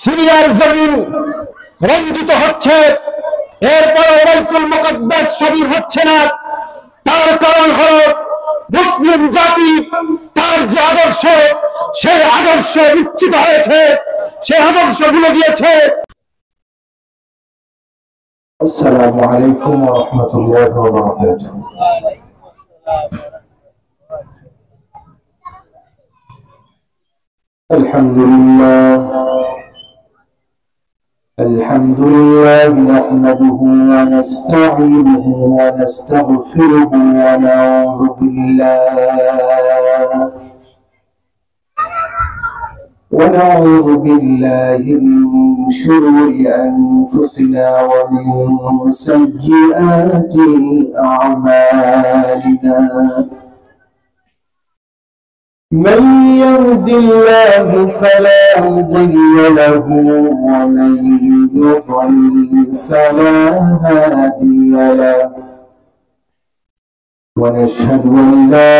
সিরিয়ার জমিন রঞ্জিত হচ্ছে, এরপর বাইতুল মুকদ্দাস স্বাধীন হচ্ছে না। তার কারণ হলো মুসলিম জাতি তার যে আদর্শ, সেই আদর্শ বিচ্যুত হয়েছে, সেই আদর্শ ভুলে গিয়েছে। আসসালামু আলাইকুম ওয়া রাহমাতুল্লাহি ওয়া বারাকাতুহু। الحمد لله نحمده ونستعينه ونستغفره ونعوذ بالله من شرور أنفسنا ومن سيئات أعمالنا. من يهد الله فلا مضل له ومن يضلل فلا هادي له. ونشهد أن لا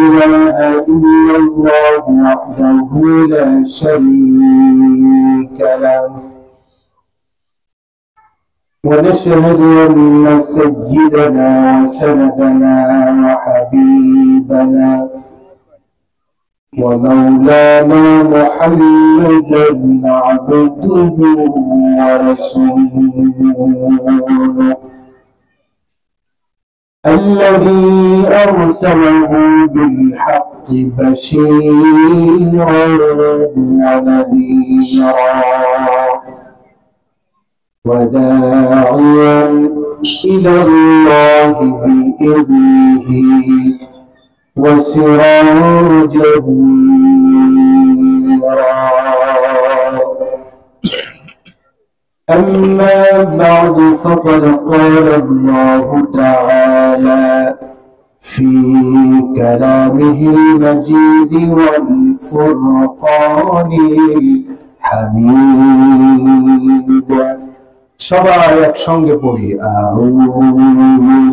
إله إلا الله وحده لا شريك له. ونشهد أن سيدنا وسندنا وحبيبنا ومولانا محمدا عبده ورسوله الذي أرسله بالحق بشيرا ونذيرا وداعيا إلى الله بإذنه وسراجا منيرا. أما بعد فقد قال الله تعالى في كلامه المجيد والفرقان الحميد. সবাই একসঙ্গে পড়ি আউযু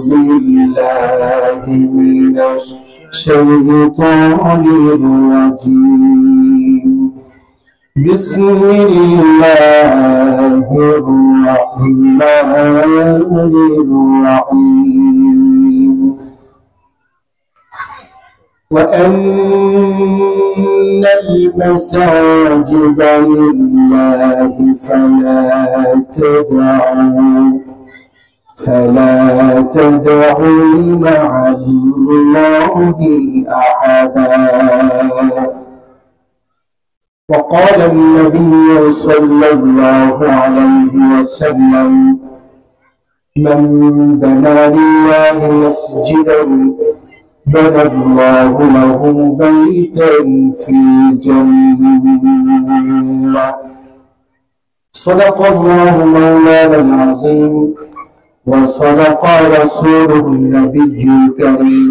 বিল্লাহি মিনাশ শাইতানির রাজীম. বিসমিল্লাহির রাহমানির রাহিম. وأن المساجد لله فلا تدعوا مع الله أحدا. وقال النبي صلى الله عليه وسلم من بنى لله مسجدا بنى الله له بيتا في الجنة. صدق الله مولانا العظيم وصدق رسوله النبي الكريم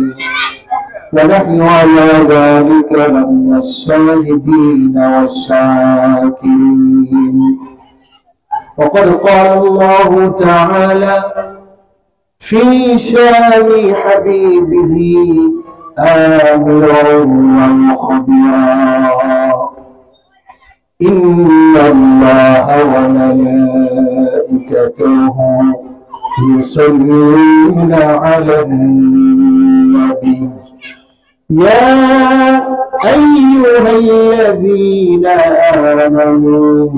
ونحن على ذلك من الشاهدين والشاكرين. وقد قال الله تعالى في شان حبيبه آمرا ومخبرا إن الله وملائكته يصلون على النبي يا أيها الذين آمنوا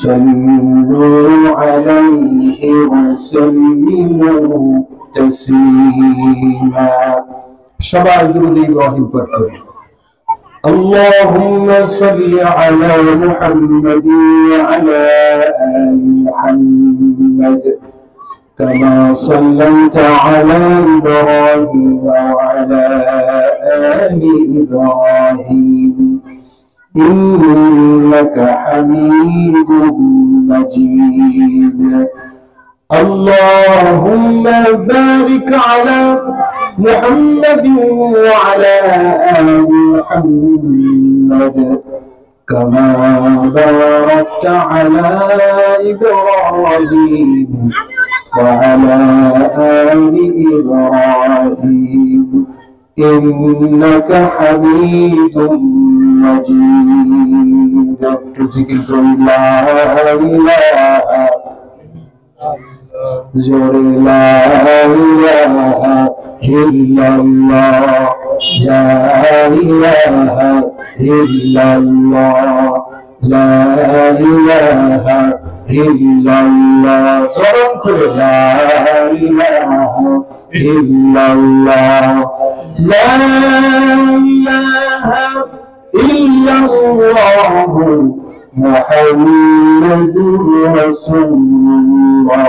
صلوا عليه وسلموا تسليما. সবাই দুরূদ ইব্রাহিম পাঠ করি। اللهم صل على محمد وعلى آل محمد كما صليت على إبراهيم وعلى آل إبراهيم إنك حميد مجيد. اللهم بارك على محمد وعلى آل محمد كما باركت على إبراهيم وعلى آل إبراهيم إنك حميد مجيد. একটু জিকির করি লা ইলাহা জোরে লা ইলাহা ইল্লাল্লাহ লা ইলাহা ইল্লাল্লাহ লা ইলাহা ইল্লাল্লাহ জোরে করে লা ইলাহা ইল্লাল্লাহ লা ইলাহা ইল্লাল্লাহ মুহাম্মাদুর রাসূলুল্লাহ।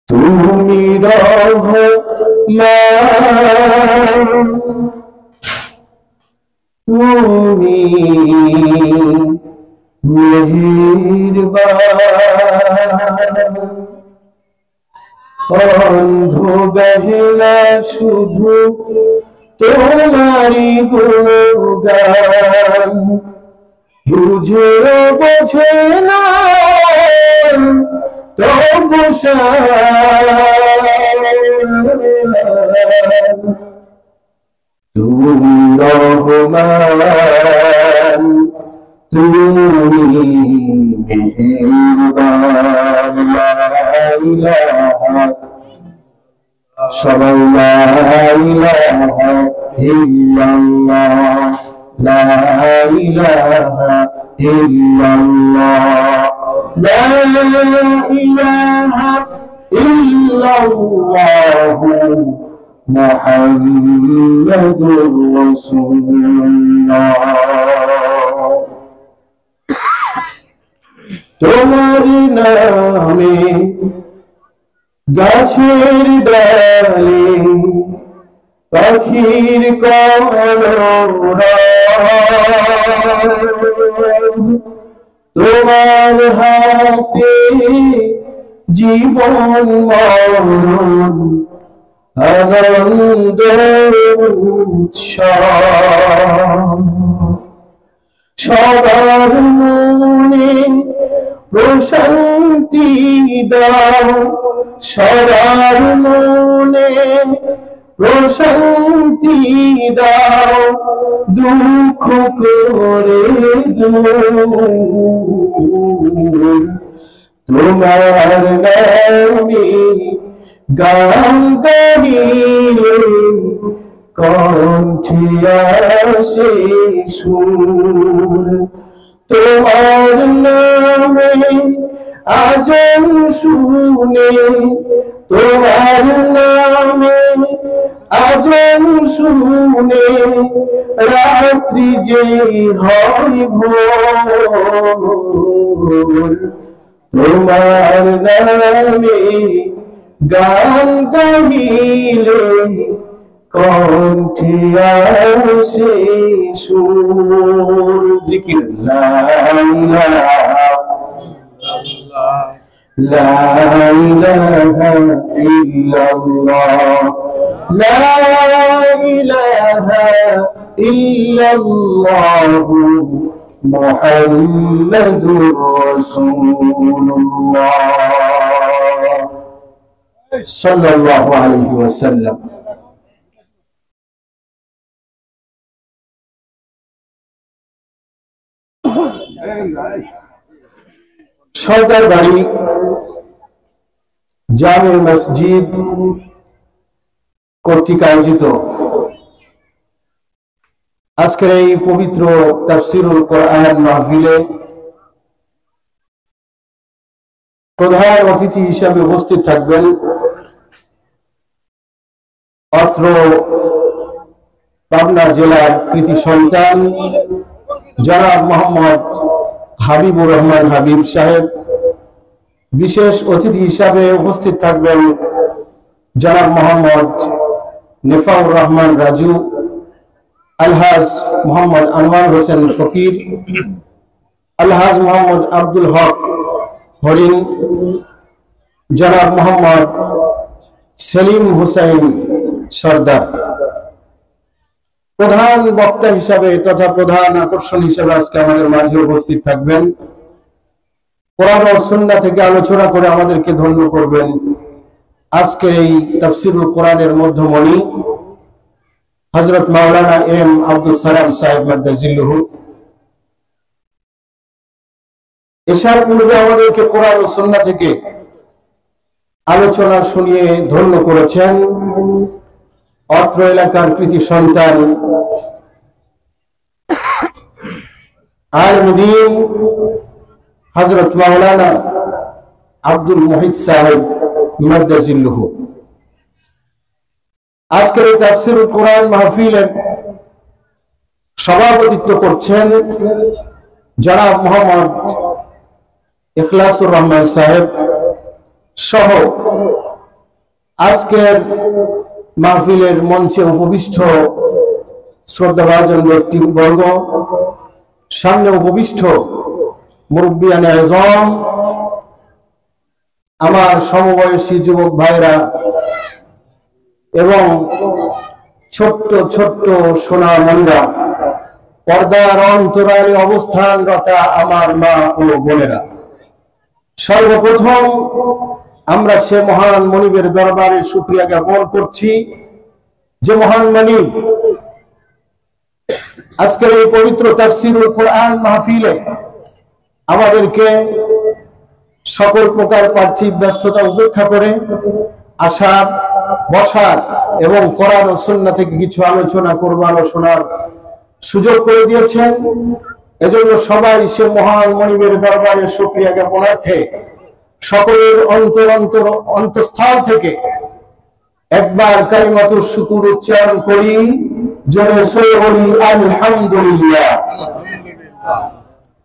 তুমি রহমান তুমি মেহেরবান অন্ধ বেহেলা শুধু তোমারি গুণগান বুঝে বোঝে না তবু তুমি রহমান তুমি মেহেরবান লা ইলাহা সবাই লা ইলাহা ইল্লাল্লাহ লা ইলাহা ইল্লাল্লাহ লা ইলাহা ইল্লাল্লাহ মুহাম্মাদুর রাসূলুল্লাহ। তোমার নামে গাছের ডালে পাখির কলরব তোমার হাতে জীবন মরণ আনন্দ উৎসব সবার মনে প্রশান্তি দাও সবার মনে প্রশান্তি দাও দুঃখ করে দূর তোমার নামে গান গাইলে কণ্ঠে আসে সুর তোমার নামে আজান শুনে তোমার নামে আজান শুনে রাত্রি যে হয় ভোর তোমার নামে গান গাইলে কণ্ঠে আসে সুর জিকির লা ইলাহা লা ইলাহা ইল্লাল্লাহ লা ইলাহা ইল্লাল্লাহ মুহাম্মাদুর রাসূলুল্লাহ সাল্লাল্লাহু আলাইহি ওয়াসাল্লাম। সরকার বাড়ি জামে মসজিদ কর্তৃক আয়োজিত আজকের এই পবিত্র তাফসীরুল কোরআন মাহফিলে প্রধান অতিথি হিসাবে উপস্থিত থাকবেন অত্র পাবনা জেলার কৃতি সন্তান জনাব মোহাম্মদ হাবিবুর রহমান হাবিব সাহেব। বিশেষ অতিথি হিসাবে উপস্থিত থাকবেন জনাব মোহাম্মদ নেফাউর রহমান রাজু, আলহাজ মোহাম্মদ আনোয়ার হোসেন ফকির, আলহাজ মোহাম্মদ আব্দুল হক হরিণ, জনাব মোহাম্মদ সেলিম হুসাইন সর্দার। প্রধান বক্তা হিসাবে তথা প্রধান আকর্ষণ হিসাবে আজকে আমাদের মাঝে উপস্থিত থাকবেন কোরআন ও সুন্নাহ থেকে আলোচনা করে আমাদেরকে ধন্য করবেন আজকের এই তাফসীরুল কোরআনের মধ্যমণি হযরত মাওলানা এম আব্দুস সালাম সাহেব মাদ্দাজিল্লুহু। এশার পূর্বে আমাদেরকে কোরআন ও সুন্নাহ থেকে আলোচনা শুনিয়ে ধন্য করেছেন অত্র এলাকার কৃতি সন্তান আলেম দ্বীন হযরত মাওলানা আব্দুল মুহিত সাহেব মাদ্দাজিল্লুহু। আজকের এই তাফসীরুল কোরআন মাহফিলের সভাপতিত্ব করছেন জনাব মোহাম্মদ ইখলাসুর রহমান সাহেব সহ আজকের মাহফিলের মঞ্চে উপবিষ্ট শ্রদ্ধাভাজন ব্যক্তিবর্গ, সামনে উপবিষ্ট মুরব্বিয়ানে আযম, আমার সমবয়সী যুবক ভাইরা এবং ছোট্ট ছোট্ট সোনামণিরা, পর্দার অন্তরালে অবস্থানরতা আমার মা ও বোনেরা, সর্বপ্রথম আমরা সে মহান মনিবের দরবারে শুকরিয়া জ্ঞাপন করছি যে মহান মনিব আজকের এই পবিত্র তাফসীরুল কোরআন মাহফিলে আমাদেরকে সকল প্রকার পার্থিব ব্যস্ততা উপেক্ষা করে আসার, বসার এবং কোরআন ও সুন্নাহ থেকে কিছু আলোচনা করবার ও শোনার সুযোগ করে দিয়েছেন। এজন্য সবাই সে মহান মনিবের দরবারে শুকরিয়া জ্ঞাপনার্থে সকলের অন্তঃস্থল থেকে একবার কালিমাতুশ শুকর উচ্চারণ করি, জোরে সরে বলি আলহামদুলিল্লাহ।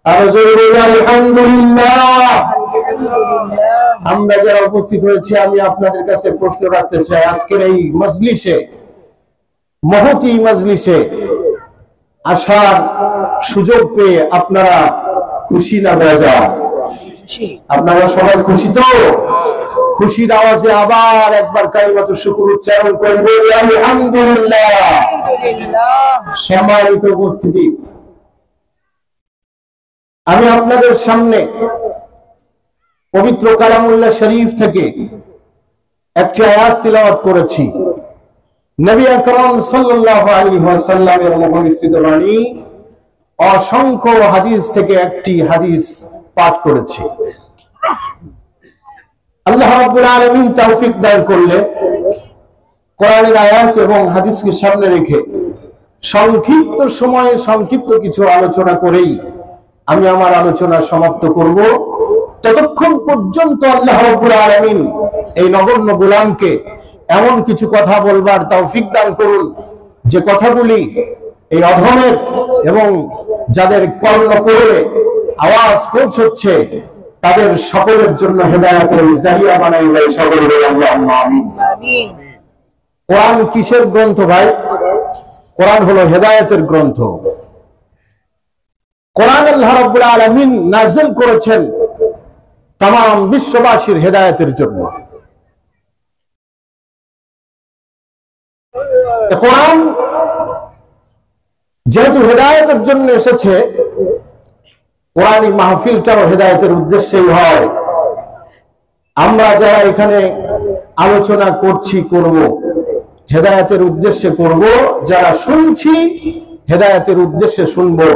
আর জোরে বলি আলহামদুলিল্লাহ। আমরা যারা উপস্থিত হয়েছি, আমি আপনাদের কাছে প্রশ্ন রাখতে চাই, আজকের এই মজলিসে, মহতি মজলিসে আসার সুযোগ পেয়ে আপনারা খুশি না বেজার? আপনারা সবাই খুশি তো? খুশির আওয়াজে আবার একবার কালিমাতুশ শুকর উচ্চারণ করব, আলহামদুলিল্লাহ। সম্মানিত উপস্থিতি, আমি আপনাদের সামনে পবিত্র কালামুল্লাহ শরীফ থেকে একটি আয়াত তিলাওয়াত করেছি। নবী আকরাম সাল্লাল্লাহু আলাইহি ওয়াসাল্লামের মুখনিসৃত বাণী, অসংখ্য হাদিস থেকে একটি হাদিস পাঠ করেছি। আল্লাহ রাব্বুল আলামিন তৌফিক দান করলে কোরআনের আয়াত এবং হাদিসকে সামনে রেখে সংক্ষিপ্ত সময়ে সংক্ষিপ্ত কিছু আলোচনা করেই আমি আমার আলোচনা সমাপ্ত করব। ততক্ষণ পর্যন্ত আল্লাহ রাব্বুল আলামিন এই নগণ্য গোলামকে এমন কিছু কথা বলবার তৌফিক দান করুন যে কথাগুলি এই অধমের এবং যাদের কর্ণ করে আওয়াজ পৌঁছচ্ছে তাদের সকলের জন্য হেদায়েতের জারিয়া বানাই দেয়। সকলে বলি আল্লাহুম্মা আমিন। কোরআন কিসের গ্রন্থ ভাই? কোরআন হলো হেদায়েতের গ্রন্থ। কোরআন আল্লাহ রাব্বুল আলামিন নাযিল করেছেন तमाम বিশ্ববাসীর হেদায়েতের জন্য। কোরআন যেহেতু হেদায়েতের জন্য এসেছে, কোরআনী মাহফিলটাও হেদায়েতের উদ্দেশ্যেই হয়। আমরা যারা এখানে আলোচনা করছি, করব, হেদায়েতের উদ্দেশ্যে করব, যারা শুনছি হেদায়েতের উদ্দেশ্যে শুনবো।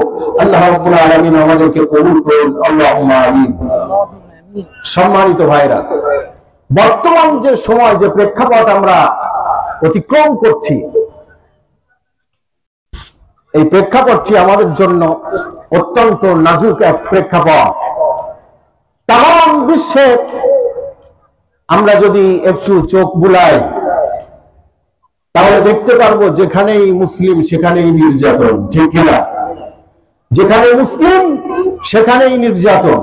আল্লাহ রাব্বুল আলামিন আমাদেরকে কবুল করুন, আল্লাহুম্মা আমিন। সম্মানিত ভাইরা, বর্তমান যে সময়, যে প্রেক্ষাপট আমরা অতিক্রম করছি, এই প্রেক্ষাপটটি আমাদের জন্য অত্যন্ত নাজুক এক প্রেক্ষাপট। তাম বিশ্বে আমরা যদি একটু চোখ বুলাই তাহলে দেখতে পারবো যেখানেই মুসলিম সেখানেই নির্যাতন, ঠিক কিনা? যেখানে মুসলিম সেখানেই নির্যাতন।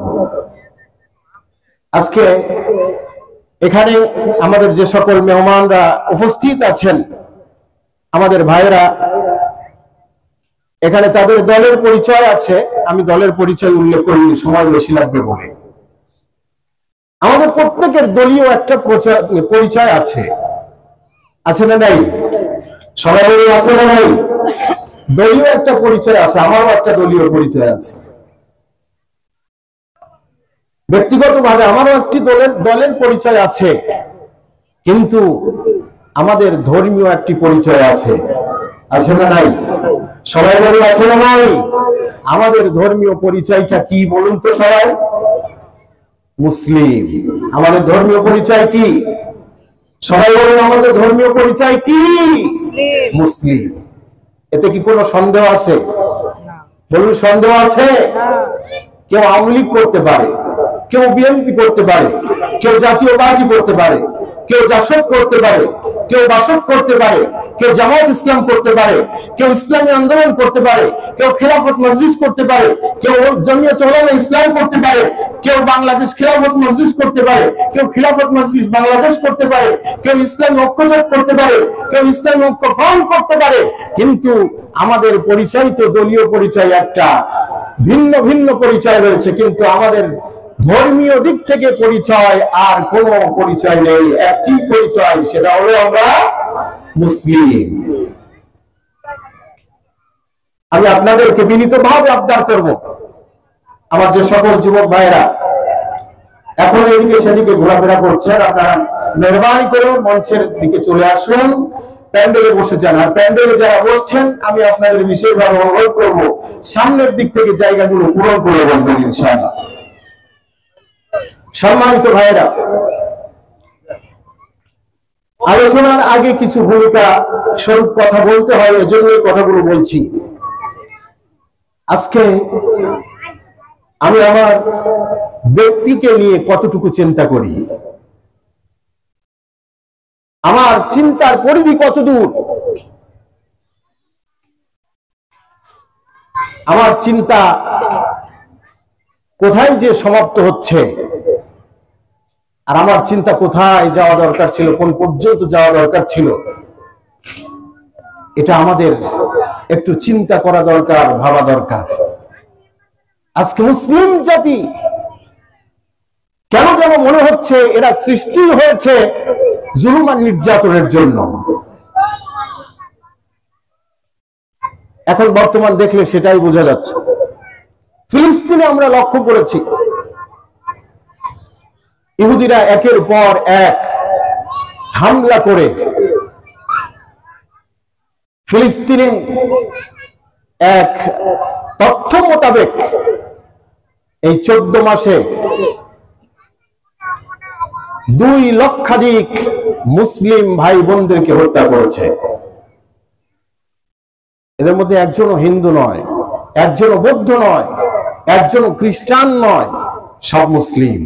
আজকে এখানে আমাদের যে সকল মেহমানরা উপস্থিত আছেন, আমাদের ভাইরা, এখানে তাদের দলের পরিচয় আছে। আমি দলের পরিচয় উল্লেখ করিনি, সময় বেশি লাগবে বলে। আমাদের প্রত্যেকের দলীয় একটা পরিচয় আছে, আছে না নাই? সবাই আছে না নাই? দলীয় একটা পরিচয় আছে, আমারও একটা দলীয় পরিচয় আছে। ব্যক্তিগতভাবে আমারও একটি দলের পরিচয় আছে, কিন্তু আমাদের ধর্মীয় একটি পরিচয় আছে, আছে না নাই? সবাই বলুন আছে না নাই? আমাদের ধর্মীয় পরিচয়টা কি বলুন তো সবাই? মুসলিম। আমাদের ধর্মীয় পরিচয় কি? সবাই বলুন আমাদের ধর্মীয় পরিচয় কি? মুসলিম। এতে কি কোনো সন্দেহ আছে? বলুন সন্দেহ আছে? কেউ আওয়ামী লীগ করতে পারে, কেউ বিএনপি করতে পারে, কেউ জাতীয় পার্টি করতে পারে, কেউ জাসদ করতে পারে, কেউ বাসদ করতে পারে, কেউ জামাত ইসলাম করতে পারে, কেউ ইসলামী আন্দোলন করতে পারে, কেউ খেলাফত মজলিস করতে পারে, কেউ জমিয়ত উলামা ইসলাম করতে পারে, কেউ বাংলাদেশ খেলাফত মজলিস করতে পারে, কেউ খেলাফত মজলিস বাংলাদেশ করতে পারে, কেউ ইসলামী ঐক্যজোট করতে পারে, কেউ ইসলামী ঐক্য ফ্রন্ট করতে পারে। কিন্তু আমাদের পরিচয় তো দলীয় পরিচয় একটা, ভিন্ন ভিন্ন পরিচয় রয়েছে, কিন্তু আমাদের ধর্মীয় দিক থেকে পরিচয় আর কোনো পরিচয় নেই, একটি পরিচয়, সেটা হলো আমরা মুসলিম। আমি আপনাদেরকে বিনীতভাবে আবদার করব, আমার যে সকল যুবক ভাইরা এখন এদিকে সেদিকে ঘোরাফেরা করছেন, আপনারা মেহরবানি করে মঞ্চের দিকে চলে আসুন, প্যান্ডেলে বসে যান। আর প্যান্ডেলে যারা বসছেন, আমি আপনাদের বিশেষভাবে অনুরোধ করব সামনের দিক থেকে জায়গাগুলো পূরণ করে বসবেন ইনশাআল্লাহ। সম্মানিত ভাইরা, আলোচনার আগে কিছু ভূমিকা স্বরূপ কথা বলতে হয়, এজন্যই কথাগুলো বলছি। আজকে আমি আমার ব্যক্তিকে নিয়ে কতটুকু চিন্তা করি, আমার চিন্তার পরিধি কত দূর, আমার চিন্তা কোথায় যে সমাপ্ত হচ্ছে, আর আমার চিন্তা কোথায় যাওয়া দরকার ছিল, কোন পর্যন্ত যাওয়া দরকার ছিল, এটা আমাদের একটু চিন্তা করা দরকার, ভাবা দরকার। আজকে মুসলিম জাতি কেন যেন মনে হচ্ছে এরা সৃষ্টি হয়েছে জুলুম আর নির্যাতনের জন্য। এখন বর্তমান দেখলে সেটাই বোঝা যাচ্ছে। ফিলিস্তিনে আমরা লক্ষ্য করেছি, ইহুদিরা একের পর এক হামলা করে ফিলিস্তিনে এক তথ্য মোতাবেক এই 14 মাসে 2 লক্ষাধিক মুসলিম ভাই বোনদেরকে হত্যা করেছে। এদের মধ্যে একজনও হিন্দু নয়, একজনও বৌদ্ধ নয়, একজনও খ্রিস্টান নয়, সব মুসলিম।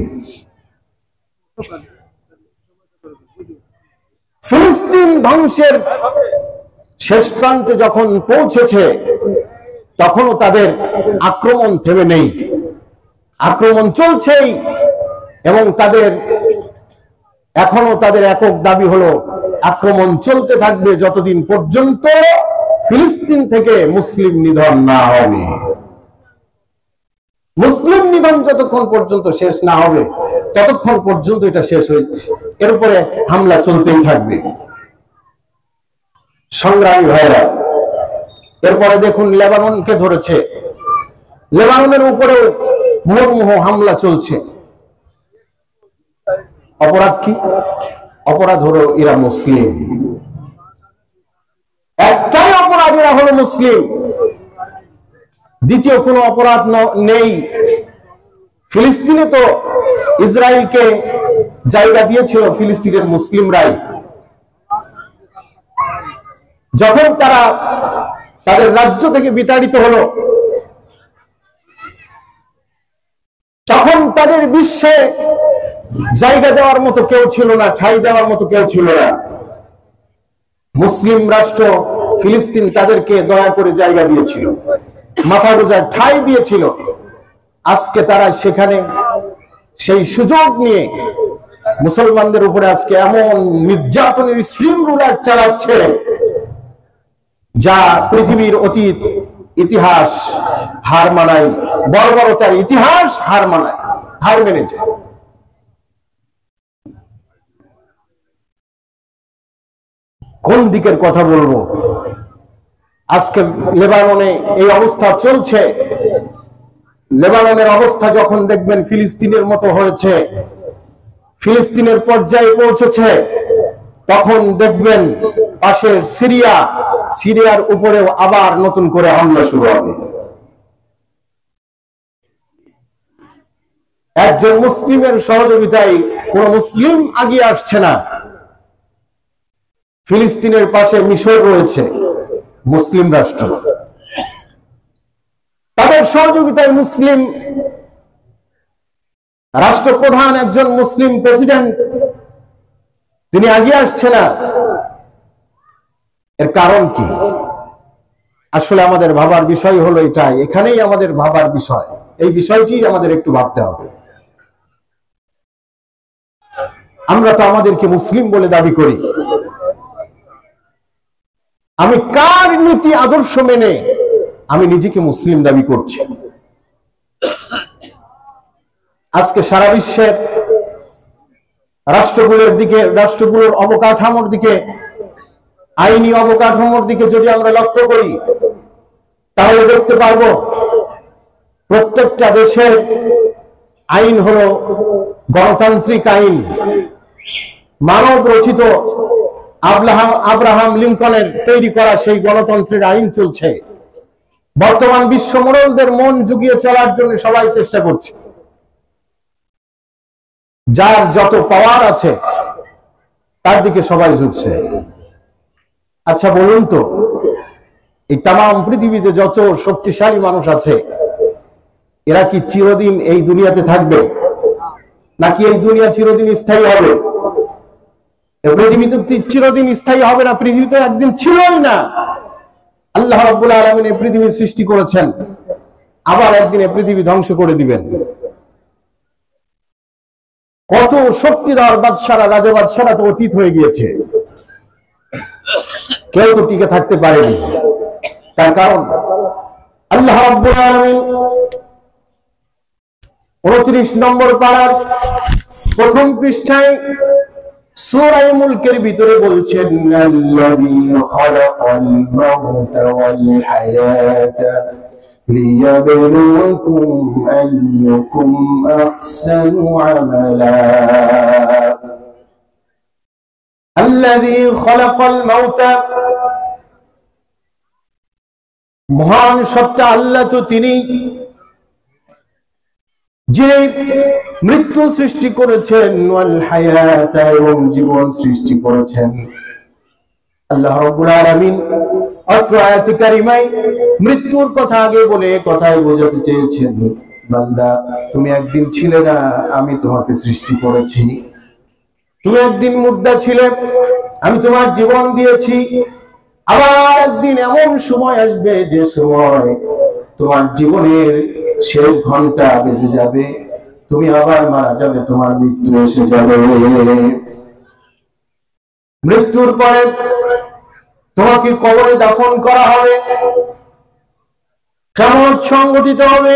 ফিলিস্তিন ধ্বংসের শেষ প্রান্তে যখন পৌঁছেছে, তখনও তাদের আক্রমণ থেমে নেই, আক্রমণ চলছেই। এবং এখনো তাদের একক দাবি হলো আক্রমণ চলতে থাকবে যতদিন পর্যন্ত ফিলিস্তিন থেকে মুসলিম নিধন না হবে। মুসলিম নিধন যতক্ষণ পর্যন্ত শেষ না হবে, ততক্ষণ পর্যন্ত এটা শেষ হয়ে, এর উপরে হামলা চলতেই থাকবে। সংগ্রামী ভাইরা, এরপরে দেখুন লেবাননকে ধরেছে, লেবাননের উপরেও মুহুর্মুহ হামলা চলছে। অপরাধ কি? অপরাধ হলো এরা মুসলিম, একটাই অপরাধ, এরা হলো মুসলিম, দ্বিতীয় কোনো অপরাধ নেই। ফিলিস্তিনে তো ইসরায়েলকে জায়গা দিয়েছিল ফিলিস্তিনের মুসলিমরাই। যখন তারা তাদের রাজ্য থেকে বিতাড়িত হলো, তখন তাদের বিশ্বে জায়গা দেওয়ার মতো কেউ ছিল না, ঠাঁই দেওয়ার মতো কেউ ছিল না। মুসলিম রাষ্ট্র ফিলিস্তিন তাদেরকে দয়া করে জায়গা দিয়েছিল, মাথা গোঁজার ঠাঁই দিয়েছিল। আজকে তারা সেখানে সেই সুযোগ নিয়ে মুসলমানদের উপরে আজকে এমন নির্যাতনের স্ট্রিম রুলার চালাচ্ছে, যা পৃথিবীর অতীত ইতিহাস হার মানায়, বর্বরতার ইতিহাস হার মেনেছে। কোন দিকের কথা বলবো? আজকে লেবাননে এই অবস্থা চলছে, লেবাননের অবস্থা যখন দেখবেন ফিলিস্তিনের মতো হয়েছে, ফিলিস্তিনের পর্যায়ে পৌঁছেছে, তখন দেখবেন পাশের সিরিয়ার উপরেও আবার নতুন করে হামলা শুরু হবে। একজন মুসলিমের সহযোগিতায় কোন মুসলিম এগিয়ে আসছে না। ফিলিস্তিনের পাশে মিশর রয়েছে, মুসলিম রাষ্ট্র, তাদের সহযোগিতায় মুসলিম রাষ্ট্রপ্রধান, একজন মুসলিম প্রেসিডেন্ট, তিনি এগিয়ে আসছে না। এর কারণ কি? আসলে আমাদের ভাবার বিষয় হলো এটাই, এখানেই আমাদের ভাবার বিষয়, এই বিষয়টি আমাদের একটু ভাবতে হবে। আমরা তো আমাদেরকে মুসলিম বলে দাবি করি, আমি কার নীতি আদর্শ মেনে আমি নিজেকে মুসলিম দাবি করছি? আজকে সারা বিশ্বের রাষ্ট্রগুলোর অবকাঠামোর দিকে, আইনি অবকাঠামোর দিকে যদি আমরা লক্ষ্য করি, তাহলে দেখতে পারবো প্রত্যেকটা দেশের আইন হলো গণতান্ত্রিক আইন, মানব রচিত আব্রাহাম লিঙ্কনের তৈরি করা সেই গণতন্ত্রের আইন চলছে। বর্তমান বিশ্ব মোড়লদের মন জুগিয়ে চলার জন্য সবাই চেষ্টা করছে, যার যত পাওয়ার আছে তার দিকে সবাই ঝুঁকছে। আচ্ছা বলুন তো, এই তাম পৃথিবীতে যত শক্তিশালী মানুষ আছে, এরা কি চিরদিন এই দুনিয়াতে থাকবে, নাকি এই দুনিয়া চিরদিন স্থায়ী হবে? পৃথিবী তো চিরদিন স্থায়ী হবে না, পৃথিবী তো একদিন ছিলই না। আল্লাহ রাব্বুল আলামিন এই পৃথিবী সৃষ্টি করেছেন, আবার একদিন পৃথিবী ধ্বংস করে দিবেন। কত শক্তিধর বাদশারা, রাজা বাদশারা তো অতীত হয়ে গিয়েছে, কেউ তো টিকে থাকতে পারেনি। তার কারণ আল্লাহ রাব্বুল আলামিন 29 নম্বর পারার প্রথম পৃষ্ঠায় সূরা মুলকের ভিতরে বলছেন, আল্লাযী খালাকাল মাউতা ওয়াল হায়াতা লিয়াবলুয়াকুম আইয়ুকুম আহসানু আমালা। আল্লাযী খালাকাল মাউতা, মহান সত্তা আল্লাহ তো তিনি, যিনি মৃত্যু সৃষ্টি করেছেন, ওয়াল হায়াত, এবং জীবন সৃষ্টি করেছেন। আল্লাহ রাব্বুল আলামিন অত্র আয়াতে কারিমায় মৃত্যুর কথা আগে বলে কথায় বোঝাতে চেয়েছেন, বান্দা তুমি একদিন ছিলে না, আমি তোমাকে সৃষ্টি করেছি। তুমি একদিন মুর্দা ছিলে, আমি তোমার জীবন দিয়েছি। আবার একদিন এমন সময় আসবে যে সময় তোমার জীবনের শেষ ঘন্টা বেজে যাবে, তুমি আবার মারা যাবে, তোমার মৃত্যু এসে যাবে। মৃত্যুর পরে তোমাকে কবরে দাফন করা হবে, কিয়ামত সংঘটিত হবে,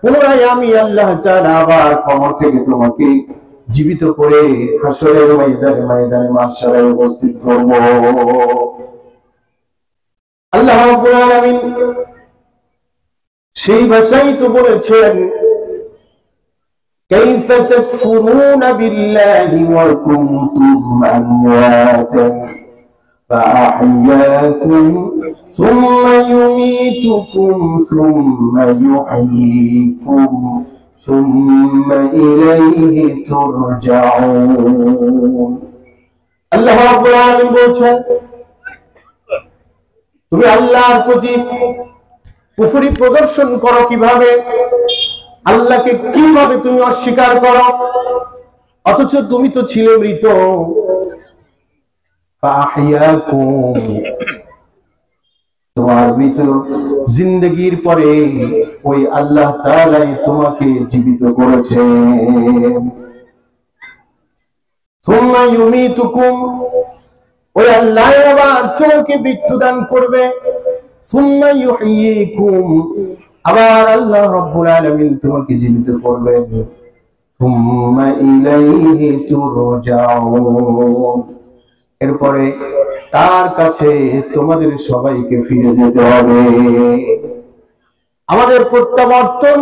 পুনরায় আমি আল্লাহ তাআলা আবার কবর থেকে তোমাকে জীবিত করে হাসরের ময়দানে মাহশারে উপস্থিত করব। আল্লাহ রাব্বুল আলামিন সেই ভাষাই তো বলেছেন, কাইফা তাকফুরুনা বিল্লাহি ওয়া কুনতুম আমওয়াতান ফাআহইয়াকুম সুম্মা ইউমীতুকুম সুম্মা ইউহয়ীকুম সুম্মা ইলাইহি তুরজাউন। আল্লাহ রাব্বুল আলামিন বলেছেন, তুমি আল্লাহর প্রতি কুফরি প্রদর্শন করো কিভাবে, আল্লাহকে কিভাবে তুমি অস্বীকার করো, অথচ তুমি তো ছিলে মৃত। ফাহিয়াকুম, তোমার মৃত জিন্দেগির পরে ওই আল্লাহ তাআলাই তোমাকে জীবিত করেছেন। সুম্মা ইউমীতুকুম, ওই আল্লাহ আবার তোমাকে মৃত্যু দান করবে। সুম্মা ইউহয়ীকুম, আবার আল্লাহ রাব্বুল আলামিন তোমাকে জীবিত করবেন। সুম্মা ইলাইহি তুরজাউন, এরপরে তার কাছে তোমাদের সবাইকে ফিরে যেতে হবে। আমাদের প্রত্যাবর্তন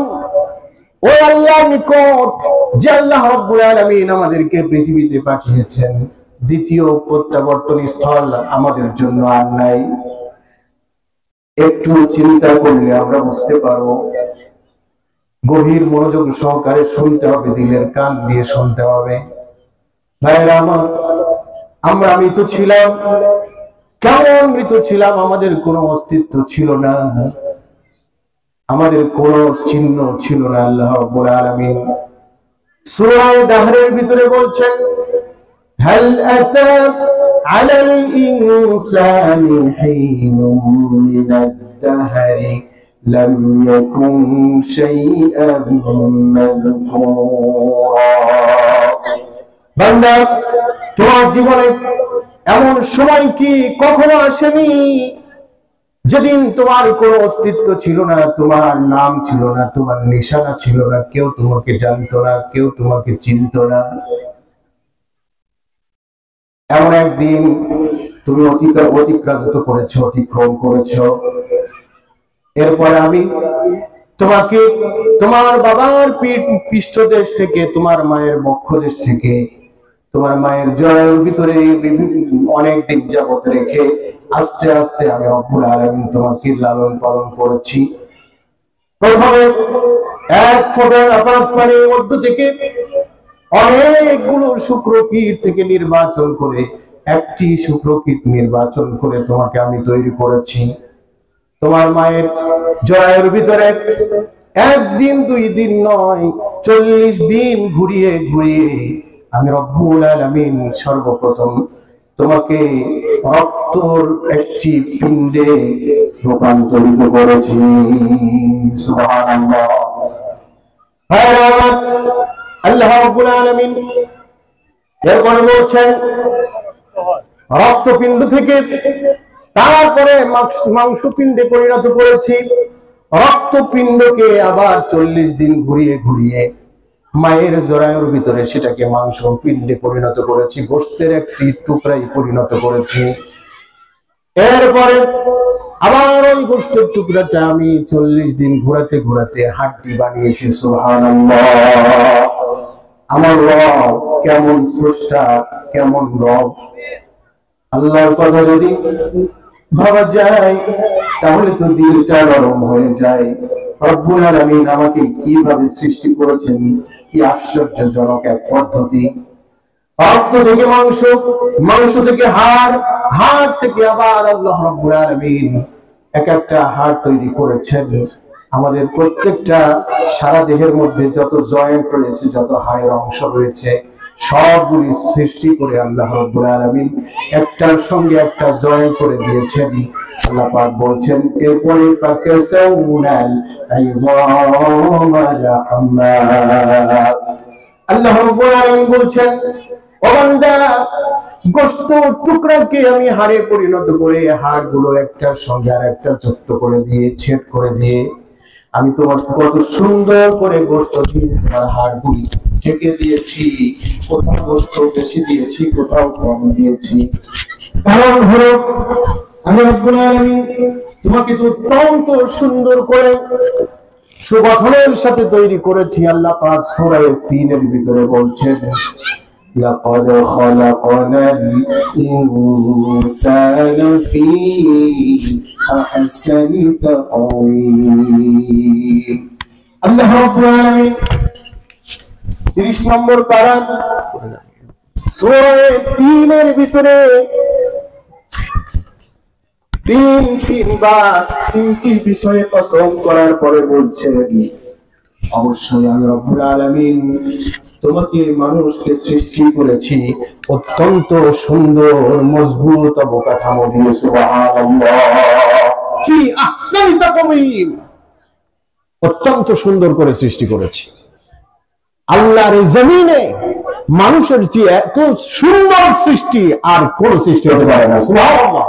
ওই আল্লাহর নিকট যে আল্লাহ রাব্বুল আলামিন আমাদেরকে পৃথিবীতে পাঠিয়েছেন। দ্বিতীয় প্রত্যাবর্তন স্থল আমাদের জন্য আর নাই। একটু চিন্তা করলে আমরা বুঝতে পারবো। গভীর মনোযোগ সহকারে শুনতে হবে, দিলের কান দিয়ে শুনতে হবে। ভাইরা আমার, আমরা মৃত ছিলাম। কেমন মৃত ছিলাম? আমাদের কোনো অস্তিত্ব ছিল না, আমাদের কোনো চিহ্ন ছিল না। আল্লাহ রাব্বুল আলামিন সূরা দাহরের ভিতরে বলছেন, হাল আতা আলাল ইনসানি হিনুম মিনাদ দাহরি লাম ইয়াকুন শাইআন মাযকুরা। বান্দা, তোমার জীবনে এমন সময় কি কখনো আসেনি যেদিন তোমার কোনো অস্তিত্ব ছিল না, তোমার নাম ছিল না, তোমার নিশানা ছিল না, কেউ তোমাকে জানতো না, কেউ তোমাকে চিনতো না? এমন একদিন তুমি অতিক্রান্ত করেছো, অতিক্রম করেছো। এরপরে আমি তোমাকে তোমার বাবার পৃষ্ঠদেশ থেকে, তোমার মায়ের বক্ষদেশ থেকে, তোমার মায়ের জরায়ুর ভিতরে অনেক দিন যাবত রেখে আস্তে আস্তে আমি রব্বুল আলামিন তোমাকে লালন পালন করেছি। প্রথমে এক ফোঁটা নাপাক পানির মধ্য থেকে অনেকগুলো শুক্রকীট থেকে নির্বাচন করে একটি শুক্রকীট নির্বাচন করে তোমাকে আমি তৈরি করেছি। তোমার মায়ের জরায়ুর ভিতরে একদিন দুই দিন নয়, 40 দিন ঘুরিয়ে ঘুরিয়ে আমি রব্বুল আলামিন সর্বপ্রথম তোমাকে রক্তর একটি পিণ্ডে রূপান্তরিত করেছি। সুবহানাল্লাহ। আল্লাহ রাব্বুল আলামিন এরপরে বলছেন, রক্তপিণ্ড থেকে তারপরে মাংসপিণ্ডে পরিণত করেছি। রক্তপিণ্ডকে আবার 40 দিন ঘুরিয়ে ঘুরিয়ে মায়ের জরায়ুর ভিতরে সেটাকে মাংস পিণ্ডে পরিণত করেছি, গোশতের একটি টুকরাই পরিণত করেছি। এরপরে আবার ওই গোশতের টুকরাটা আমি 40 দিন ঘোরাতে ঘোরাতে হাড্ডি বানিয়েছি। সুবহানাল্লাহ। আমার রব কেমন স্রষ্টা, কেমন রব! আল্লাহর কথা যদি ভাবা যায় তাহলে তো দিলটা নরম হয়ে যায়। রব্বুল আলামিন আমাকে কিভাবে সৃষ্টি করেছেন, কি আশ্চর্যজনক এক পদ্ধতি! রক্ত থেকে মাংস, মাংস থেকে হাড়, হাড় থেকে আবার আল্লাহ রাব্বুল আলামিন এক একটা হাড় তৈরি করেছেন। আমাদের প্রত্যেকটা সারা দেহের মধ্যে যত জয়েন্ট রয়েছে, যত হাড়ের অংশ রয়েছে, সবগুলি সৃষ্টি করে আল্লাহ রাব্বুল আলামিন একটার সঙ্গে একটা জয়েন্ট করে দিয়েছেন। আল্লাহ পাক বলছেন, এরপরে ফাকাসাউনাল আইযামা লাহমা। আল্লাহ রাব্বুল আলামিন বলছেন, ও বান্দা, গোশত টুকরাকে আমি হাড়ে পরিণত করে হাড়গুলো একটার সঙ্গে আর একটা যুক্ত করে দিয়ে, ছেদ করে দিয়ে আমি তোমাকে কত সুন্দর করে গোশত দিয়ে হাড়গুলি ঢেকে দিয়েছি। কোথাও গোশত বেশি দিয়েছি, কোথাও কম দিয়েছি। কারণ হলো আমি রব্বুল আলামিন তোমাকে তো অত্যন্ত সুন্দর করে সুগঠনের সাথে তৈরি করেছি। আল্লাহ পাক সূরা 3 এর ভিতরে বলছেন, لقد خلقنا الإنسان في أحسن تقويم। আল্লাহ রাব্বুল আলামিন 30 নম্বর পারা সূরা 3 এর ভিতরে তিনবার তিনটি বিষয়ে কসম করার পরে বলছেন, অবশ্যই আমি রব্বুল আলামিন তোমাকে মানুষকে সৃষ্টি করেছি অত্যন্ত সুন্দর মজবুত অবকাঠামো দিয়ে। সুবহানাল্লাহ। ফি আহসানি তাকওয়িম, অত্যন্ত সুন্দর করে সৃষ্টি করেছি। আল্লাহর জমিনে মানুষের যে এত সুন্দর সৃষ্টি আর কোন সৃষ্টি হতে পারে না। সুবহানাল্লাহ।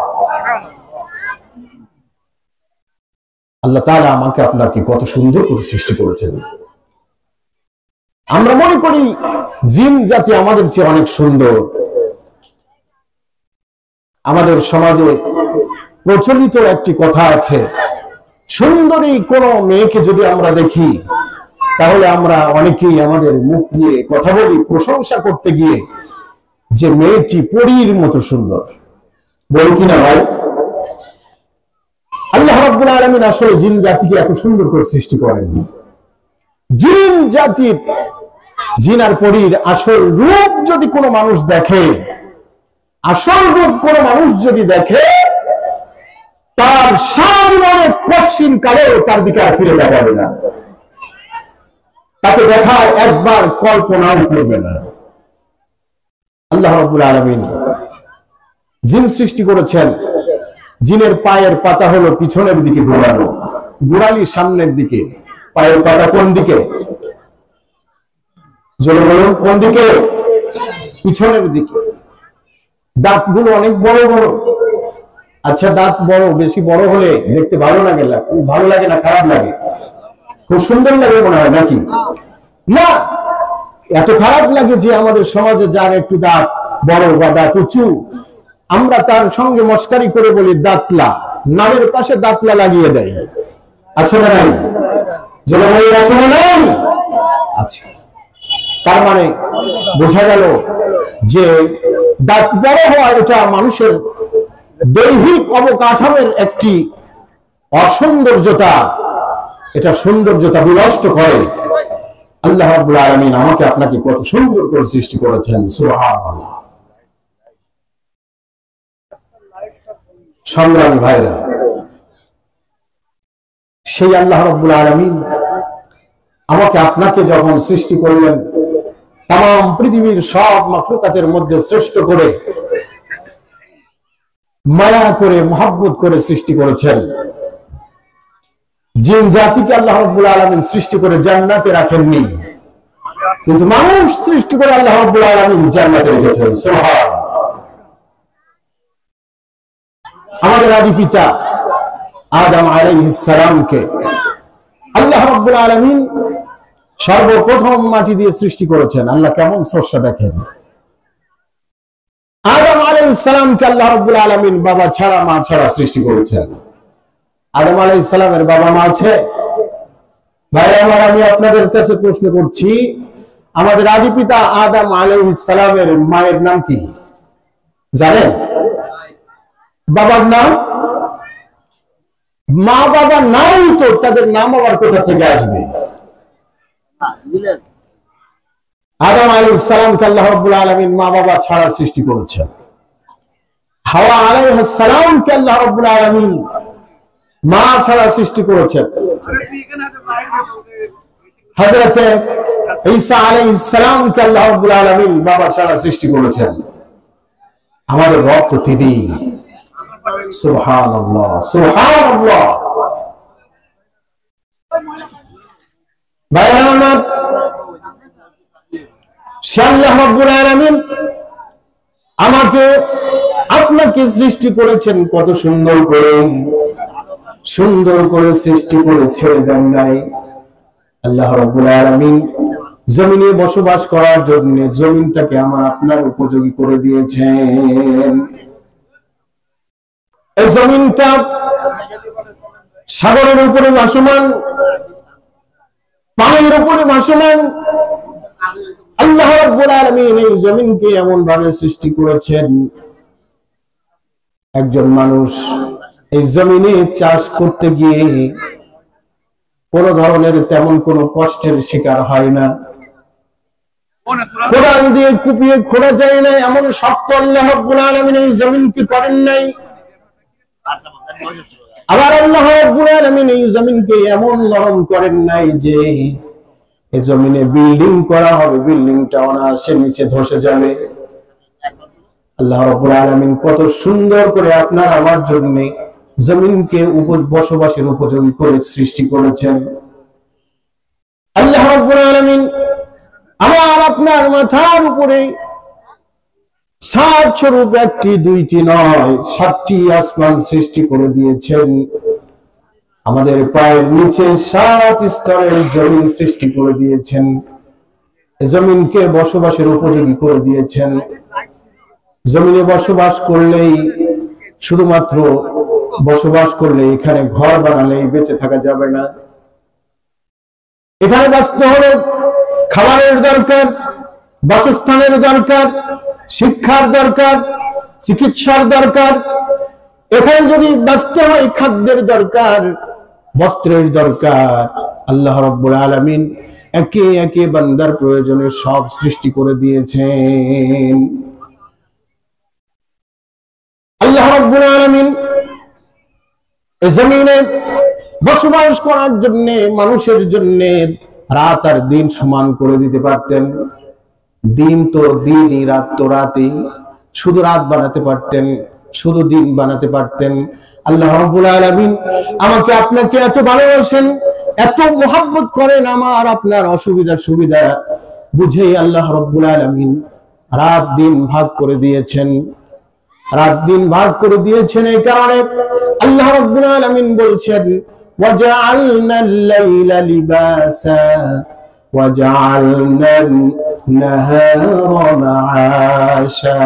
আল্লাহ তাআলা আমাকে আপনাকে কত সুন্দর করে সৃষ্টি করেছেন। আমরা মনে করি জিন জাতি আমাদের চেয়ে অনেক সুন্দর। আমাদের সমাজে প্রচলিত একটি কথা আছে, সুন্দরী কোন মেয়েকে যদি আমরা দেখি তাহলে আমরা অনেকেই আমাদের মুখ দিয়ে কথা বলি প্রশংসা করতে গিয়ে যে মেয়েটি পরীর মতো সুন্দর, বলি কিনা ভাই? আল্লাহ রাব্বুল আলামিন আসলে জিন জাতিকে এত সুন্দর করে সৃষ্টি করেননি। জিন জাতির, জিন আর পরীর আসল রূপ যদি কোনো মানুষ দেখে, আসল রূপ কোনো মানুষ যদি দেখে, তার সারা জীবনে কশিন কালেও তার দিকে আর ফিরে তাকাবে না, তাকে দেখার একবার কল্পনাও করবে না। আল্লাহ রাব্বুল আলামিন জিন সৃষ্টি করেছেন, জিনের পায়ের পাতা হলো পিছনের দিকে ঘোরানো, গোড়ালি সামনের দিকে, পায়ের পাতা কোন দিকে? জোরে বলুন, কোন দিকে? পিছনের দিকে। দাঁতগুলো অনেক বড় বড়। আচ্ছা, দাঁত বড়, বেশি বড় হলে দেখতে ভালো লাগে না? ভালো লাগে না, খারাপ লাগে? খুব সুন্দর লাগে মনে হয় নাকি? না, এত খারাপ লাগে যে আমাদের সমাজে যার একটু দাঁত বড় বা দাঁত উঁচু, আমরা তার সঙ্গে মস্কারি করে বলি দাঁতলা, নামের পাশে দাঁতলা লাগিয়ে দেয়। আছে না নাই? যেটা বলি আছে না নাই? আচ্ছা, তার মানে বোঝা গেল যে দাঁত বড় হওয়া এটা মানুষের দৈহিক অবকাঠামোর একটি অসৌন্দর্যতা, এটা সৌন্দর্যতা বিনষ্ট করে। আল্লাহ রাব্বুল আলামিন আমাকে আপনাকে কত সুন্দর করে সৃষ্টি করেছেন, সুবহানাল্লাহ। সংগ্রামী ভাইরা, সেই আল্লাহ রাব্বুল আলামিন আমাকে আপনাকে যখন সৃষ্টি করলেন, তাম পৃথিবীর সব মাখলুকাতের মধ্যে শ্রেষ্ঠ করে, মায়া করে, মহব্বত করে সৃষ্টি করেছেন। জিন জাতিকে আল্লাহ রাব্বুল আলামিন সৃষ্টি করে জান্নাতে রাখেননি, কিন্তু মানুষ সৃষ্টি করে আল্লাহ রাব্বুল আলামিন জান্নাতে রেখেছেন। সুবহানাল্লাহ। আমাদের আদি পিতা আদম আলাইহিস সালামকে আল্লাহ রাব্বুল আলামিন সর্বপ্রথম মাটি দিয়ে সৃষ্টি করেছেন। আল্লাহ কেমন স্রষ্টা দেখেন। আদম আলাইহিস সালামকে আল্লাহ রাব্বুল আলামিন বাবা ছাড়া মা ছাড়া সৃষ্টি করেছেন। আদম আলাইহিস সালামের বাবা মা আছে? ভাইরা আমার, আমি আপনাদের কাছে প্রশ্ন করছি, আমাদের আদি পিতা আদম আলাইহিস সালামের মায়ের নাম কি জানেন? বাবার নাম? মা বাবা নাই তো তাদের নাম আবার কোথা থেকে আসবে? আদম আলাইহিস সালামকে আল্লাহ রাব্বুল আলামিন মা বাবা ছাড়া সৃষ্টি করেছেন। হাওয়া আলাইহিস সালামকে আল্লাহ রাব্বুল আলামিন মা ছাড়া সৃষ্টি করেছেন। হযরত ঈসা আলাইহিস সালামকে আল্লাহ রাব্বুল আলামিন বাবা ছাড়া সৃষ্টি করেছেন। আমাদের রব তো তিনি। সুবহানাল্লাহ, সুবহানাল্লাহ। ভাইরা আমার, আল্লাহ রাব্বুল আলামিন আমাকে আপনাকে সৃষ্টি করেছেন কত সুন্দর করে, সুন্দর করে সৃষ্টি করে ছেড়ে দেন নাই। আল্লাহ রাব্বুল আলামিন জমিনে বসবাস করার জন্য জমিনটাকে আমার আপনার উপযোগী করে দিয়েছেন। এই জমিনটা সাগরের উপরে ভাসমান, পানির উপরে ভাসমান। আল্লাহ রাব্বুল আলামিন এই জমিনকে এমন ভাবে সৃষ্টি করেছেন, একজন মানুষ এই জমিনে চাষ করতে গিয়ে কোন ধরনের তেমন কোন কষ্টের শিকার হয় না। কোদাল দিয়ে কুপিয়ে খোঁড়া যায় না, এমন শক্ত আল্লাহ রাব্বুল আলামিন এই জমিনকে করেন নাই। আবার আল্লাহ রাব্বুল আলামিন এই জমিনকে এমন নরম করেন নাই যে এই জমিনে বিল্ডিং করা হবে, বিল্ডিংটা অনায়াসে নিচে ধসে যাবে। আল্লাহ রাব্বুল আলামিন কত সুন্দর করে আপনার আমার জন্য জমিনকে বসবাসের উপযোগী করে সৃষ্টি করেছেন। আল্লাহ রাব্বুল আলামিন আমার আপনার মাথার উপরে সাত স্বরূপ একটি দুইটি নয় 7টি আসমান সৃষ্টি করে দিয়েছেন। আমাদের পায়ের নিচে 7 স্তরের জমিন সৃষ্টি করে দিয়েছেন, জমিনকে বসবাসের উপযোগী করে দিয়েছেন। জমিনে বসবাস করলেই শুধুমাত্র বসবাস করলে, এখানে ঘর বানালে বেঁচে থাকা যাবে না। এখানে বাঁচতে হলে খাবারের দরকার, বাসস্থানের দরকার, শিক্ষার দরকার, চিকিৎসার দরকার। এখানে যদি বাঁচতে হয় খাদ্যের দরকার, বস্ত্রের দরকার। আল্লাহ রাব্বুল আলামিন একে একে বান্দার প্রয়োজনে সব সৃষ্টি করে দিয়েছেন। আল্লাহ রাব্বুল আলামিন জমিনে বসবাস করার জন্য, মানুষের জন্য রাত আর দিন সমান করে দিতে পারতেন। দিন তো দিনই, রাত তো রাতই। শুধু রাত বানাতে পারতেন, শুধু দিন বানাতে পারতেন। আল্লাহ রাব্বুল আলামিন আমাকে আপনাকে এত ভালোবাসেন, এত মোহাব্বত করেন, আমার আপনার অসুবিধা সুবিধা বুঝেই আল্লাহ রাব্বুল আলামিন রাত দিন ভাগ করে দিয়েছেন। রাত দিন ভাগ করে দিয়েছেন এই কারণে আল্লাহ রাব্বুল আলামিন বলছেন, ওয়াজআলনাল লাইলা লিবাসা ওয়াজআলনান নাহারা মাআশা।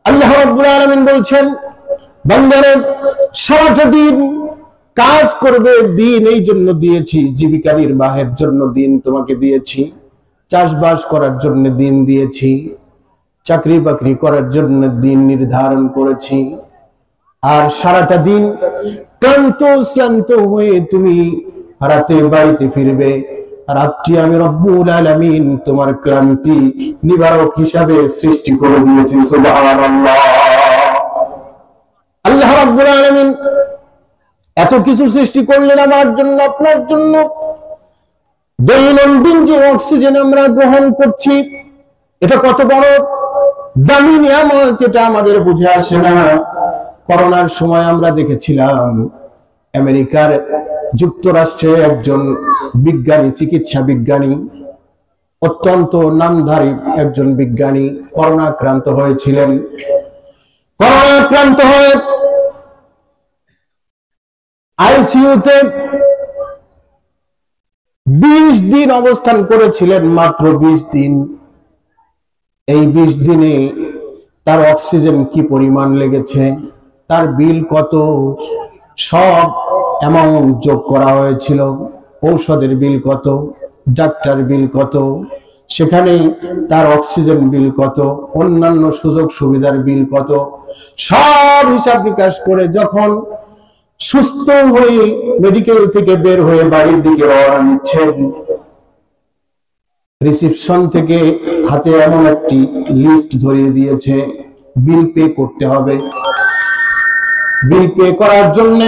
আল্লাহ রাব্বুল আলামিন বলছেন, বান্দারে সারাটা দিন কাজ করবে, দিন এই জন্য দিয়েছি, জীবিকা নির্বাহের জন্য দিন তোমাকে দিয়েছি, চাষবাস করার জন্য দিন দিয়েছি, চাকরি বাকরি করার জন্য দিন নির্ধারণ করেছি। আর সারাটা দিন ক্লান্ত শ্রান্ত হয়ে তুমি রাতে বাড়িতে ফিরবে। রাতটি আমি রব্বুল আলামিন তোমার ক্লান্তি নিবারক হিসাবে সৃষ্টি করে দিয়েছি। সুবহানাল্লাহ। আল্লাহ রাব্বুল আলামিন এত কিছু সৃষ্টি করলেন আমার জন্য, আপনার জন্য। দৈনন্দিন যে অক্সিজেন আমরা গ্রহণ করছি, এটা কত বড় দামি নিয়ামত, এটা আমাদের বুঝে আসে না। করোনার সময় আমরা দেখেছিলাম আমেরিকার যুক্তরাষ্ট্রে একজন বিজ্ঞানী, চিকিৎসা বিজ্ঞানী, অত্যন্ত নামধারী একজন বিজ্ঞানী করোনা আক্রান্ত হয়েছিলেন। করোনা আক্রান্ত হয়ে আইসিইউতে 20 দিন অবস্থান করেছিলেন, মাত্র 20 দিন। এই 20 দিনে তার অক্সিজেন কি পরিমাণ লেগেছে, তার বিল কত, সব অ্যামাউন্ট যোগ করা হয়েছিল। ঔষধের বিল কত, ডাক্তার বিল কত, সেখানে তার অক্সিজেন বিল কত, অন্যান্য সুযোগ সুবিধার বিল কত, সব হিসাব নিকাশ করে যখন সুস্থ হয়ে মেডিকেল থেকে বের হয়ে বাড়ির দিকে রওনা দিচ্ছেন, রিসিপশন থেকে হাতে এমন একটি লিস্ট ধরিয়ে দিয়েছে, বিল পে করতে হবে। বিল পে করার জন্য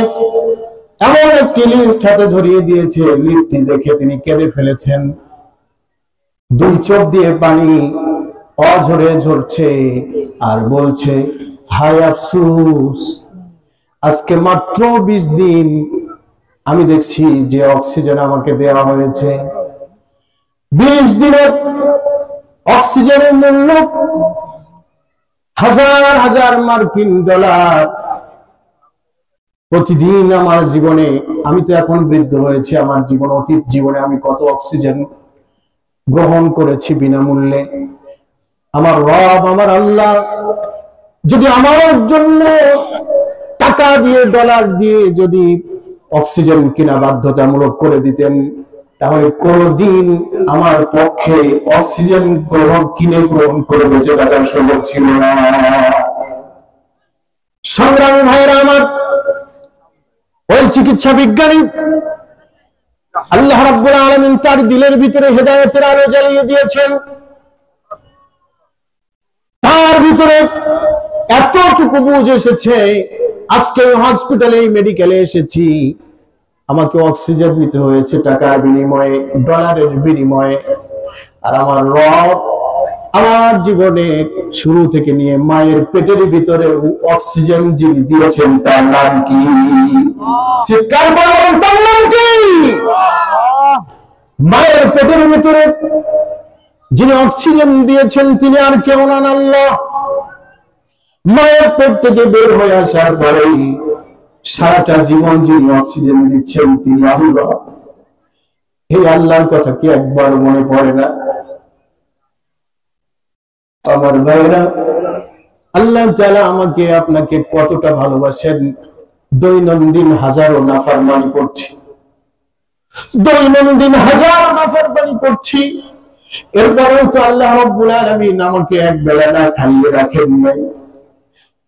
এমন একটি লিস্ট হাতে ধরিয়ে দিয়েছে, লিস্টটি দেখে তিনি কেঁদে ফেলেছেন। 2 চোখ দিয়ে পানি অঝরে ঝরছে আর বলছে, হায় আফসোস, আজকে মাত্র 20 দিন আমি দেখছি যে অক্সিজেন আমাকে দেওয়া হয়েছে। 20 দিনের অক্সিজেনের মূল্য হাজার হাজার মার্কিন ডলার। প্রতিদিন আমার জীবনে, আমি তো এখন বৃদ্ধ হয়েছি, আমার জীবন, অতীত জীবনে আমি কত অক্সিজেন গ্রহণ করেছি বিনামূল্যে। আমার রব, আমার আল্লাহ যদি আমার জন্য টাকা দিয়ে, ডলার দিয়ে যদি অক্সিজেন কিনা বাধ্যতামূলক করে দিতেন, তাহলে কোনদিন আমার পক্ষে অক্সিজেন গ্রহণ করে বেঁচে থাকার সুযোগ ছিল না। সংগ্রামী ভাইরা আমার, ওই চিকিৎসা বিজ্ঞানী আল্লাহ রাব্বুল আলামিন তার দিলের ভিতরে হেদায়েতের আলো জ্বালিয়ে দিয়েছেন। তার ভিতরে এতটুকু বুঝ এসেছে, আজকে হসপিটালে, মেডিকেলে এসেছি, আমাকে অক্সিজেন নিতে হয়েছে টাকার বিনিময়ে, ডলারের বিনিময়ে। আর আমার রব আমার জীবনে শুরু থেকে নিয়ে মায়ের পেটের ভিতরে অক্সিজেন যিনি দিয়েছেন তার নাম কি? চিৎকার করুন, তার নাম কি? মায়ের পেটের ভিতরে যিনি অক্সিজেন দিয়েছেন তিনি আর কেউ নন, আল্লাহ। মায়ের পেট থেকে বের হয়ে আসার পরেই সারাটা জীবন যিনি অক্সিজেন দিচ্ছেন তিনি আল্লাহ। এই আল্লাহর কথা কি একবার মনে পড়ে না? আমার ভাইরা, আল্লাহ তাআলা আমাকে আপনাকে কতটা ভালোবাসেন। দৈনন্দিন হাজারো নাফরমানি করছি, দৈনন্দিন হাজারো নাফরমানি করছি, এরপরেও তো আল্লাহ রাব্বুল আলামিন আমাকে এক বেলা না খাইয়ে রাখেন নাই,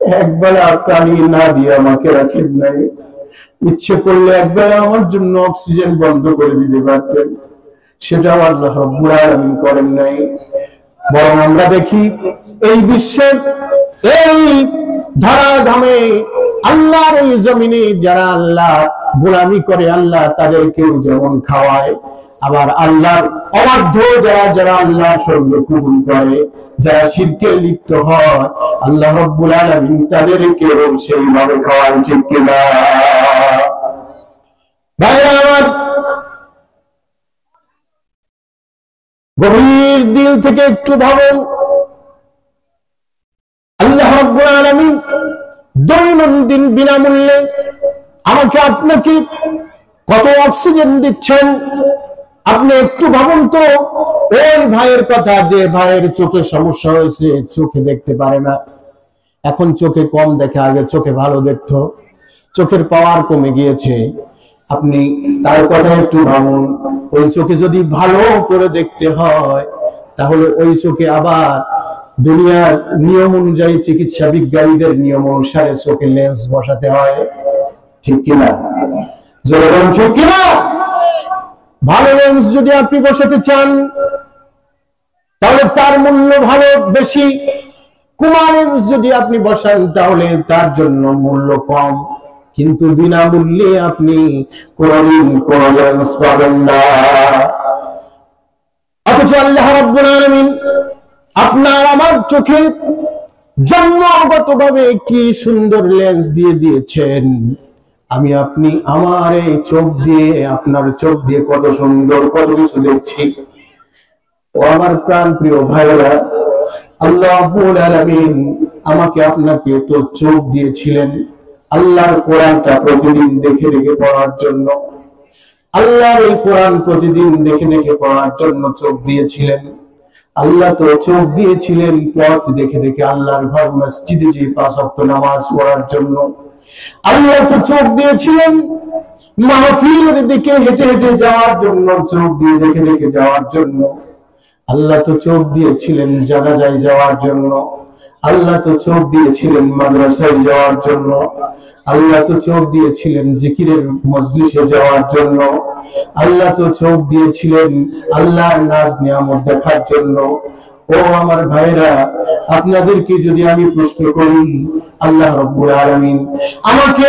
এক বেলা পানি না দিয়ে আমাকে রাখেন নাই। ইচ্ছে করলে এক বেলা আমার জন্য অক্সিজেন বন্ধ করে দিতে পারতেন, সেটাও আল্লাহ রাব্বুল আলামিন করেন নাই। বরং আমরা দেখি এই বিশ্বের এই ধরাধামে আল্লাহর এই জমিনে যারা আল্লাহ গোলামি করে, আল্লাহ তাদেরকেও যেমন খাওয়ায়, আবার আল্লাহর অবাধ্য যারা যারা আল্লাহর সঙ্গে কুফর করে, যারা শিরকে লিপ্ত হয়, আল্লাহ রাব্বুল আলামিন তাদেরকেও সেইভাবে খাওয়ায়। ঠিক কিনা ভাইরা আমার? গভীর দিল থেকে একটু ভাবুন, আল্লাহ রাব্বুল আলামিন দৈনন্দিন বিনামূল্যে আমাকে আপনাকে কত অক্সিজেন দিচ্ছেন। আপনি একটু ভাবুন তো ওই ভাইয়ের কথা, যে ভাইয়ের চোখে সমস্যা হয়েছে, চোখে দেখতে পারে না, এখন চোখে কম দেখে, আগে চোখে ভালো দেখতো, চোখের পাওয়ার কমে গিয়েছে। আপনি তার কথা একটু ভাবুন, ওই চোখে যদি ভালো করে দেখতে হয় তাহলে ওই চোখে আবার দুনিয়ার নিয়ম অনুযায়ী, চিকিৎসা বিজ্ঞানীদের নিয়ম অনুসারে চোখে লেন্স বসাতে হয়। ঠিক কিনা? যেরকম ঠিক কিনা? ভালো লেন্স যদি আপনি বসাতে চান তাহলে তার মূল্য ভালো বেশি, কুমা লেন্স যদি আপনি বসান তাহলে তার জন্য মূল্য কম। কিন্তু বিনামূল্যে আপনি কোনদিন কোন লেন্স পাবেন না। অথচ আল্লাহ রাব্বুল আলামিন আপনার আমার চোখে জন্মগতভাবে কি সুন্দর লেন্স দিয়ে দিয়েছেন। আমি আপনি আমার এই চোখ দিয়ে, আপনার চোখ দিয়ে কত সুন্দর কত কিছু দেখছি। ও আমার প্রাণ প্রিয় ভাইরা, আল্লাহ রাব্বুল আলামিন আমাকে আপনাকে তো চোখ দিয়েছিলেন আল্লাহর কোরআনটা প্রতিদিন দেখে দেখে পড়ার জন্য। আল্লাহর এই কোরআন প্রতিদিন দেখে দেখে পড়ার জন্য চোখ দিয়েছিলেন। আল্লাহ তো চোখ দিয়েছিলেন পথ দেখে দেখে আল্লাহর ঘর মসজিদে যে 5 ওয়াক্ত নামাজ পড়ার জন্য। আল্লাহ তো চোখ দিয়েছিলেন মাহফিলের দিকে হেঁটে হেঁটে যাওয়ার জন্য, চোখ দিয়ে দেখে দেখে যাওয়ার জন্য। আল্লাহ তো চোখ দিয়েছিলেন জানাজায় যাওয়ার জন্য। আল্লাহ তো চোখ দিয়েছিলেন মাদ্রাসায় যাওয়ার জন্য। আল্লাহ তো চোখ দিয়েছিলেন জিকিরের মজলিসে যাওয়ার জন্য। আল্লাহ তো চোখ দিয়েছিলেন আল্লাহর নাজ নিয়ামত দেখার জন্য। ও আমার ভাইরা, আপনাদেরকে যদি আমি প্রশ্ন করি, আল্লাহ রাব্বুল আলামিন আমাকে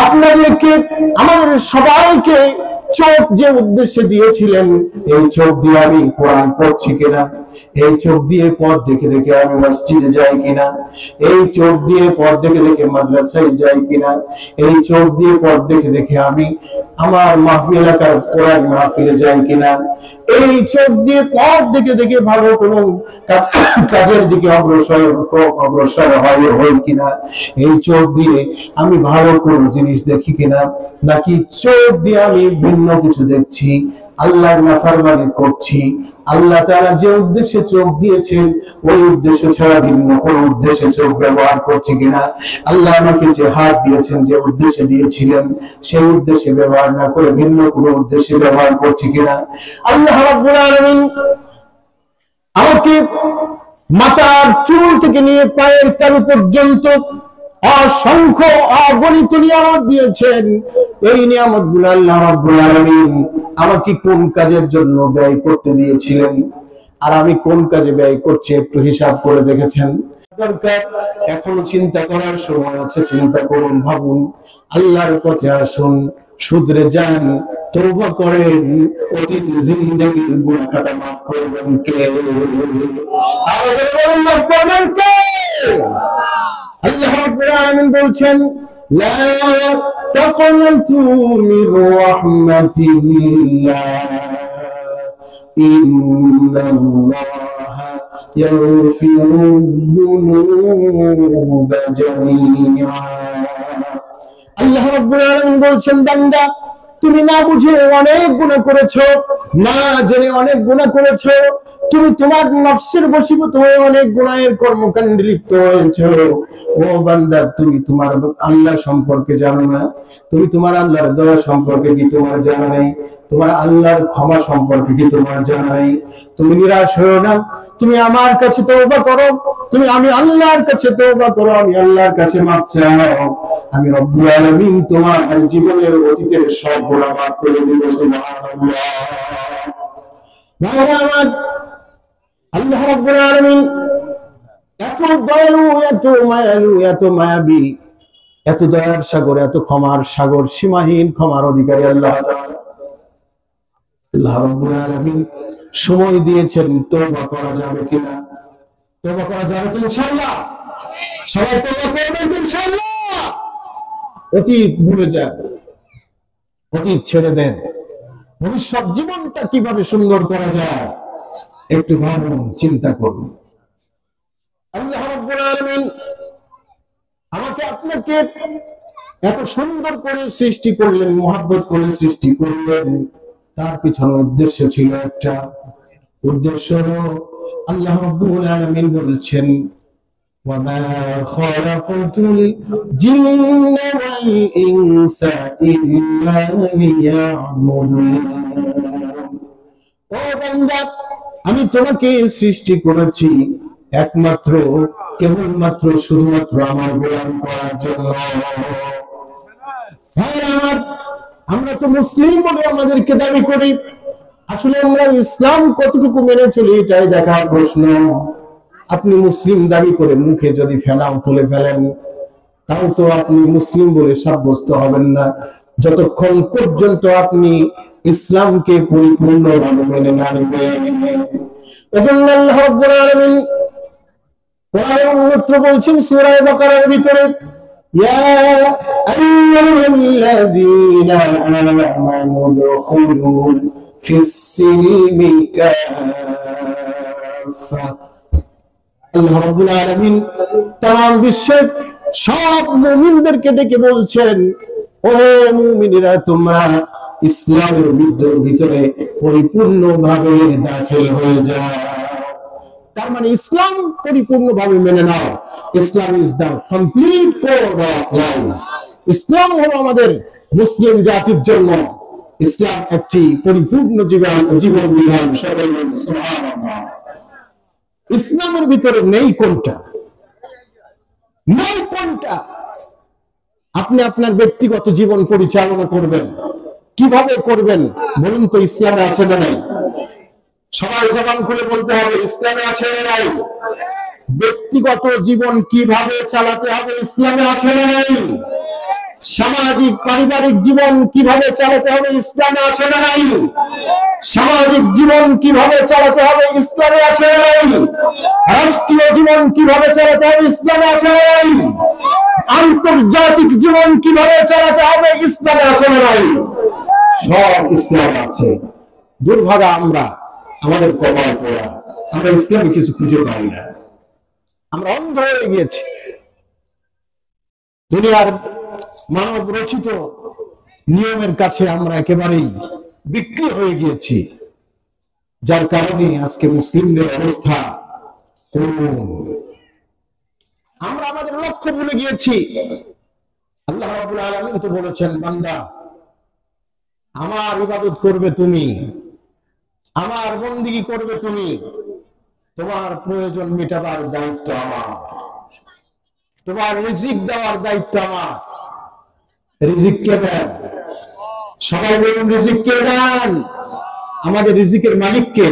আপনাদেরকে, আমাদের সবাইকে চোখ যে উদ্দেশ্যে দিয়েছিলেন, এই চোখ দিয়ে আমি কোরআন পড়ছি কিনা, এই চোখ দিয়ে পথ দেখে দেখে আমি মসজিদে যাই কিনা, এই চোখ দিয়ে পথ দেখে দেখে মাদ্রাসায় যাই কিনা, এই চোখ দিয়ে পথ দেখে দেখে আমি আমার মাহফিল এলাকার কোরআন মাহফিলে যাই কিনা, এই চোখ দিয়ে পথ দেখে দেখে ভালো কোনো কাজের দিকে অগ্রসর হই কিনা, এই চোখ দিয়ে আমি ভালো কোনো জিনিস দেখি কিনা, নাকি চোখ দিয়ে আমি ভিন্ন কিছু দেখছি, আল্লাহর নাফরমানি করছি। আল্লাহ তাআলা যে উদ্দেশ্যে চোখ দিয়েছেন ওই উদ্দেশ্য ছাড়া ভিন্ন কোনো উদ্দেশ্যে চোখ ব্যবহার করছি কিনা, আল্লাহ আমাকে যে হাত দিয়েছেন যে উদ্দেশ্যে দিয়েছিলেন সেই উদ্দেশ্যে ব্যবহার না করে ভিন্ন কোনো উদ্দেশ্যে ব্যবহার করছি কিনা। আল্লাহ রাব্বুল আলামিন আমাকে মাথার চুল থেকে নিয়ে পায়ের তালু পর্যন্ত অসংখ্য অগণিত নিয়ামত দিয়েছেন। এই নিয়ামতগুলো আল্লাহ রাব্বুল আলামিন আমাকে কোন কাজের জন্য ব্যয় করতে দিয়েছিলেন আর আমি কোন কাজে ব্যয় করছি একটু হিসাব করে দেখেছেন? দরকার, এখনো চিন্তা করার সময় আছে, চিন্তা করুন, ভাবুন, আল্লাহর পথে আসুন, শুধরে যান, তওবা করেন, অতীত জিন্দেগীর গুনাহ খাতা মাফ করবেন কে? আল্লাহ করবেন কে? আল্লাহ রাব্বুল আলামিন বলছেন, লা তাকনাতু মির রাহমাতিল্লাহ ইন্নাল্লাহা ইয়াগফিরুয যুনুবা জামিআ। আল্লাহ রাব্বুল আলামিন বলছেন, বান্দা তুমি না বুঝে অনেক গুনাহ করেছো, না জেনে অনেক গুনাহ করেছো, তুমি তোমার নফসের বশীভূত হয়ে অনেক গুনাহের কর্মকাণ্ডে লিপ্ত হয়েছো। ও বান্দা, তুমি তোমার আল্লাহ সম্পর্কে জানো না? তুমি তোমার আল্লাহর দয়া সম্পর্কে কি তোমার জানা নেই? তোমার আল্লাহর ক্ষমা সম্পর্কে কি তোমার জানা নেই? তুমি নিরাশ হও না, তুমি আমার কাছে তওবা করো, আমি আল্লাহর কাছে তওবা করো, আমি আল্লাহর কাছে মাফ চাও, আমি রব্বুল আলামিন তোমার জীবনের অতীতের সব গুনাহ মাফ করে দেব। সুবহানাল্লাহ। আমার আল্লাহ রাব্বুল আলামিন এত দয়ালু, এত মায়ালু, এত মায়াবী, এত দয়ার সাগর, এত ক্ষমার সাগর, সীমাহীন ক্ষমার অধিকারী আল্লাহ তাআলা। আল্লাহ রাব্বুল আলামিন সময় দিয়েছেন তওবা করা যাবে কিনা। তওবা করা যাবে তো ইনশাআল্লাহ। সবাই তওবা করবেন ইনশাআল্লাহ। অতীত ভুলে যান, অতীত ছেড়ে দেন, ভবিষ্যৎ জীবনটা কিভাবে সুন্দর করা যায় একটু ভাবুন, চিন্তা করুন। আল্লাহ রাব্বুল আলামিন আমাকে আপনাকে এত সুন্দর করে সৃষ্টি করলেন, মহব্বত করে সৃষ্টি করলেন। তার পিছনে উদ্দেশ্য ছিল একটা। উদ্দেশ্য আল্লাহ রাব্বুল আলামিন বলছেন, ওয়ামা খালাকাতুল জিন্না ওয়াল ইনসা ইল্লা লিয়াবুদুন। ও বান্দা, আমি তোমাকে সৃষ্টি করেছি একমাত্র, কেবলমাত্র, শুধুমাত্র আমার গোলাম করার জন্য। আমরা তো মুসলিম বলে আমাদেরকে দাবি করি, আসলে আমরা ইসলাম কতটুকু মেনে চলি এটাই দেখার প্রশ্ন। আপনি মুসলিম দাবি করে মুখে যদি ফেনাও তুলে ফেলেন, তাও তো আপনি মুসলিম বলে সাব্যস্ত হবেন না, যতক্ষণ পর্যন্ত আপনি ইসলামকে পরিপূর্ণভাবে মেনে না নেবেন। এজন্য আল্লাহ রাব্বুল আলামিন কোরআনের অন্যত্র বলছেন সূরা বাকারার ভিতরে, ইয়া আইয়ুহাল্লাযীনা আমানু দুখুলু ফিস-সিলমি কাফা। আল্লাহ রাব্বুল আলামিন তাম বিশ্বের সব মুমিনদেরকে ডেকে বলছেন, ও মুমিনেরা, তোমরা ইসলামের ভিতরে পরিপূর্ণভাবে দাখিল হয়ে যাও। তার মানে ইসলাম পরিপূর্ণভাবে মেনে নাও। Islam is the complete code of life. ইসলাম হলো আমাদের মুসলিম জাতির জন্য, ইসলাম একটি পরিপূর্ণ জীবন বিধান। সুবহানাল্লাহ। ইসলামের ভিতরে নেই কোনটা, নেই কোনটা। আপনি আপনার ব্যক্তিগত জীবন পরিচালনা করবেন, কিভাবে করবেন বলুন তো? ইসলামে আছে না নাই? সবাই জবান খুলে বলতে হবে, ইসলামে আছে না নাই? ব্যক্তিগত জীবন কিভাবে চালাতে হবে ইসলামে আছে না নাই? সামাজিক পারিবারিক জীবন কিভাবে চালাতে হবে ইসলামে আছে না নাই? সামাজিক জীবন কিভাবে চালাতে হবে ইসলামে আছে না নাই? রাষ্ট্রীয় জীবন কিভাবে চালাতে হবে ইসলামে আছে না নাই? আন্তর্জাতিক জীবন কিভাবে চালাতে হবে ইসলামে আছে না নাই? সব ইসলাম আছে। দুর্ভাগা আমরা, আমাদের কপাল পোড়া, আমরা ইসলামে কিছু খুঁজে পাই না। আমরা অন্ধ হয়ে গিয়েছি। দুনিয়ার মানব রচিত নিয়মের কাছে আমরা একেবারেই বিক্রি হয়ে গিয়েছি, যার কারণে আজকে মুসলিমদের অবস্থা করুণ। আমরা আমাদের লক্ষ্য ভুলে গিয়েছি। আল্লাহ রাব্বুল আলামিন তো বলেছেন, বান্দা আমার ইবাদত করবে তুমি, আমার বন্দেগী করবে তুমি, তোমার প্রয়োজন মেটাবার দায়িত্ব আমার, তোমার রিজিক দেওয়ার দায়িত্ব আমার। রিজিক কে দেন? সবাই বলুন, রিজিক কে দেন? আমাদের রিজিকের মালিক কে?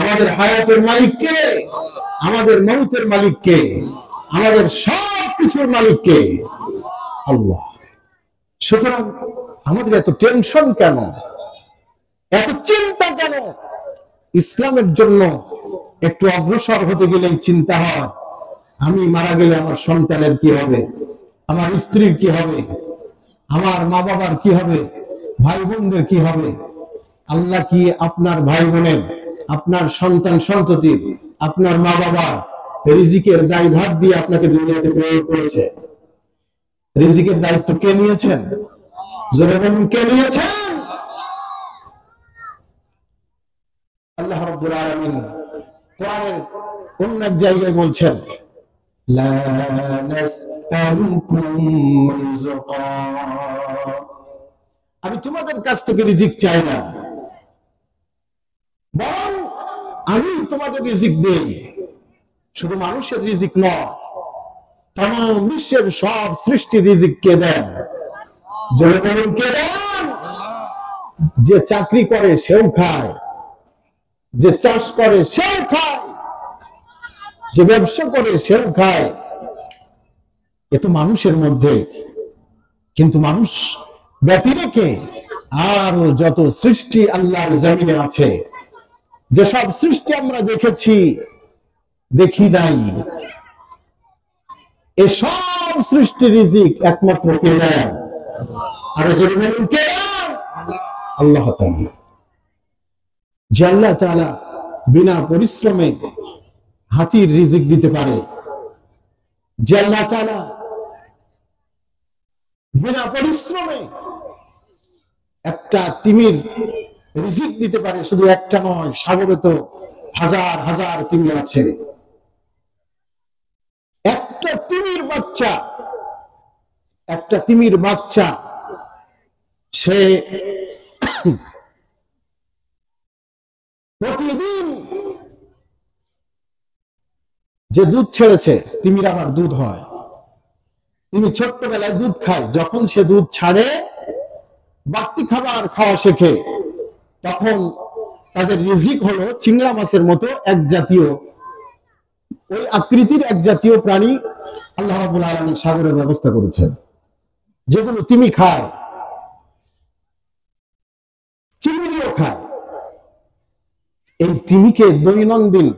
আমাদের হায়াতের মালিক কে? আমাদের মউতের মালিক কে? আমাদের সব কিছুর মালিক কে? আল্লাহ। সুতরাং আমাদের এত টেনশন কেন, এত চিন্তা কেন? ইসলামের জন্য একটু অগ্রসর হতে গেলেই চিন্তা হয়, আমি মারা গেলে আমার সন্তানের কি হবে, আমার স্ত্রীর কি হবে, আমার মা বাবার কি হবে, ভাই বোনদের কি হবে। আল্লাহ কি আপনার ভাই বোনের, আপনার সন্তান সন্ততির, আপনার মা বাবার রিজিকের দায়ভার দিয়ে আপনাকে দুনিয়াতে প্রেরণ করেছে? রিজিকের দায়িত্ব কে নিয়েছেন? জোরে বলুন, কে নিয়েছেন? আল্লাহ রাব্বুল আলামিন কোরআনের অন্য এক জায়গায় বলছেন, লা নাসআলুকুম রিজকা, আমি তোমাদের কাছ থেকে রিজিক চাই না, বরং আমি তোমাদের রিজিক দেই। শুধু মানুষের রিজিক নয়, तमाम বিশ্বের সব সৃষ্টি রিজিক কে দেন? জোরে বলুন, কে দেন? যে চাকরি করে সেও খায়, যে চাষ করে সেও খায়, যে ব্যবসা করে সেও খায়। এ তো মানুষের মধ্যে, কিন্তু মানুষ ব্যতি রেখে আরো যত সৃষ্টি আল্লাহর জমিনে আছে, যে সব সৃষ্টি আমরা দেখেছি, দেখি নাই, এ সব সৃষ্টি রিজিক একমাত্র কে দেন? আর যদি বলুন কে দেন? আল্লাহ তাআলা। যে আল্লাহ তাআলা বিনা পরিশ্রমে হাতির রিজিক দিতে পারে, যে আল্লাহ তাআলা বিনা পরিশ্রমে একটা তিমির রিজিক দিতে পারে, শুধু একটা নয়, সাগরে তো হাজার হাজার তিমি আছে। একটা তিমির বাচ্চা সে প্রতিদিন যে দুধ ছেড়েছে, তিমির আবার দুধ হয়, তিনি ছোট্টবেলায় দুধ খায়, যখন সে দুধ ছাড়ে, বাড়তি খাবার খাওয়া শেখে, তখন তাদের রিজিক হলো চিংড়া মাছের মতো এক জাতীয়, ওই আকৃতির এক জাতীয় প্রাণী আল্লাহ রাব্বুল আলামিন সাগরের ব্যবস্থা করেছেন, যেগুলো তিমি খায়, চিংড়িও খায়। এই তিমিকে দৈনন্দিন,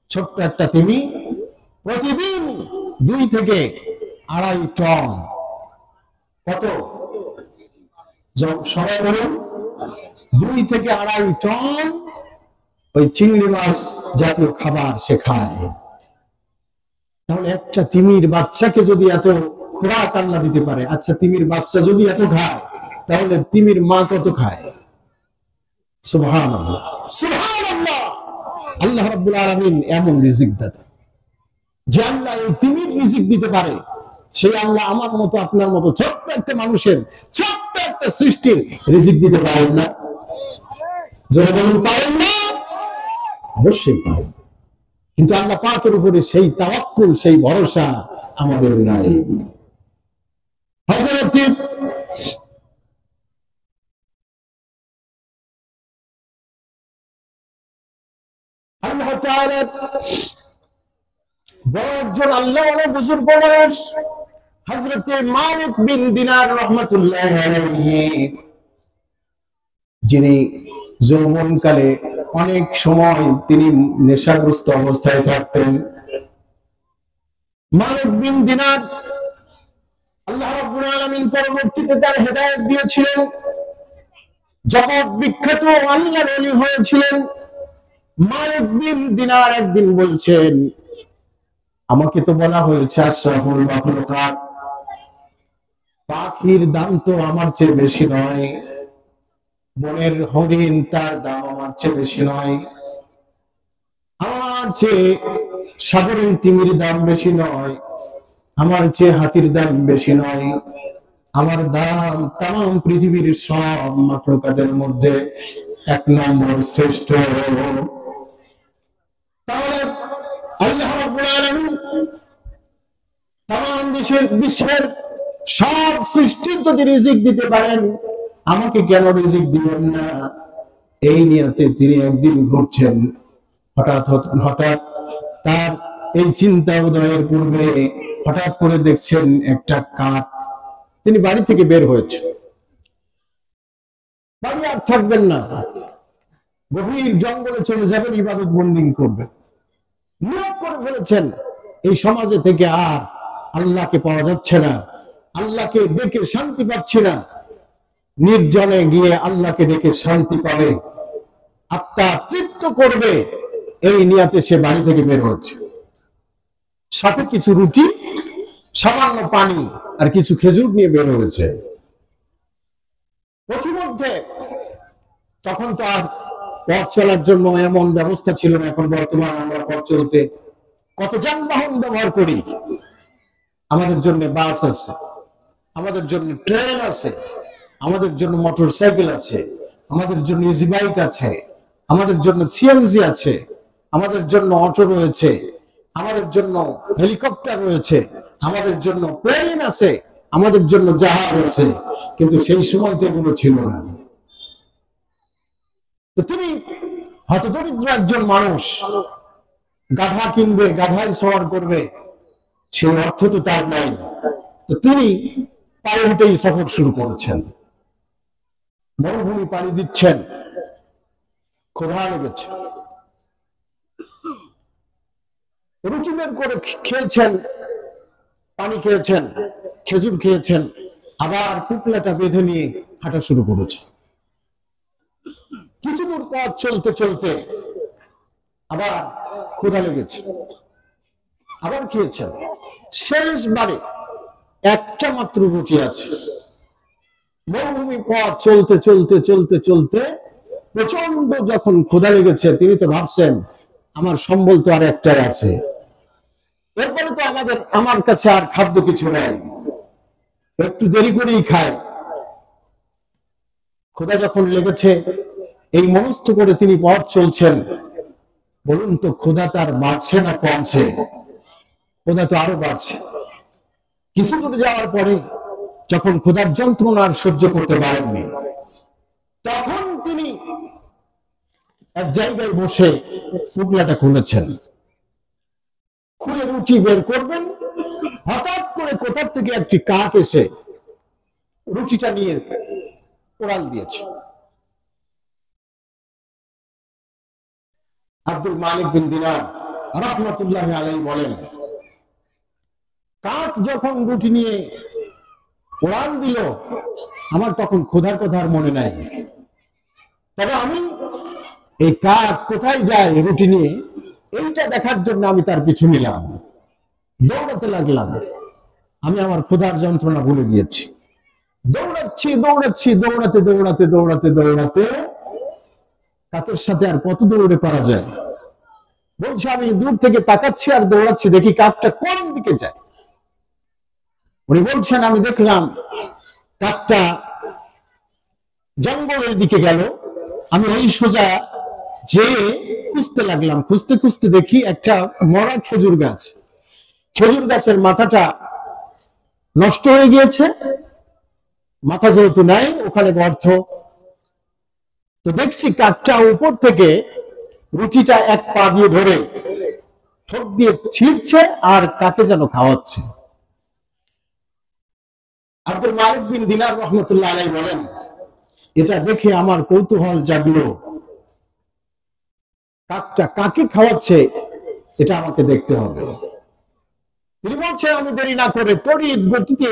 ছোট্ট একটা তিমি প্রতিদিন 2 থেকে 2.5 টন, কত সবাই বলুন, 2 থেকে 2.5 টন ওই চিংড়ি মাছ জাতীয় খাবার সে খায়। তাহলে একটা তিমির বাচ্চাকে যদি এত খোরাক আল্লাহ দিতে পারে, আচ্ছা তিমির বাচ্চা যদি এত খায়, তাহলে তিমির মা কত খায়? সুবহানাল্লাহ, সুবহানাল্লাহ। আল্লাহ রাব্বুল আলামিন এমন রিজিক দাতা, যে আল্লাহ এই তিমির রিজিক দিতে পারে, সেই আল্লাহ আমার মতো আপনার মতো ছোট্ট একটা মানুষের, ছোট্ট একটা সৃষ্টির রিজিক দিতে পারেন না? যারা বলুন পারেন না, অবশ্যই পারেন। কিন্তু আল্লাহ পাকের উপরে সেই তাওয়াক্কুল, সেই ভরসা আমাদের নাই। হযরত আল্লাহ তাআলা বড় একজন আল্লাহ ওয়ালা বুজুর্গ মানুষ হযরত মালিক বিন দিনার রাহমাতুল্লাহি আলাইহি, যিনি যৌবনকালে অনেক সময় তিনি নেশাগ্রস্ত অবস্থায় থাকতেন। মালিক বিন দিনার আল্লাহ রাব্বুল আলামিন পরবর্তীতে তার হেদায়েত দিয়েছিলেন, জগৎ বিখ্যাত আল্লাহর ওলি হয়েছিলেন। মালিক বিন দিনার একদিন বলছেন, আমাকে তো বলা হয়েছে আশরাফুল মাখলুকাত, পাখির দাম তো আমার চেয়ে বেশি নয়, বনের হরিণ তার দাম আমার চেয়ে বেশি নয়, আমার চেয়ে সাগরের তিমির দাম বেশি নয়, আমার চেয়ে হাতির দাম বেশি নয়, আমার দাম তাম পৃথিবীর সব মাখলুকাতের মধ্যে 1 নম্বর শ্রেষ্ঠ। তাহলে আল্লাহ রাব্বুল আলামিন তাম বিশ্বের সব সৃষ্টির যদি রিজিক দিতে পারেন, আমাকে কেন রিজিক দিবেন না? এই নিয়তে তিনি একদিন ঘুরছেন, হঠাৎ তার এই চিন্তা উদয়ের পূর্বে হঠাৎ করে দেখছেন একটা কাক। তিনি বাড়ি থেকে বের হয়েছে, বাড়ি আর থাকবেন না, গভীর জঙ্গলে চলে যাবেন, ইবাদত বন্দিং করবেন। নিয়োগ করে ফেলেছেন এই সমাজে থেকে আর আল্লাহকে পাওয়া যাচ্ছে না, আল্লাহকে ডেকে শান্তি পাচ্ছি না, নির্জনে গিয়ে আল্লাহকে ডেকে শান্তি পাবে, আত্মা তৃপ্ত করবে, এই নিয়তে সে বাড়ি থেকে বের হচ্ছে। সাথে কিছু রুটি, সামান্য পানি আর কিছু খেজুর নিয়ে বের হয়েছে। পথিমধ্যে তখন তো আর পথ চলার জন্য এমন ব্যবস্থা ছিল না। এখন বর্তমান আমরা পথ চলতে কত যানবাহন ব্যবহার করি। আমাদের জন্য বাস আছে, আমাদের জন্য ট্রেন আছে, আমাদের জন্য মোটর সাইকেল আছে, আমাদের জন্য ইজি বাইক আছে, আমাদের জন্য সিএনজি আছে, আমাদের জন্য অটো রয়েছে, আমাদের জন্য হেলিকপ্টার রয়েছে, আমাদের জন্য প্লেন আছে, আমাদের জন্য জাহাজ আছে। কিন্তু সেই সময় তো এগুলো ছিল না। তো তিনি হতদরিদ্র একজন মানুষ, গাধা কিনবে, গাধায় সওয়ার করবে, সেই অর্থ তো তার নাই। তো তিনি পায়ে হেঁটেই সফর শুরু করেছেন। মরুভূমি পাড়ি দিচ্ছেন, ক্ষুধা লেগেছে, রুটি বের করে খেয়েছেন, পানি খেয়েছেন, খেজুর খেয়েছেন, আবার পুতলাটা বেঁধে নিয়ে হাঁটা শুরু করেছে। কিছু দূর পথ চলতে চলতে আবার ক্ষুধা লেগেছে, আবার খেয়েছেন। শেষবারে একটা মাত্র রুটি আছে। মরুভূমি পথ চলতে চলতে চলতে চলতে প্রচন্ড যখন ক্ষুধা লেগেছে, তিনি তো ভাবছেন আমার সম্বল তো আর একটাই আছে, এরপরে তো আমার কাছে আর খাদ্য কিছু নেই, একটু দেরি করেই খায়। ক্ষুধা যখন লেগেছে, এই মনস্থ করে তিনি পথ চলছেন। বলুন তো, ক্ষুধা তার বাড়ছে না কমছে? ক্ষুধা তো আরো বাড়ছে। কিছু দূর যাওয়ার পরে যখন ক্ষুধার যন্ত্রণা আর সহ্য করতে পারেননি, তখন তিনি এক জায়গায় বসে পুটলাটা খুলেছেন। খুলে রুটি বের করবেন, হঠাৎ করে কোথার থেকে একটি কাক এসে রুটিটা নিয়ে ওড়াল দিয়েছে। আব্দুল মালিক বিন দিনার রাহমাতুল্লাহি আলাইহি বলেন, কাক যখন রুটি নিয়ে ওড়াল দিল, আমার তখন ক্ষুধার কথা আর মনে নাই। তবে আমি এই কাক কোথায় যায় রুটি নিয়ে, এইটা দেখার জন্য আমি তার পিছু নিলাম, দৌড়াতে লাগলাম। আমি আমার ক্ষুধার যন্ত্রণা ভুলে গিয়েছি। দৌড়াচ্ছি দৌড়াচ্ছি, দৌড়াতে দৌড়াতে দৌড়াতে দৌড়াতে কাকের সাথে আর কত দৌড়ে পারা যায়। বলছে আমি দূর থেকে তাকাচ্ছি আর দৌড়াচ্ছি, দেখি কাকটা কোন দিকে যায়। উনি বলছেন আমি দেখলাম কাকটা জঙ্গলের দিকে গেল। আমি ওই সোজা যে খুঁজতে লাগলাম, খুঁজতে খুঁজতে দেখি একটা মরা খেজুর গাছ। খেজুর গাছের মাথাটা নষ্ট হয়ে গিয়েছে, মাথা যেহেতু নাই ওখানে গর্ত। তো দেখছি কাকটা উপর থেকে রুটিটা এক পা দিয়ে ধরে ঠোঁট দিয়ে ছিঁড়ছে আর কাকে যেন খাওয়াচ্ছে। আব্দুল মালিক বিন দিনার রহমতুল্লাহ আলাইহি বলেন, এটা দেখে আমার কৌতূহল জাগলো, কাকটা কাকে খাওয়াচ্ছে এটা আমাকে দেখতে হবে। তিনি বলছেন আমি দেরি না করে তড়িৎ গতিতে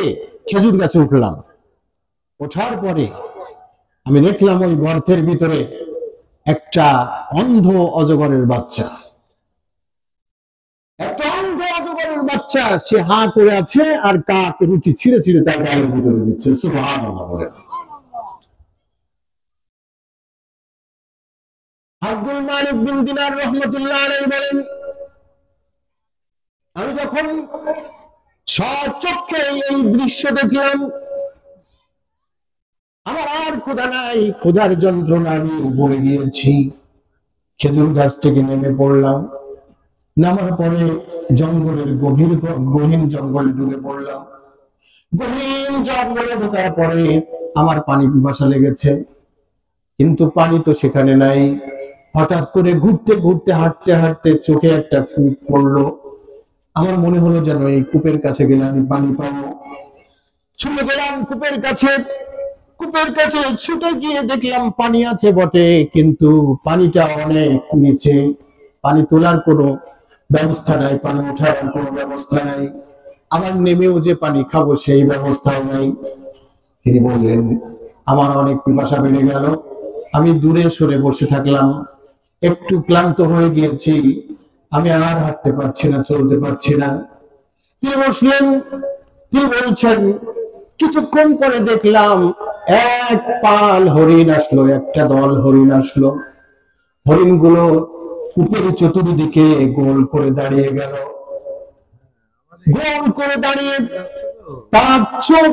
খেজুর গাছে উঠলাম। ওঠার পরে আমি দেখলাম ওই গর্তের ভিতরে একটা অন্ধ অজগরের বাচ্চা, একটা অন্ধ অজগরের বাচ্চা, সে হাঁ করে আছে আর কাক রুটি ছিঁড়ে ছিঁড়ে তার গায়ের ভিতরে দিচ্ছে। সুবহানাল্লাহ। আব্দুল মালিক বিন দিনার রহমতুল্লাহ আলাইহি বলেন, আমি যখন সচক্ষে এই দৃশ্য দেখলাম, আমার আর ক্ষুধা নাই, ক্ষুধার যন্ত্রণা আমি ভুলে গিয়েছি। খেজুর গাছ থেকে নেমে পড়লাম। নামার পরে জঙ্গলের গহীন জঙ্গলে ঢুকে পড়লাম। গহীন জঙ্গলে ঢোকার পরে আমার পানি পিপাসা লেগেছে, কিন্তু পানি তো সেখানে নাই। হঠাৎ করে ঘুরতে ঘুরতে হাঁটতে হাঁটতে চোখে একটা কূপ পড়লো। আমার মনে হলো যেন এই কূপের কাছে গেলে আমি পানি পাবো। ছুটে গেলাম কূপের কাছে। কূপের কাছে ছুটে গিয়ে দেখলাম পানি আছে বটে, কিন্তু পানিটা অনেক নিচে। পানি তোলার কোনো ব্যবস্থা নাই, পানি ওঠার কোনো ব্যবস্থা নাই, আবার নেমেও যে পানি খাবো সেই ব্যবস্থাও নাই। তিনি বললেন, আমার অনেক পিপাসা বেড়ে গেল। আমি দূরে সরে বসে থাকলাম, একটু ক্লান্ত হয়ে গিয়েছি, আমি আর হাঁটতে পারছি না, চলতে পারছি না। তিনি বসলেন। তিনি বলছেন, কিছুক্ষণ পরে দেখলাম এক পাল হরিণ আসলো, একটা দল হরিণ আসলো। হরিণগুলো কূপের চতুর্দিকে গোল করে দাঁড়িয়ে গেল। গোল করে দাঁড়িয়ে তার চোখ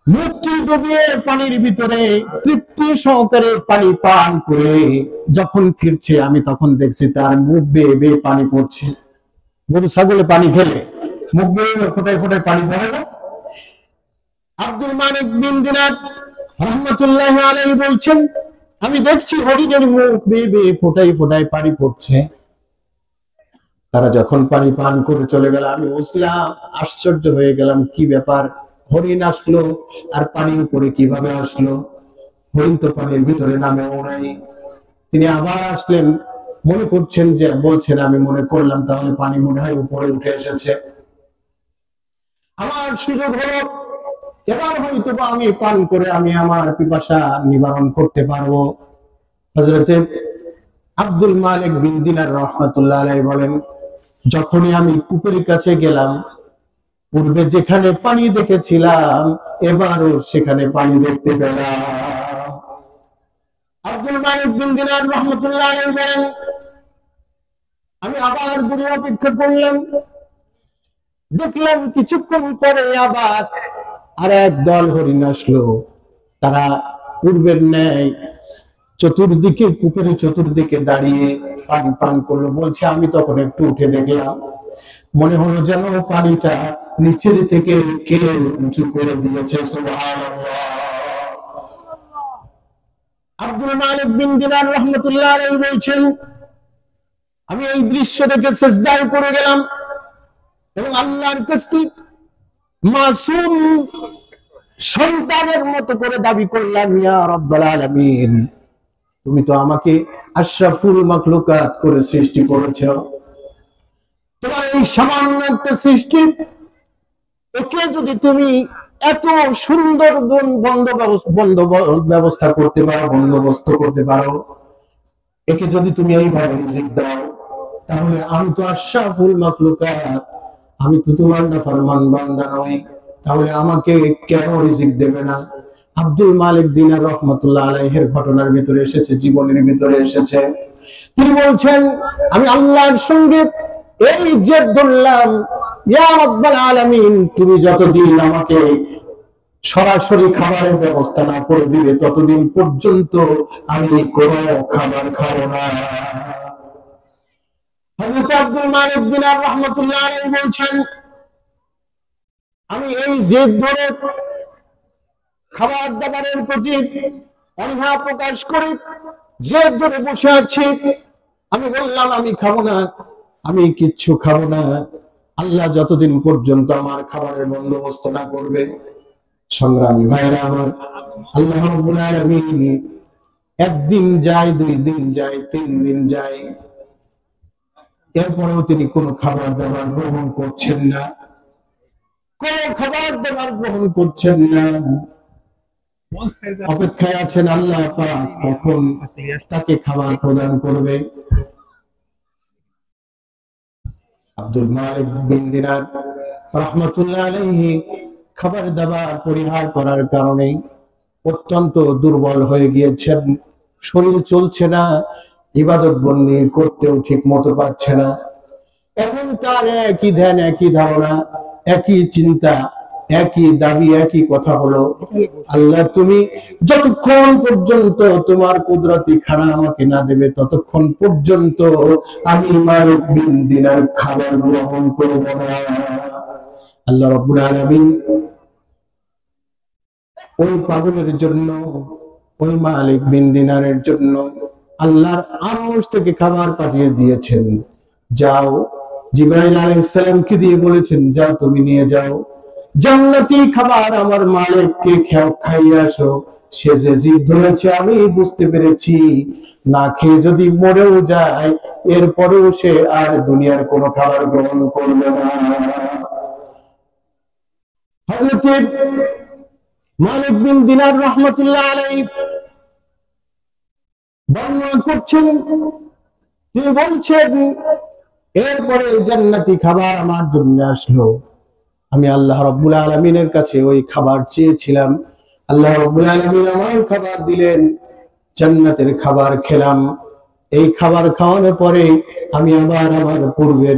মুখটি ডুবিয়ে পানির ভিতরে তৃপ্তি সহকারে পানি পান করে যখন ফিরছে, আমি তখন দেখছি তার মুখ বেয়ে বেয়ে পানি পড়ছে। গরু ছাগলে পানি খেলে মুখ বেয়ে ফোটায় ফোটায় পানি পড়ে না? আব্দুল মালিক বিন দিনার রাহমাতুল্লাহি আলাইহি বলছেন, আমি দেখছি হরিণের মুখ বেয়ে বেয়ে ফোটায় ফোটায় পানি পড়ছে। তারা যখন পানি পান করে চলে গেল, আমি বুঝলাম, আশ্চর্য হয়ে গেলাম, কি ব্যাপার, হরিণ আসলো আর পানি উপরে কিভাবে আসলো? হরিণ তো পানির ভিতরে নামেও নাই। তিনি আবার আসলেন, মনে করছেন যে, বলছেন, আমি মনে করলাম তাহলে পানি মনে হয় উপরে উঠে এসেছে। আমার সুযোগ হলো, এবার হয়তো বা আমি পান করে আমি আমার পিপাসা নিবারণ করতে পারবো। হযরতে আব্দুল মালিক বিন দিনার রাহমাতুল্লাহি আলাইহি বলেন, যখনই আমি কূপের কাছে গেলাম, পূর্বে যেখানে পানি দেখেছিলাম এবারও সেখানে পানি দেখতে পেলাম। আব্দুল মালিক বিন দিনার রাহমাতুল্লাহি আলাইহি বলেন, আমি আবার ঘুরে অপেক্ষা করলাম, দেখলাম কিছুক্ষণ পরে আবার আর এক দল হরিণ আসলো। তারা পূর্বের ন্যায় চতুর্দিকে কূপের চতুর্দিকে দাঁড়িয়ে পানি পান করলো। বলছে, আমি তখন একটু উঠে দেখলাম, মনে হলো যেন পানিটা নিচের থেকে কে উঁচু করে দিয়েছে। সুবহানাল্লাহ। আব্দুল মালিক বিন দিনার রাহমাতুল্লাহি আলাইহি বলছেন, আমি এই দৃশ্য দেখে সিজদায় পড়ে গেলাম এবং আল্লাহর কাছে মাসুম সন্তানের মতো করে দাবি করলাম, ইয়া রাব্বাল আলামিন, তুমি তো আমাকে আশরাফুল মাখলুকাত করে সৃষ্টি করেছো। তোমার এই সামান্য একটা সৃষ্টি, একে যদি তুমি এত সুন্দর ব্যবস্থা করতে পারো, বন্দোবস্ত করতে পারো, একে যদি তুমি এইভাবে রিজিক দাও, তাহলে আমি তো আশরাফুল মাখলুকাত, আমি তো তোমার নাফরমান বান্দা নই, তাহলে আমাকে কেন রিজিক দেবে না? আব্দুল মালিক দিনার রাহমাতুল্লাহি আলাইহির ঘটনার ভিতরে এসেছে, জীবনের ভিতরে এসেছে। তিনি বলছেন, আমি আল্লাহর সঙ্গে এই জেদ ধরলাম, ইয়া রাব্বাল আলামিন, তুমি যতদিন আমাকে সরাসরি খাবারের ব্যবস্থা না করে দিবে, ততদিন পর্যন্ত আমি কোনো খাবার খাবো না। হযরত আব্দুল মালিক দিনার রাহমাতুল্লাহি আলাইহি বলছেন, আমি এই জেদ ধরে খাবার দাবারের প্রতি অনীহা প্রকাশ করে জেদ ধরে বসে আছি। আমি বললাম, আমি খাবো না, আমি কিচ্ছু খাবো না, আল্লাহ যতদিন পর্যন্ত আমার খাবারের বন্দোবস্ত না করবে। সংগ্রামী ভাইরা আমার, আল্লাহ রাব্বুল আলামিন একদিন যায়, 2 দিন যায়, 3 দিন যায়, এরপরেও তিনি কোনো খাবার দাবার গ্রহণ করছেন না, কোনো খাবার দাবার গ্রহণ করছেন না। অপেক্ষায় আছেন আল্লাহ পাক কখন তাকে খাবার প্রদান করবে। আব্দুল মালিক বিন দিনার রাহমাতুল্লাহি আলাইহি খাবার দাবার পরিহার করার কারণে অত্যন্ত দুর্বল হয়ে গিয়েছেন, শরীর চলছে না, ইবাদত বন্দি করতেও ঠিক মতো পারছে না। এখন তার একই ধ্যান, একই ধারণা, একই চিন্তা, একই দাবি, একই কথা হলো, আল্লাহ তুমি যতক্ষণ পর্যন্ত তোমার কুদরতি খানা আমাকে না দেবে, ততক্ষণ পর্যন্ত আমি মালিক বিন দিনার খাবার গ্রহণ করব না। আল্লাহ রাব্বুল আলামিন ওই পাগলের জন্য, ওই মালিক বিন দিনারের জন্য আল্লাহর আরশ থেকে খাবার পাঠিয়ে দিয়েছেন। যাও, জিবরাইল আলাইহিস সালামকে দিয়ে বলেছেন, যাও তুমি নিয়ে যাও জান্নাতি খাবার আমার মালিককে খাইয়ে আসো। সে যে জিদ ধরেছে আমি বুঝতে পেরেছি, না খেয়ে যদি মরেও যায়, এরপরেও সে আর দুনিয়ার কোনো খাবার গ্রহণ করবে না। হযরত মালিক বিন দিনার রাহমাতুল্লাহি আলাইহি বর্ণনা করছেন, তিনি বলছেন, এরপরে জান্নাতি খাবার আমার জন্য আসলো। আমি আল্লাহ রাব্বুল আলামিনের কাছে ওই খাবার চেয়েছিলাম, আল্লাহ রাব্বুল আলামিন আমার খাবার দিলেন, জান্নাতের খাবার খেলাম। এই খাবার খাওয়ানোর পরে আমি আবার আমার পূর্বের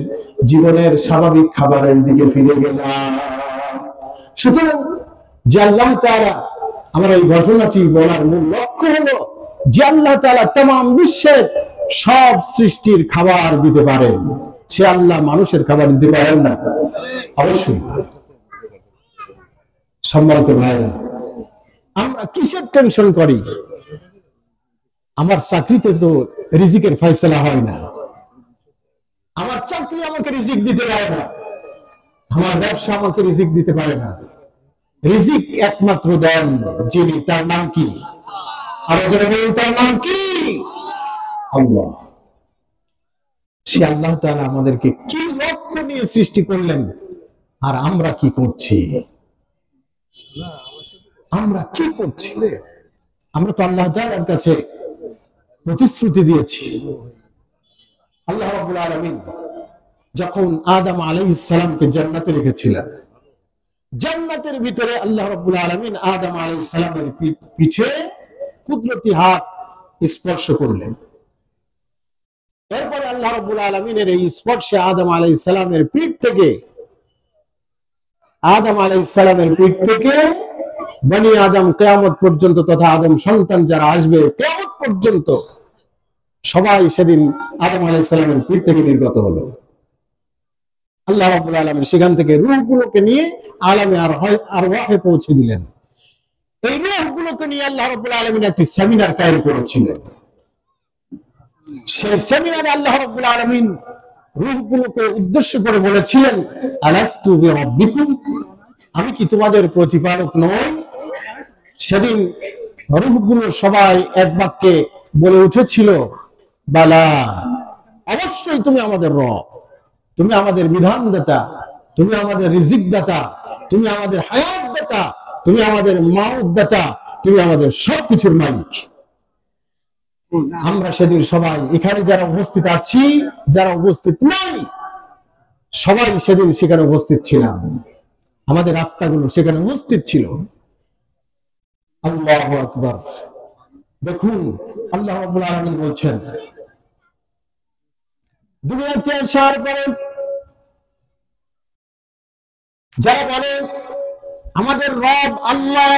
জীবনের স্বাভাবিক খাবারের দিকে ফিরে গেলাম। সুতরাং যে আল্লাহ তাআলা, আমার এই ঘটনাটি বলার মূল লক্ষ্য হলো যে আল্লাহ তাআলা तमाम বিশ্বের সব সৃষ্টির খাবার দিতে পারেন, সে আল্লাহ মানুষের খাবার দিতে পারেন না? অবশ্যই। সম্মানিত ভাইরা, আমরা কিসের টেনশন করি? আমার চাকরিতে তো রিজিকের ফয়সালা হয় না, আমার চাকরি আমাকে রিজিক দিতে পারে না, আমার ব্যবসা আমাকে রিজিক দিতে পারে না। রিজিক একমাত্র দেন যিনি, তার নাম কি? আর তার নাম কি? আল্লাহ। সে আল্লাহ তাআলা আমাদেরকে কি লক্ষ্য নিয়ে সৃষ্টি করলেন, আর আমরা কি করছি? আমরা কি করছি? আমরা তো আল্লাহ তাআলার কাছে প্রতিশ্রুতি দিয়েছি। আল্লাহ রাব্বুল আলামিন যখন আদম আলাইহিস সালামকে জান্নাতে রেখেছিলেন, জান্নাতের ভিতরে আল্লাহ রাব্বুল আলামিন আদম আলাইহিস সালামের পিঠে কুদরতি হাত স্পর্শ করলেন। এরপরে আল্লাহ রাব্বুল আলামিনের এই স্পর্শে আদম আলাইহিস সালামের পিঠ থেকে বনি আদম কিয়ামত পর্যন্ত, তথা আদম সন্তান যারা আসবে কিয়ামত পর্যন্ত, সবাই সেদিন আদম আলাইহিস সালামের পিঠ থেকে নির্গত হলো। আল্লাহ রাব্বুল আলামিন সেখান থেকে রূহগুলোকে নিয়ে আলামে আরওয়াহে পৌঁছে দিলেন। এই রূহগুলোকে নিয়ে আল্লাহ রাব্বুল আলামিন একটি সেমিনার কায়েম করেছিলেন। সেই সেমিনারে আল্লাহ রাব্বুল আলামিন রূহগুলোকে উদ্দেশ্য করে বলেছিলেন, আলাস্তু বিরাব্বিকুম, আমি কি তোমাদের প্রতিপালক নই? সেদিন রূহগুলো সবাই এক বাক্যে বলে উঠেছিল, বালা, অবশ্যই তুমি আমাদের রব, তুমি আমাদের বিধান দাতা, তুমি আমাদের রিজিক দাতা, তুমি আমাদের হায়াত দাতা, তুমি আমাদের মাউত দাতা, তুমি আমাদের সবকিছুর মালিক। আমরা সেদিন সবাই এখানে যারা উপস্থিত আছি, যারা উপস্থিত নাই, সবাই সেদিন সেখানে উপস্থিত ছিলাম। আমাদের আত্মাগুলো সেখানে উপস্থিত ছিল। আল্লাহু আকবার। দেখুন আল্লাহ রাব্বুল আলামিন বলছেন, দুনিয়াতে আসার পরে যারা বলে আমাদের রব আল্লাহ,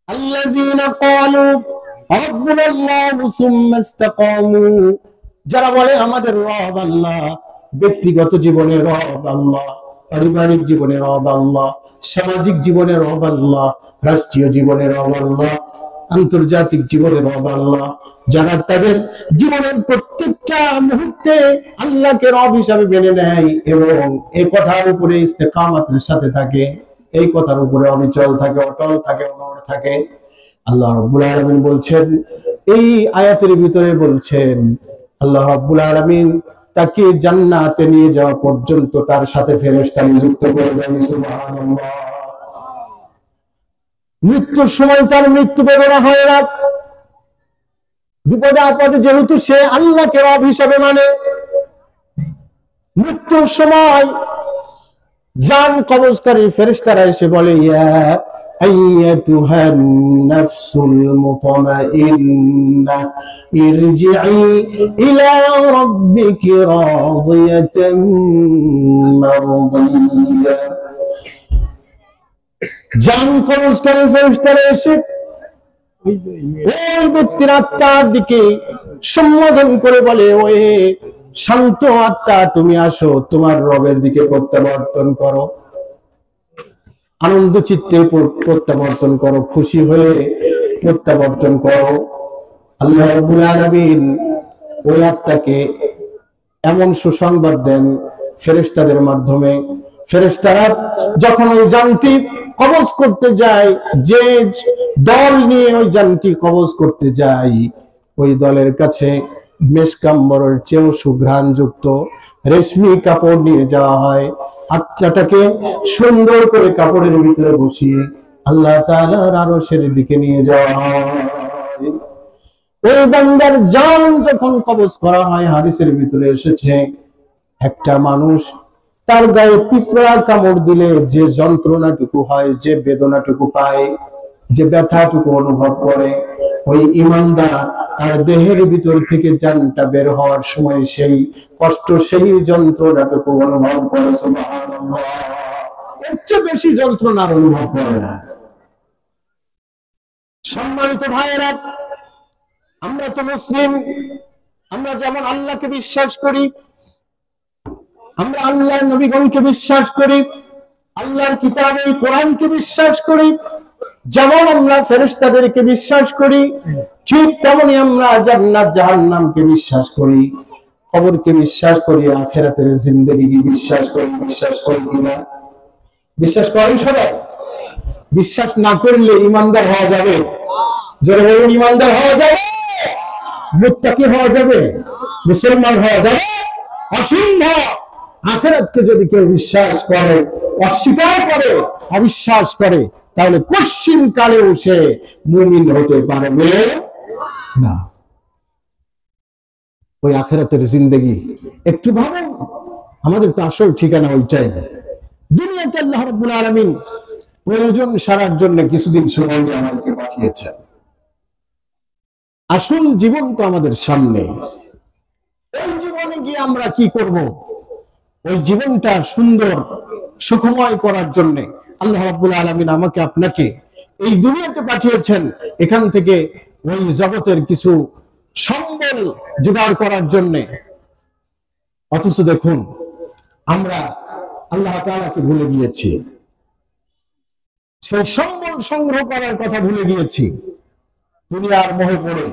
আল্লাযীনা ক্বালু রাব্বুনা আল্লাহু সুম্মা ইসতাকামু, যারা বলে আমাদের রব আল্লাহ, ব্যক্তিগত জীবনে রব আল্লাহ, পারিবারিক জীবনে রব আল্লাহ, সামাজিক জীবনে রব আল্লাহ, রাষ্ট্রীয় জীবনে রব আল্লাহ, আন্তর্জাতিক জীবনে রব আল্লাহ, যারা তাদের জীবনের প্রত্যেকটা মুহূর্তে আল্লাহকে রব হিসাবে মেনে নেয় এবং এই কথার উপরে ইস্তেকামাতের সাথে থাকে, এই কথার উপরে অবিচল থাকে, অটল থাকে, অনড় থাকে, আল্লাহ রাব্বুল আলামিন বলছেন, এই আয়াতের ভিতরে বলছেন আল্লাহ রাব্বুল আলামিন তাকে জান্নাতে নিয়ে যাওয়া পর্যন্ত তার সাথে ফেরেশতা নিযুক্ত করে দেন। সুবহানাল্লাহ। মৃত্যুর সময় তার মৃত্যু বেদনা হয় না। বিপদে আপদে যেহেতু সে আল্লাহকে রব হিসাবে মানে, মৃত্যুর সময় জান কবজকারী ফেরেশতারা এসে বলে, ইয়া আইয়াতুহান নাফসুল মুতমাইন্না ইরজিই ইলা রাব্বিকি রাদিয়াতান মারদিয়া। জান কবজকারী ফেরেশতারা এসে ওই ব্যক্তির আত্মার দিকে সম্বোধন করে বলে, ওই শান্ত আত্মা, তুমি আসো, তোমার রবের দিকে প্রত্যাবর্তন করো, আনন্দ চিত্তে প্রত্যাবর্তন করো, খুশি হয়ে প্রত্যাবর্তন করো। আল্লাহ রাব্বুল আলামিন ওই আত্মাকে এমন সুসংবাদ দেন ফেরেশতাদের মাধ্যমে। ফেরেশতারা যখন ওই জানটি কবজ করতে যায়, যে দল নিয়ে ওই জানটি কবজ করতে যায়, ওই দলের কাছে মেশকাম্বরের চেয়েও সুঘ্রাণযুক্ত রেশমি কাপড় নিয়ে যাওয়া হয়। আত্মাটাকে সুন্দর করে কাপড়ের ভিতরে বসিয়ে আল্লাহ তাআলার আরশের দিকে নিয়ে যাওয়া হয়। ওই বান্দার জান যখন কবজ করা হয়, হাদিসের ভিতরে এসেছে, একটা মানুষ তার গায়ে পিঁপড়া কামড় দিলে যে যন্ত্রণাটুকু হয়, যে বেদনাটুকু পায়, যে ব্যথাটুকু অনুভব করে, ওই ইমানদার তার দেহের ভিতর থেকে জানটা বের হওয়ার সময় সেই কষ্ট, সেই যন্ত্রণাটুকু অনুভব করে। সুবহানাল্লাহ, এর চেয়ে বেশি যন্ত্রণার অনুভব করে না। সম্মানিত ভাইয়েরা, আমরা তো মুসলিম, আমরা যেমন আল্লাহকে বিশ্বাস করি, আমরা আল্লাহর নবীগণকে বিশ্বাস করি, আল্লাহর কিতাবে কোরআনকে বিশ্বাস করি, যেমন আমরা ফেরেশতাদেরকে বিশ্বাস করি, ঠিক তেমনি আমরা জান্নাত জাহান্নামকে বিশ্বাস করি, কবরকে বিশ্বাস করি, আখিরাতের জিন্দেগিকে বিশ্বাস করি। বিশ্বাস করি কিনা? বিশ্বাস করেন সবাই? বিশ্বাস না করলে ইমানদার হওয়া যাবে? যারা বলুন ইমানদার হওয়া যাবে, মুত্তাকি হওয়া যাবে, মুসলমান হওয়া যাবে? অসম্ভব। আখিরাতকে যদি কেউ বিশ্বাস করে, অস্বীকার করে, অবিশ্বাস করে, তাহলে কোশ্চিন কালেও সে মুমিন হতে পারবে না। ওই আখিরাতের জিন্দেগি একটু ভাবেন, আমাদের তো আসল ঠিকানা ওইটাই। দুনিয়াতে আল্লাহ রাব্বুল আলামিন প্রয়োজন সারার জন্য কিছুদিন সময় দিয়ে আমাদেরকে পাঠিয়েছেন। আসল জীবন তো আমাদের সামনে। ওই জীবনে গিয়ে আমরা কি করব? ওই জীবনটা সুন্দর সুখময় করার জন্য আল্লাহ রাব্বুল আলামিন আমাকে আপনাকে এই দুনিয়াতে পাঠিয়েছেন, এখান থেকে ওই জগতের কিছু সম্বল জোগাড় করার জন্য। অথচ দেখুন, আমরা আল্লাহ তাআলাকে ভুলে গিয়েছি, সেই সম্বল সংগ্রহ করার কথা ভুলে গিয়েছি। দুনিয়ার মোহে পড়ে,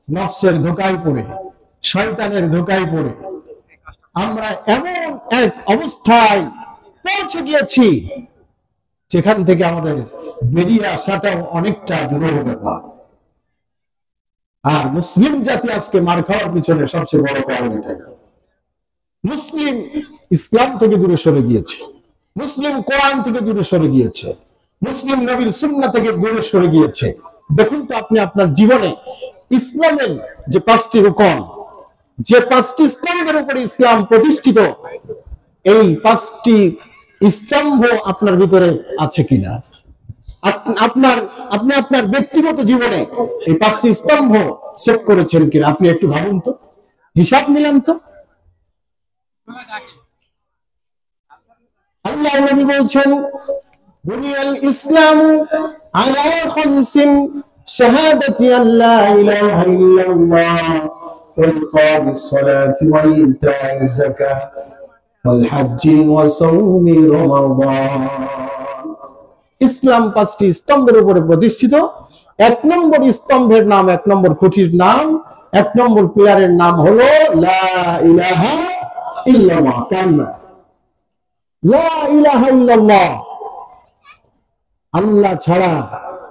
নফসের ধোঁকায় পড়ে, শয়তানের ধোঁকায় পড়ে আমরা এমন এক অবস্থায় পৌঁছে গিয়েছি যেখান থেকে আমাদের বেরিয়ে আসাটাও অনেকটা দুরূহ ব্যাপার। আর মুসলিম জাতি আজকে মার খাওয়ার পিছনে সবচেয়ে বড় কারণ এটাই। মুসলিম ইসলাম থেকে দূরে সরে গিয়েছে, মুসলিম কোরআন থেকে দূরে সরে গিয়েছে, মুসলিম নবীর সুন্নাহ থেকে দূরে সরে গিয়েছে। দেখুন তো আপনি আপনার জীবনে ইসলামের যে 5টি রুকন, যে 5টি স্তম্ভের উপরে ইসলাম প্রতিষ্ঠিত, এই 5টি স্তম্ভ আপনার ভিতরে আছে কিনা? আপনি আপনার ব্যক্তিগত জীবনে এই 5টি স্তম্ভ সেট করেছেন কিনা? আপনি একটু ভাবুন তো, হিসাব নিলেন তো। আল্লাহ নবী বলছেন, বুনিয়াল ইসলাম আলা খামসিন শাহাদাতি আল্লা ইলাহা ইল্লাল্লাহ ওয়া ইকামিস সালাতি ওয়া ইতাইজ যাকাত ওয়াল হজ্জি ওয়া সাওমি রমাদান। ইসলাম 5টি স্তম্ভের উপরে প্রতিষ্ঠিত। 1 নম্বর স্তম্ভের নাম, 1 নম্বর খুঁটির নাম, 1 নম্বর পিলারের নাম হলো লা ইলাহা ইল্লাল্লাহ। কান্না লা ইলাহা ইল্লাল্লাহ, আল্লাহ ছাড়া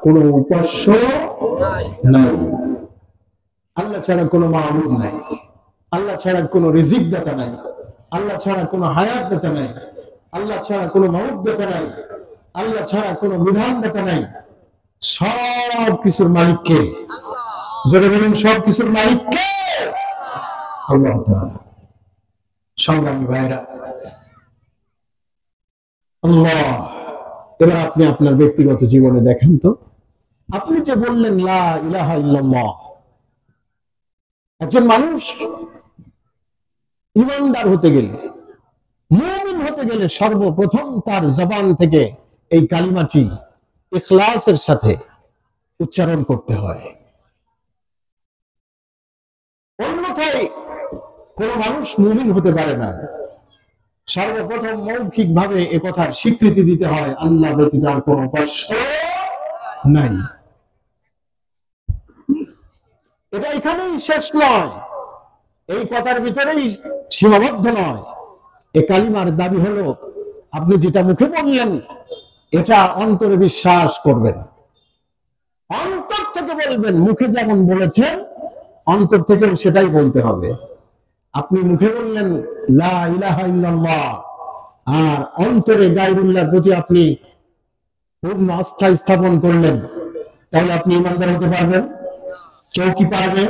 কোনো উপাস্য নাই, আল্লাহ ছাড়া কোনো মাবুদ নাই, আল্লাহ ছাড়া কোনো রিজিক দাতা নাই, আল্লাহ ছাড়া কোনো হায়াত দাতা নাই, আল্লাহ ছাড়া কোনো মাউত দাতা নাই, আল্লাহ ছাড়া কোনো বিধান দাতা নাই। সব কিছুর মালিক কে? যারা বলেন সব কিছুর মালিক কে? আল্লাহ তাআলা। সংগ্রামী ভাইরা, আল্লাহ, এবার আপনি আপনার ব্যক্তিগত জীবনে দেখেন তো, আপনি যে বললেন লা ইলাহা ইল্লাল্লাহ, একজন মানুষ ঈমানদার হতে গেলে, মুমিন হতে গেলে সর্বপ্রথম তার জবান থেকে এই কালিমাটি ইখলাসের সাথে উচ্চারণ করতে হয়। অন্যথায় কোন মানুষ মুমিন হতে পারে না। সর্বপ্রথম মৌখিক ভাবে এ কথার স্বীকৃতি দিতে হয়, আল্লাহ ব্যতীত আর কোন উপাস্য নাই। এটা এখানেই শেষ নয়, এই কথার ভিতরেই সীমাবদ্ধ নয়। এ কালিমার দাবি হলো আপনি যেটা মুখে বললেন এটা অন্তরে বিশ্বাস করবেন, অন্তর থেকে বলবেন। মুখে যেমন বলেছেন অন্তর থেকেও সেটাই বলতে হবে। আপনি মুখে বললেন লা ইলাহা ইল্লাল্লাহ, আর অন্তরে গায়রুল্লাহর প্রতি আপনি পূর্ণ আস্থা স্থাপন করলেন, তাহলে আপনি ঈমানদার হতে পারবেন? কেউ কি পারবে?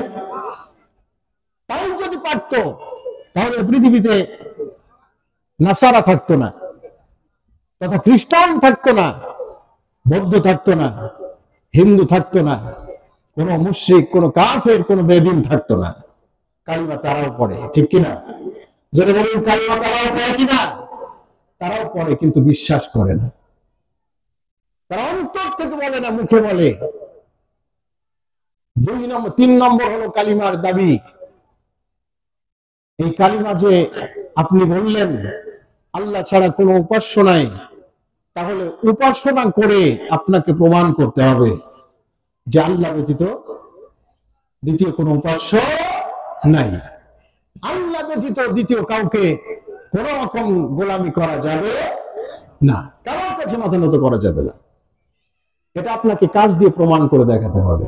তাই যদি পারত তাহলে পৃথিবীতে নাসারা থাকতো না, তথা খ্রিস্টান থাকতো না, বৌদ্ধ থাকতো না, হিন্দু থাকতো না, কোন মুশরিক, কোন কাফের, কোন বেদিন থাকতো না। কালিমা তারাও পড়ে, ঠিক কিনা? যদি বলুন কালিমা তারাও পড়ে কিনা? তারাও পড়ে, কিন্তু বিশ্বাস করে না। তারা অন্তর থেকে বলে না, মুখে বলে। 3 নম্বর হলো কালিমার দাবি। এই কালিমা যে আপনি বললেন আল্লাহ ছাড়া কোনো উপাস্য নাই, তাহলে উপাসনা করে আপনাকে প্রমাণ করতে হবে যে আল্লাহ ব্যতীত দ্বিতীয় কোনো উপাস্য নাই। আল্লাহ ব্যতীত দ্বিতীয় কাউকে কোন রকম গোলামি করা যাবে না, কারোর কাছে মাথা নত করা যাবে না। এটা আপনাকে কাজ দিয়ে প্রমাণ করে দেখাতে হবে।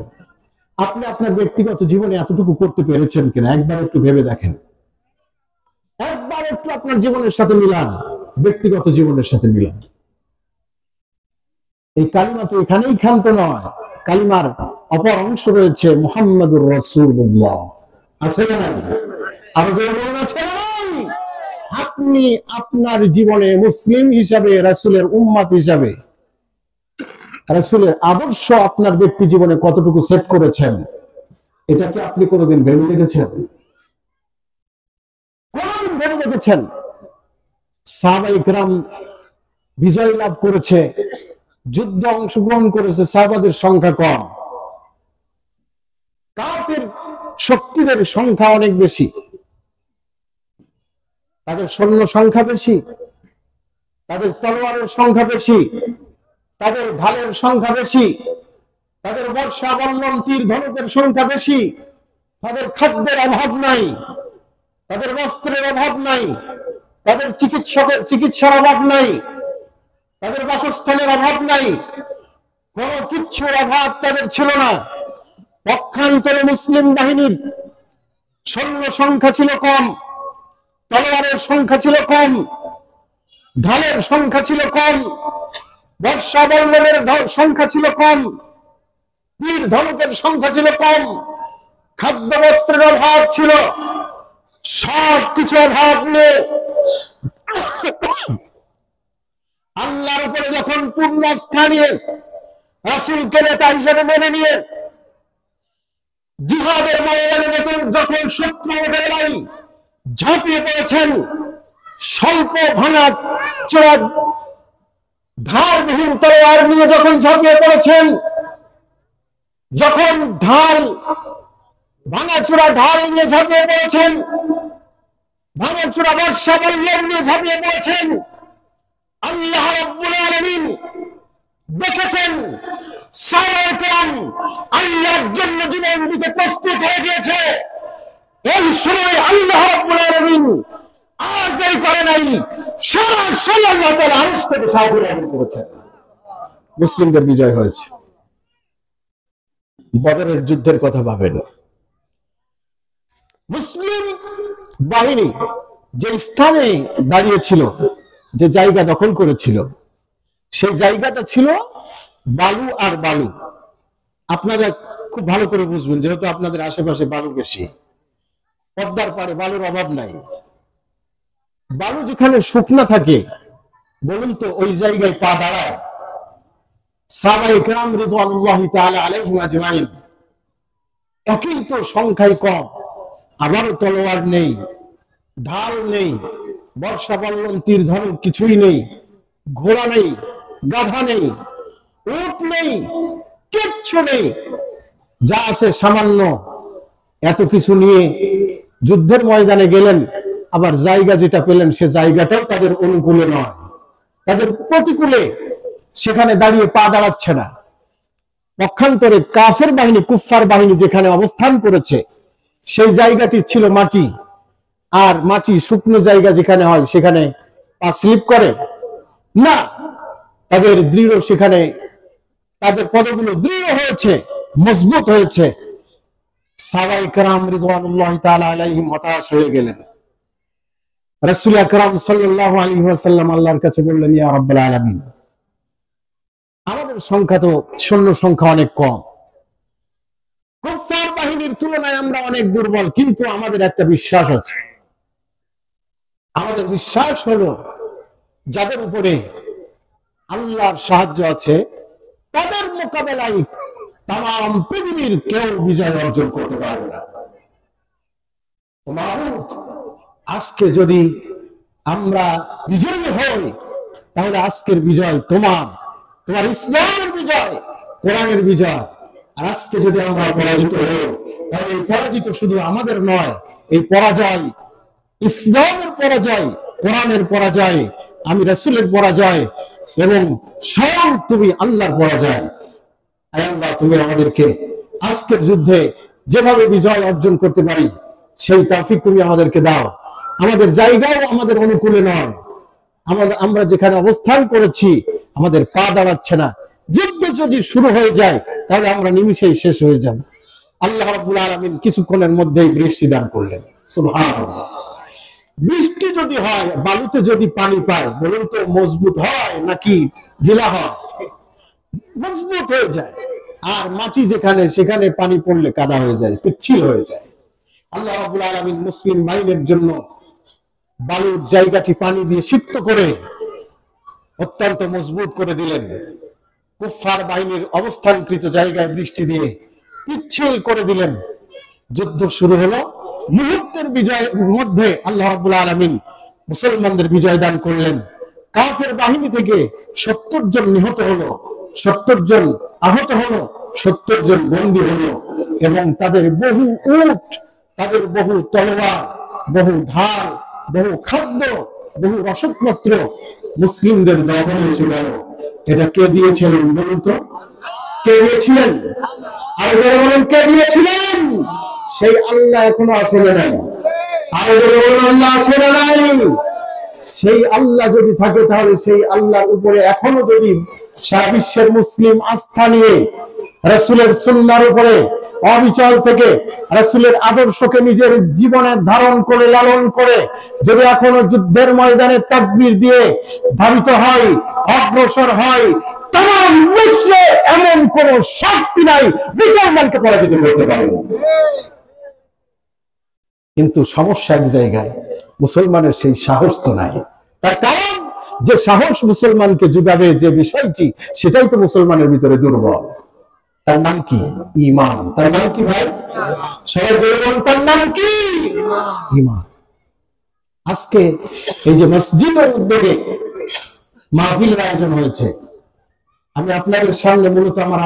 আপনি আপনার ব্যক্তিগত জীবনে এতটুকু করতে পেরেছেন কিনা একবার একটু ভেবে দেখেন। একবার একটু আপনার জীবনের সাথে মিলান, ব্যক্তিগত জীবনের সাথে মিলান। এই কালিমা তো এখানেই ক্ষান্ত নয়, কালিমার অপর অংশ রয়েছে মুহাম্মাদুর রাসূলুল্লাহ। আছে না? আরো যারা বলেন আছে না? আপনি আপনার জীবনে মুসলিম হিসাবে, রাসূলের উম্মত হিসাবে রাসূলের আদর্শ আপনার ব্যক্তি জীবনে কতটুকু সেট করেছেন, এটা কি আপনি কোনোদিন ভেবে দেখেছেন? কোনদিন ভেবে দেখেছেন? সাহাবায়ে কেরাম বিজয় লাভ করেছে, যুদ্ধে অংশগ্রহণ করেছে, সাহাবাদের সংখ্যা কম। কাফের শক্তিদের সংখ্যা অনেক বেশি, তাদের সৈন্য সংখ্যা বেশি, তাদের তলোয়ারের সংখ্যা বেশি, তাদের ঢালের সংখ্যা বেশি, তাদের বর্ষা বল্লম তীর ধনুকের সংখ্যা বেশি, তাদের খাদ্যের অভাব নাই, তাদের বস্ত্রের অভাব নাই, তাদের চিকিৎসার অভাব নাই, তাদের বাসস্থানের অভাব নাই, কোন কিচ্ছুর অভাব তাদের ছিল না। পক্ষান্তরে মুসলিম বাহিনীর সৈন্য সংখ্যা ছিল কম, তলোয়ারের সংখ্যা ছিল কম, ঢালের সংখ্যা ছিল কম, বর্ষা বল্লমের সংখ্যা ছিল কম, তীর ধনুকের সংখ্যা ছিল কম, খাদ্য বস্ত্রের অভাব ছিল, সব কিছু অভাব নেই। আল্লাহর উপরে যখন পূর্ণ আস্থা নিয়ে, রাসূলকে নেতা হিসেবে মেনে নিয়ে জিহাদের ময়দানে যখন শত্রু মোকাবেলায় ঝাঁপিয়ে পড়েছেন, স্বল্প ভাঙা চোরা ধারবিহীন তলোয়ার নিয়ে যখন ঝাঁপিয়ে পড়েছেন, যখন ভাঙাচোরা ঢাল নিয়ে ঝাঁপিয়ে পড়েছেন, ভাঙাচোরা বর্ষা বল্লম নিয়ে ঝাঁপিয়ে পড়েছেন, আল্লাহ রাব্বুল আলামিন দেখেছেন সাহাবায়ে কেরাম আল্লাহর জন্য জীবন দিতে প্রস্তুত হয়ে গিয়েছে। এই সময় আল্লাহ রাব্বুল আলামিন আর দেরি করে নাই, সরাসরি আল্লাহ তাআলা আরশ থেকে সাহায্য নাযিল করেছেন, মুসলিমদের বিজয় হয়েছে। বদরের যুদ্ধের কথা ভাবেন, মুসলিম বাহিনী যে স্থানে দাঁড়িয়েছিল, যে জায়গা দখল করেছিল, সেই জায়গাটা ছিল বালু আর বালু। আপনারা খুব ভালো করে বুঝবেন, যেহেতু আপনাদের আশেপাশে বালু বেশি, পদ্মার পাড়ে বালুর অভাব নাই। বালু যেখানে শুকনা থাকে, বলুন তো ওই জায়গায় পা দাঁড়ায়? সাহাবায়ে কেরাম রিদওয়ানুল্লাহি তাআলা আলাইহিম আজমাইন একই তো সংখ্যায় কম, আবারও তলোয়ার নেই, ঢাল নেই, বর্ষা বল্লম তীর ধনুক কিছুই নেই, ঘোড়া নেই, গাধা নেই, উট নেই, কিচ্ছু নেই, যা আছে সামান্য। এত কিছু নিয়ে যুদ্ধের ময়দানে গেলেন, আবার জায়গা যেটা পেলেন সে জায়গাটাও তাদের অনুকূলে নয়, তাদের প্রতিকূলে। সেখানে দাঁড়িয়ে পা দাঁড়াচ্ছে না। পক্ষান্তরে কাফের বাহিনী, কুফফার বাহিনী যেখানে অবস্থান করেছে, সেই জায়গাটি ছিল মাটি, আর মাটি শুকনো জায়গা যেখানে হয় সেখানে পা স্লিপ করে না। তাদের দৃঢ়, সেখানে তাদের পদগুলো দৃঢ় হয়েছে, মজবুত হয়েছে। সাহাবায়ে কেরাম রিদওয়ানুল্লাহি তাআলা আলাইহিম হতাশ হয়ে গেলেন। রাসূল আকরাম সাল্লাল্লাহু আলাইহি ওয়াসাল্লাম আল্লাহর কাছে বললেন, ইয়া রাব্বুল আলামিন, আমাদের সংখ্যা তো সৈন্য সংখ্যা অনেক কম, কুফফার বাহিনীর তুলনায় আমরা অনেক দুর্বল, কিন্তু আমাদের একটা বিশ্বাস আছে। আমাদের বিশ্বাস হলো যাদের উপরে আল্লাহর সাহায্য আছে, তাদের মোকাবেলায় তাম পৃথিবীর কেউ বিজয় অর্জন করতে পারবে না। মাহমুদ, আজকে যদি আমরা বিজয়ী হই তাহলে আজকের বিজয় তোমার ইসলামের বিজয়, কোরআনের বিজয়। আর আজকে যদি আমরা পরাজিত হই তাহলে এই পরাজিত শুধু আমাদের নয়, এই পরাজয় ইসলামের পরাজয়, কোরআনের পরাজয়, আমি রাসূলের পরাজয় এবং স্বয়ং তুমি আল্লাহর পরাজয়। আয় আল্লাহ, তুমি আমাদেরকে আজকের যুদ্ধে যেভাবে বিজয় অর্জন করতে পারি সেই তৌফিক তুমি আমাদেরকে দাও। আমাদের জায়গাও আমাদের অনুকূলে নয়, আমরা যেখানে অবস্থান করেছি আমাদের পা দাঁড়াচ্ছে না। যুদ্ধ যদি শুরু হয়ে যায় তাহলে আমরা নিমিষেই শেষ হয়ে যাব। আল্লাহ রাব্বুল আলামিন কিছুক্ষণের মধ্যেই বৃষ্টি দান করলেন। সুবহানাল্লাহ। বৃষ্টি যদি হয়, বালুতে যদি পানি পায়, বলুন তো মজবুত হয় নাকি ঢিলা হয়? মজবুত হয়ে যায়। আর মাটি যেখানে, সেখানে পানি পড়লে কাদা হয়ে যায়, পিচ্ছিল হয়ে যায়। আল্লাহ রাব্বুল আলামিন মুসলিম বাহিনীর জন্য বালুর জায়গাটি পানি দিয়ে সিক্ত করে অত্যন্ত মজবুত করে দিলেন। কুফফার বাহিনীর অবস্থানকৃত জায়গায় বৃষ্টি দিয়ে পিচ্ছিল করে দিলেন। যুদ্ধ শুরু হলো। মুহূর্তের বিজয়ের মধ্যে আল্লাহ রাব্বুল আলামিন মুসলমানদের বিজয় দান করলেন। কাফের বাহিনী থেকে 70 জন নিহত হলো, 70 জন আহত হলো, 70 জন বন্দী হলো এবং তাদের বহু উট, তাদের বহু তলোয়ার, বহু ঢাল, বহু খাদ্য, বহু রসদপত্র মুসলিমদের দখলে ছিল। এটা কে দিয়েছিলেন বলুন তো? কে দিয়েছিলেন? আর যারা বলেন কে দিয়েছিলেন? সেই আল্লাহ এখনো আছে না নাই? আর যারা বলেন আল্লাহ আছে না নাই? সেই আল্লাহ যদি থাকে তাহলে সেই আল্লাহর উপরে এখনো যদি সারা বিশ্বের মুসলিম আস্থা নিয়ে রাসূলের সুন্নাহর উপরে অবিচল থেকে রাসূলের আদর্শকে নিজের জীবনে ধারণ করে লালন করে যদি এখনো যুদ্ধের ময়দানে তাকবীর দিয়ে ধাবিত হয়, অগ্রসর হয়, তাম বিশ্বে এমন কোন শক্তি নাই মুসলমানকে পরাজিত করতে পারে। কিন্তু সমস্যা এক জায়গায়, মুসলমানের সেই সাহস তো নাই। তার কারণ যে সাহস মুসলমানকে যোগাবে যে বিষয়টি, সেটাই তো মুসলমানের ভিতরে দুর্বল। তার নাম কি? ঈমান। তার নাম কি ভাই? সবাই জোরে বলুন, তার নাম কি? ঈমান। আজকে এই যে মসজিদের উদ্যোগে মাহফিলের আয়োজন হয়েছে, আমি আপনাদের সামনে মূলত আমার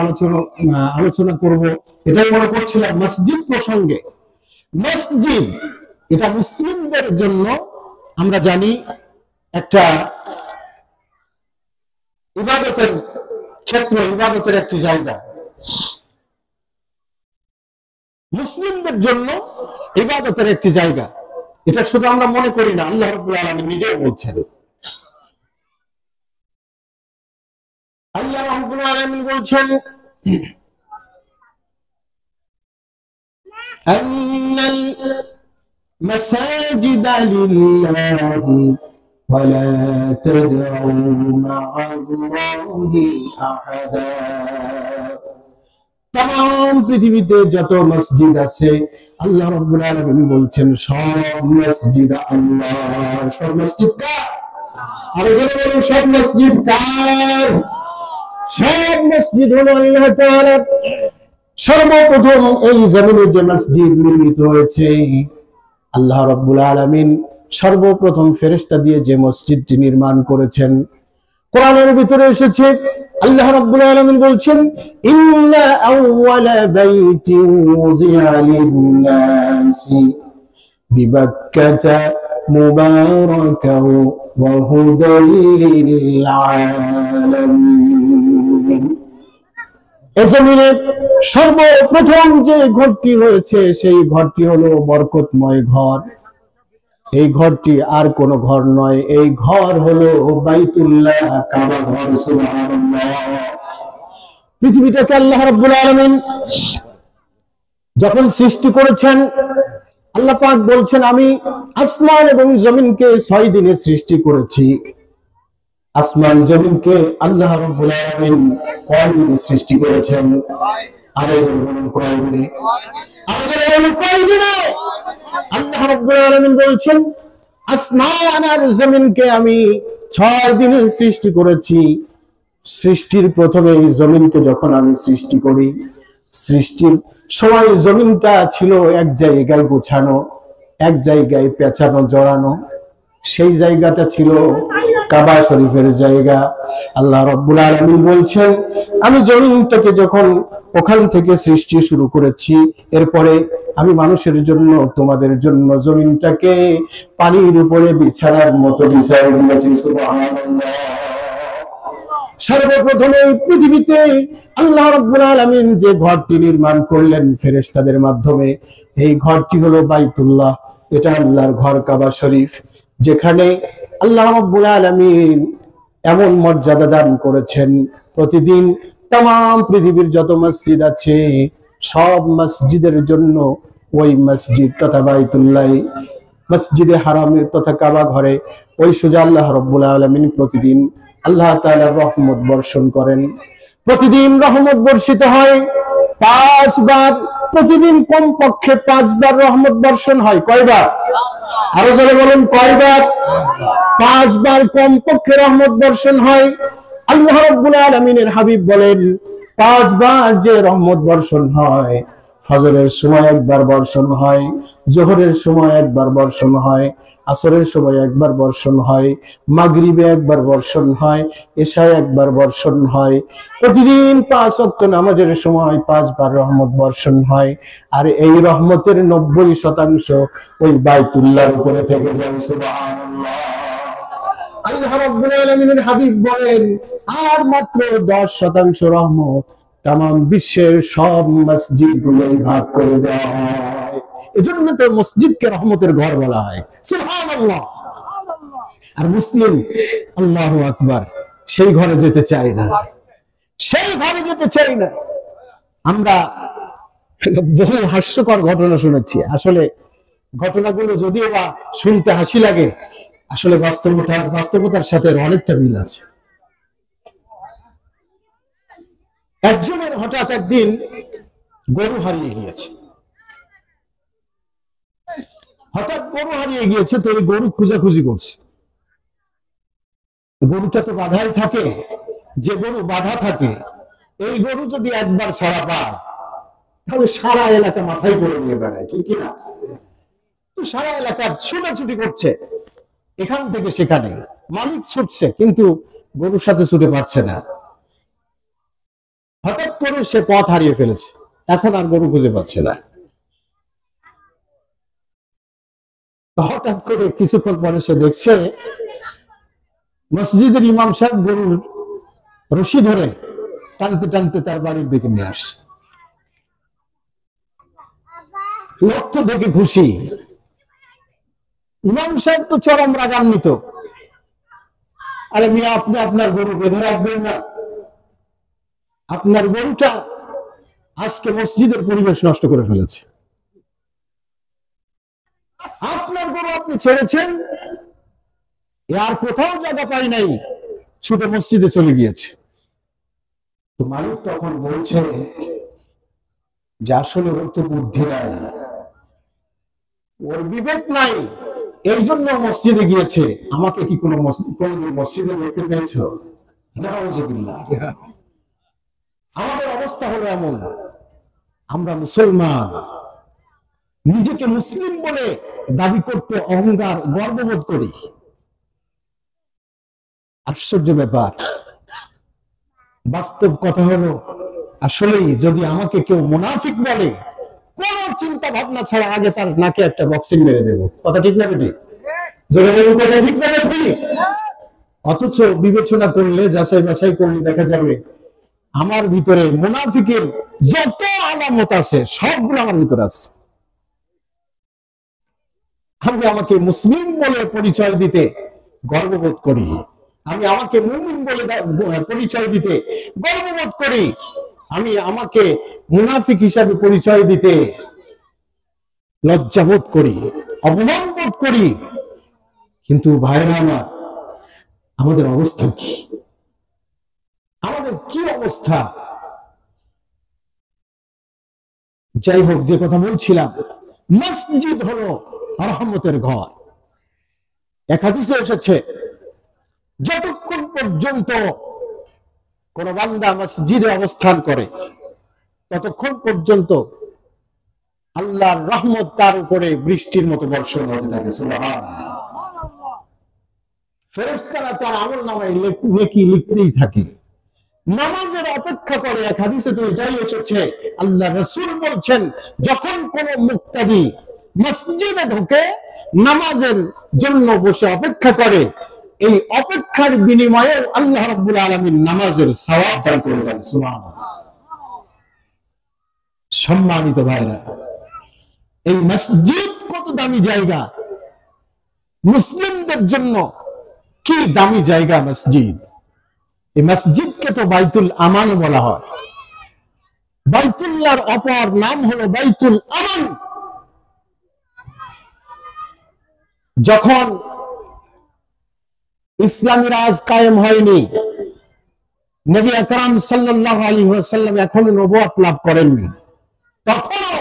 আলোচনা করব এটাই মনে করছিলাম মসজিদ প্রসঙ্গে। মসজিদ এটা মুসলিমদের জন্য আমরা জানি একটা ইবাদতের ক্ষেত্র, ইবাদতের একটি জায়গা। মুসলিমদের জন্য ইবাদতের একটি জায়গা, এটা শুধু আমরা মনে করি না, আল্লাহ রাব্বুল আলামিন নিজেই বলছেন। আল্লাহ রাব্বুল আলামিন বলছেন আন্নাল মাসাজিদা লিল্লাহি ওয়া লা তাদউ মা'আল্লাহি আহাদা। তাম পৃথিবীতে যত মসজিদ আছে আল্লাহ রাব্বুল আলামিন বলছেন সব মসজিদ আল্লাহর। সব মসজিদ কার? আর যারা বলেন সব মসজিদ কার? সব মসজিদ হলো আল্লাহ তাআলার। সর্বপ্রথম এই জমিনে যে মসজিদ নির্মিত হয়েছে, আল্লাহ রাব্বুল আলামিন সর্বপ্রথম ফেরেশতা দিয়ে যে মসজিদটি নির্মাণ করেছেন, কোরআনের ভিতরে এসেছে। আল্লাহ রাব্বুল আলামিন বলছেন ইন্না আউওয়ালা বাইতিন উযিআ লিন-নাসি বিবাক্কাতা মুবারাকাও ওয়া হুদাল লিল-আলামিন। এই জমিনে সর্বপ্রথম যে ঘরটি হয়েছে সেই ঘরটি হলো বরকতময় ঘর। এই ঘরটি আর কোন ঘর নয়, এই ঘর হলো বাইতুল্লাহ, কাবা ঘর। সুবহানাল্লাহ। পৃথিবীটাকে আল্লাহ রাব্বুল আলামিন যখন সৃষ্টি করেছেন, আল্লাহ পাক বলছেন আমি আসমান এবং জমিনকে 6 দিনে সৃষ্টি করেছি। আসমান জমিনকে আল্লাহ রাব্বুল আলামিন কয় দিনে সৃষ্টি করেছেন? আরে বলুন কয় দিনে? আরে বলুন কয় দিনে? আল্লাহ রাব্বুল আলামিন বলছেন আসমান আর জমিনকে আমি 6 দিনে সৃষ্টি করেছি। সৃষ্টির প্রথমে এই জমিনকে যখন আমি সৃষ্টি করি সৃষ্টির সময় জমিনটা ছিল এক জায়গায় গোছানো, এক জায়গায় পেঁচানো জড়ানো। সেই জায়গাটা ছিল কাবা শরীফের জায়গা। আল্লাহ রাব্বুল আলামিন বলছেন, আমি জমিনটাকে যখন ওখান থেকে সৃষ্টি শুরু করেছি, এরপরে আমি মানুষের জন্য, তোমাদের জন্য জমিনটাকে পানির উপরে বিছানার মতো বিছায় দিয়েছি। সুবহানাল্লাহ। সর্বপ্রথমে পৃথিবীতে আল্লাহ রাব্বুল আলামিন যে ঘরটি নির্মাণ করলেন ফেরেশতাদের মাধ্যমে, এই ঘরটি হলো বাইতুল্লাহ। এটা আল্লাহর ঘর কাবা শরীফ, যেখানে আল্লাহ রাব্বুল আলামিন এমন মর্যাদা দান করেছেন, প্রতিদিন তাম পৃথিবীর যত মসজিদ আছে সব মসজিদের জন্য ওই মসজিদ তথা বাইতুল্লাহ, মসজিদে হারামের তথা কাবা ঘরে ওই সোজা আল্লাহ রাব্বুল আলামিন প্রতিদিন আল্লাহ তাআলার রহমত বর্ষণ করেন। প্রতিদিন রহমত বর্ষিত হয় 5 বার। প্রতিদিন কমপক্ষে 5 বার রহমত বর্ষণ হয়। কয়বার? আরো জোরে বলুন, কয়বার? 5 বার কমপক্ষে রহমত বর্ষণ হয়। আল্লাহ রাব্বুল আলামিনের হাবিব বলেন, 5 বার যে রহমত বর্ষণ হয়, ফজরের সময় একবার বর্ষণ হয়, জোহরের সময় একবার বর্ষণ হয়, আসরের সময় একবার বর্ষণ হয়, মাগরিবে একবার বর্ষণ হয়, এশায় একবার বর্ষণ হয়। প্রতিদিন 5 ওয়াক্ত নামাজের সময় 5 বার রহমত বর্ষণ হয়। আর এই রহমতের 90% ওই বাইতুল্লাহর উপরে থেকে যায়। সুবহানাল্লাহ। আল্লাহ রাব্বুল আলামিনের হাবিব বলেন, আর মাত্র 10% রহমত তামাম বিশ্বের সব মসজিদগুলোই ভাগ করে দেওয়া হয়। এজন্য তো মসজিদকে রহমতের ঘর বলা হয়। সুবহানাল্লাহ। আর মুসলিম আল্লাহু আকবার সেই ঘরে যেতে চাই না, সেই ঘরে যেতে চাই না। আমরা বহু হাস্যকর ঘটনা শুনেছি। আসলে ঘটনাগুলো যদিও বা শুনতে হাসি লাগে, আসলে বাস্তবতার সাথে অনেকটা মিল আছে। একজনের হঠাৎ একদিন গরু হারিয়ে গিয়েছে। হঠাৎ গরু হারিয়ে গিয়েছে, তো এই গরু খোঁজাখুঁজি করছে। গরুটা তো বাধাই থাকে, যে গরু বাধা থাকে, এই গরু যদি একবার ছাড়া পায় তাহলে সারা এলাকা মাথায় করে নিয়ে বেড়ায়, ঠিক কিনা? তো সারা এলাকা ছুটাছুটি করছে, এখান থেকে সেখানে। মালিক ছুটছে, কিন্তু গরুর সাথে ছুটে পারছে না। হঠাৎ করে সে পথ হারিয়ে ফেলেছে, এখন আর গরু খুঁজে পাচ্ছে না। হঠাৎ করে কিছুক্ষণ পরে সে দেখছে মসজিদের ইমাম সাহেব গরুর রশি ধরে টানতে টানতে তার বাড়ির দিকে নিয়ে আসছে। লক্ষ্য দেখে খুশি। ইমাম সাহেব তো চরম রাগান্বিত। আরে মিয়া, আপনি আপনার গরু বেঁধে রাখবেন না? আপনার গরুটা আজকে মসজিদের পরিবেশ নষ্ট করে ফেলেছে। আপনার গরু আপনি ছেড়েছেন, আর কোথাও জায়গা পাই নাই, ছুটে মসজিদে চলে গিয়েছে। তো মালিক তখন বলছে যে আসলে ওর তো বুদ্ধি নাই, ওর বিবেক নাই, এই জন্য মসজিদে গিয়েছে। আমাকে কি কোনো মসজিদে দেখতে পেয়েছ? আমাদের অবস্থা হলো এমন, আমরা মুসলমান, নিজেকে মুসলিম বলে দাবি করতে অহংকার, গর্ববোধ করি। আশ্চর্য ব্যাপার। বাস্তব কথা হলো, আসলেই যদি আমাকে কেউ মুনাফিক বলে, কোন চিন্তা ভাবনা ছাড়া আগে তার নাকে একটা বক্সিং মেরে দেব। কথা ঠিক না বেটি? কথা ঠিক না বেটি? অথচ বিবেচনা করলে, যাচাই বাছাই করলে দেখা যাবে আমার ভিতরে মুনাফিকের যত আলামত আছে সবগুলো আমার ভিতরে আছে। আমি আমাকে মুসলিম বলে পরিচয় দিতে গর্ববোধ করি, আমি আমাকে মুমিন বলে পরিচয় দিতে গর্ববোধ করি, আমি আমাকে মুনাফিক হিসাবে পরিচয় দিতে লজ্জাবোধ করি, অপমান বোধ করি। কিন্তু ভাইরা আমার, আমাদের অবস্থা কি? আমাদের কি অবস্থা? যাই হোক, যে কথা বলছিলাম, মসজিদ হলো রহমতের ঘর। এক হাদিসে এসেছে, যতক্ষণ পর্যন্ত কোন বান্দা মসজিদে অবস্থান করে ততক্ষণ পর্যন্ত আল্লাহর রহমত তার উপরে বৃষ্টির মতো বর্ষণ হতে থাকে। সুবহানাল্লাহ। ফেরেশতারা তার আমলনামায় নেকি লিখতেই থাকে, নামাজের অপেক্ষা করে। এক হাদিসে তো এটাই এসেছে, আল্লাহ রাসূল বলছেন, যখন কোন মুক্তাদি মসজিদে ঢোকে নামাজের জন্য বসে অপেক্ষা করে, এই অপেক্ষার বিনিময়ে আল্লাহ রাব্বুল আলামিন নামাজের সওয়াব দান করবেন। সুবহানাল্লাহ। সম্মানিত ভাইরা, এই মসজিদ কত দামি জায়গা, মুসলিমদের জন্য কি দামি জায়গা মসজিদ। এই মসজিদকে তো বাইতুল আমান বলা হয়। বাইতুল্লাহর অপর নাম হলো বাইতুল আমান। যখন ইসলামী রাজ কায়েম হয়নি, নবী আকরাম সাল্লাল্লাহু আলাইহি ওয়াসাল্লাম এখনো নবুয়ত লাভ করেননি, তখনও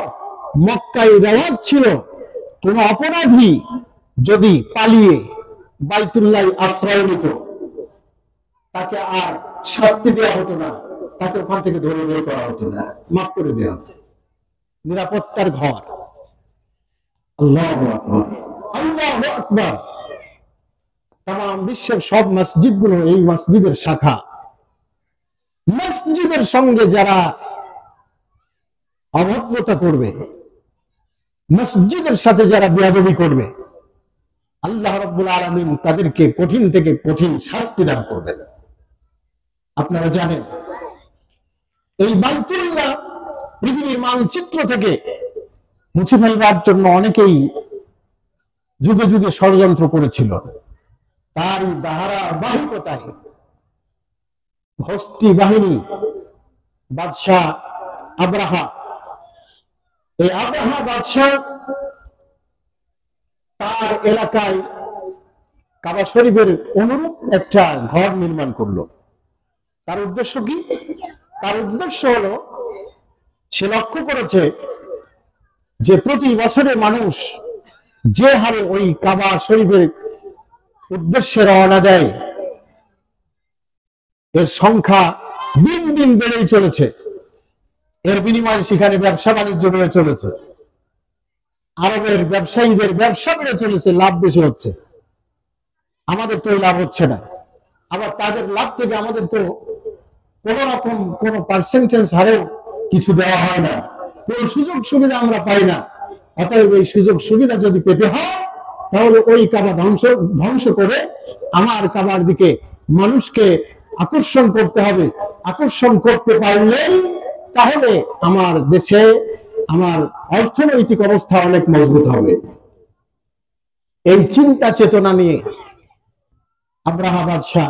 মক্কায় রেওয়াজ ছিল কোন অপরাধী যদি পালিয়ে বাইতুল্লাহ আশ্রয় নিত, তাকে আর শাস্তি দেওয়া হতো না, তাকে ওখান থেকে ধরে বের করা হতো না, মাফ করে দেওয়া হতো। নিরাপত্তার ঘর। আল্লাহু আকবার, আল্লাহু আকবার। তাম বিশ্বের সব মসজিদগুলো এই মসজিদের শাখা। মসজিদের সঙ্গে যারা অভদ্রতা করবে, মসজিদের সাথে যারা বেয়াদবি করবে, আল্লাহ রাব্বুল আলামিন তাদেরকে কঠিন থেকে কঠিন শাস্তি দান করবেন। আপনারা জানেন, এই বাইতুল্লাহ পৃথিবীর মানচিত্র থেকে মুছে ফেলবার জন্য অনেকেই যুগে যুগে ষড়যন্ত্র করেছিল। তারই ধারাবাহিকতায় হস্তি বাহিনী, বাদশাহ আব্রাহা, এই আব্রাহা বাদশাহ তার এলাকায় কাবা শরীফের অনুরূপ একটা ঘর নির্মাণ করলো। তার উদ্দেশ্য কি? তার উদ্দেশ্য হলো, সে লক্ষ্য করেছে যে প্রতি বছরে মানুষ যে হারে ওই কাবা শরীফের উদ্দেশ্যে রওনা দেয়, এর সংখ্যা দিন দিন বেড়েই চলেছে। এর বিনিময়ে সেখানে ব্যবসা বাণিজ্য বেড়ে চলেছে, আরবের ব্যবসায়ীদের ব্যবসা বেড়ে চলেছে, লাভ বেশি হচ্ছে। আমাদের তো লাভ হচ্ছে না, আবার তাদের লাভ থেকে আমাদের তো কোন রকম কোন পার্সেন্টেজ হারেও কিছু দেওয়া হয় না, কোন সুযোগ সুবিধা আমরা পাই না। অতএব এই সুযোগ সুবিধা যদি পেতে হয়, তাহলে ওই কাবা ধ্বংস করে আমার কাবার দিকে মানুষকে আকর্ষণ করতে হবে। আকর্ষণ করতে পারলেই তাহলে আমার দেশে আমার অর্থনৈতিক অবস্থা অনেক মজবুত হবে। এই চিন্তা চেতনা নিয়ে আব্রাহা বাদশাহ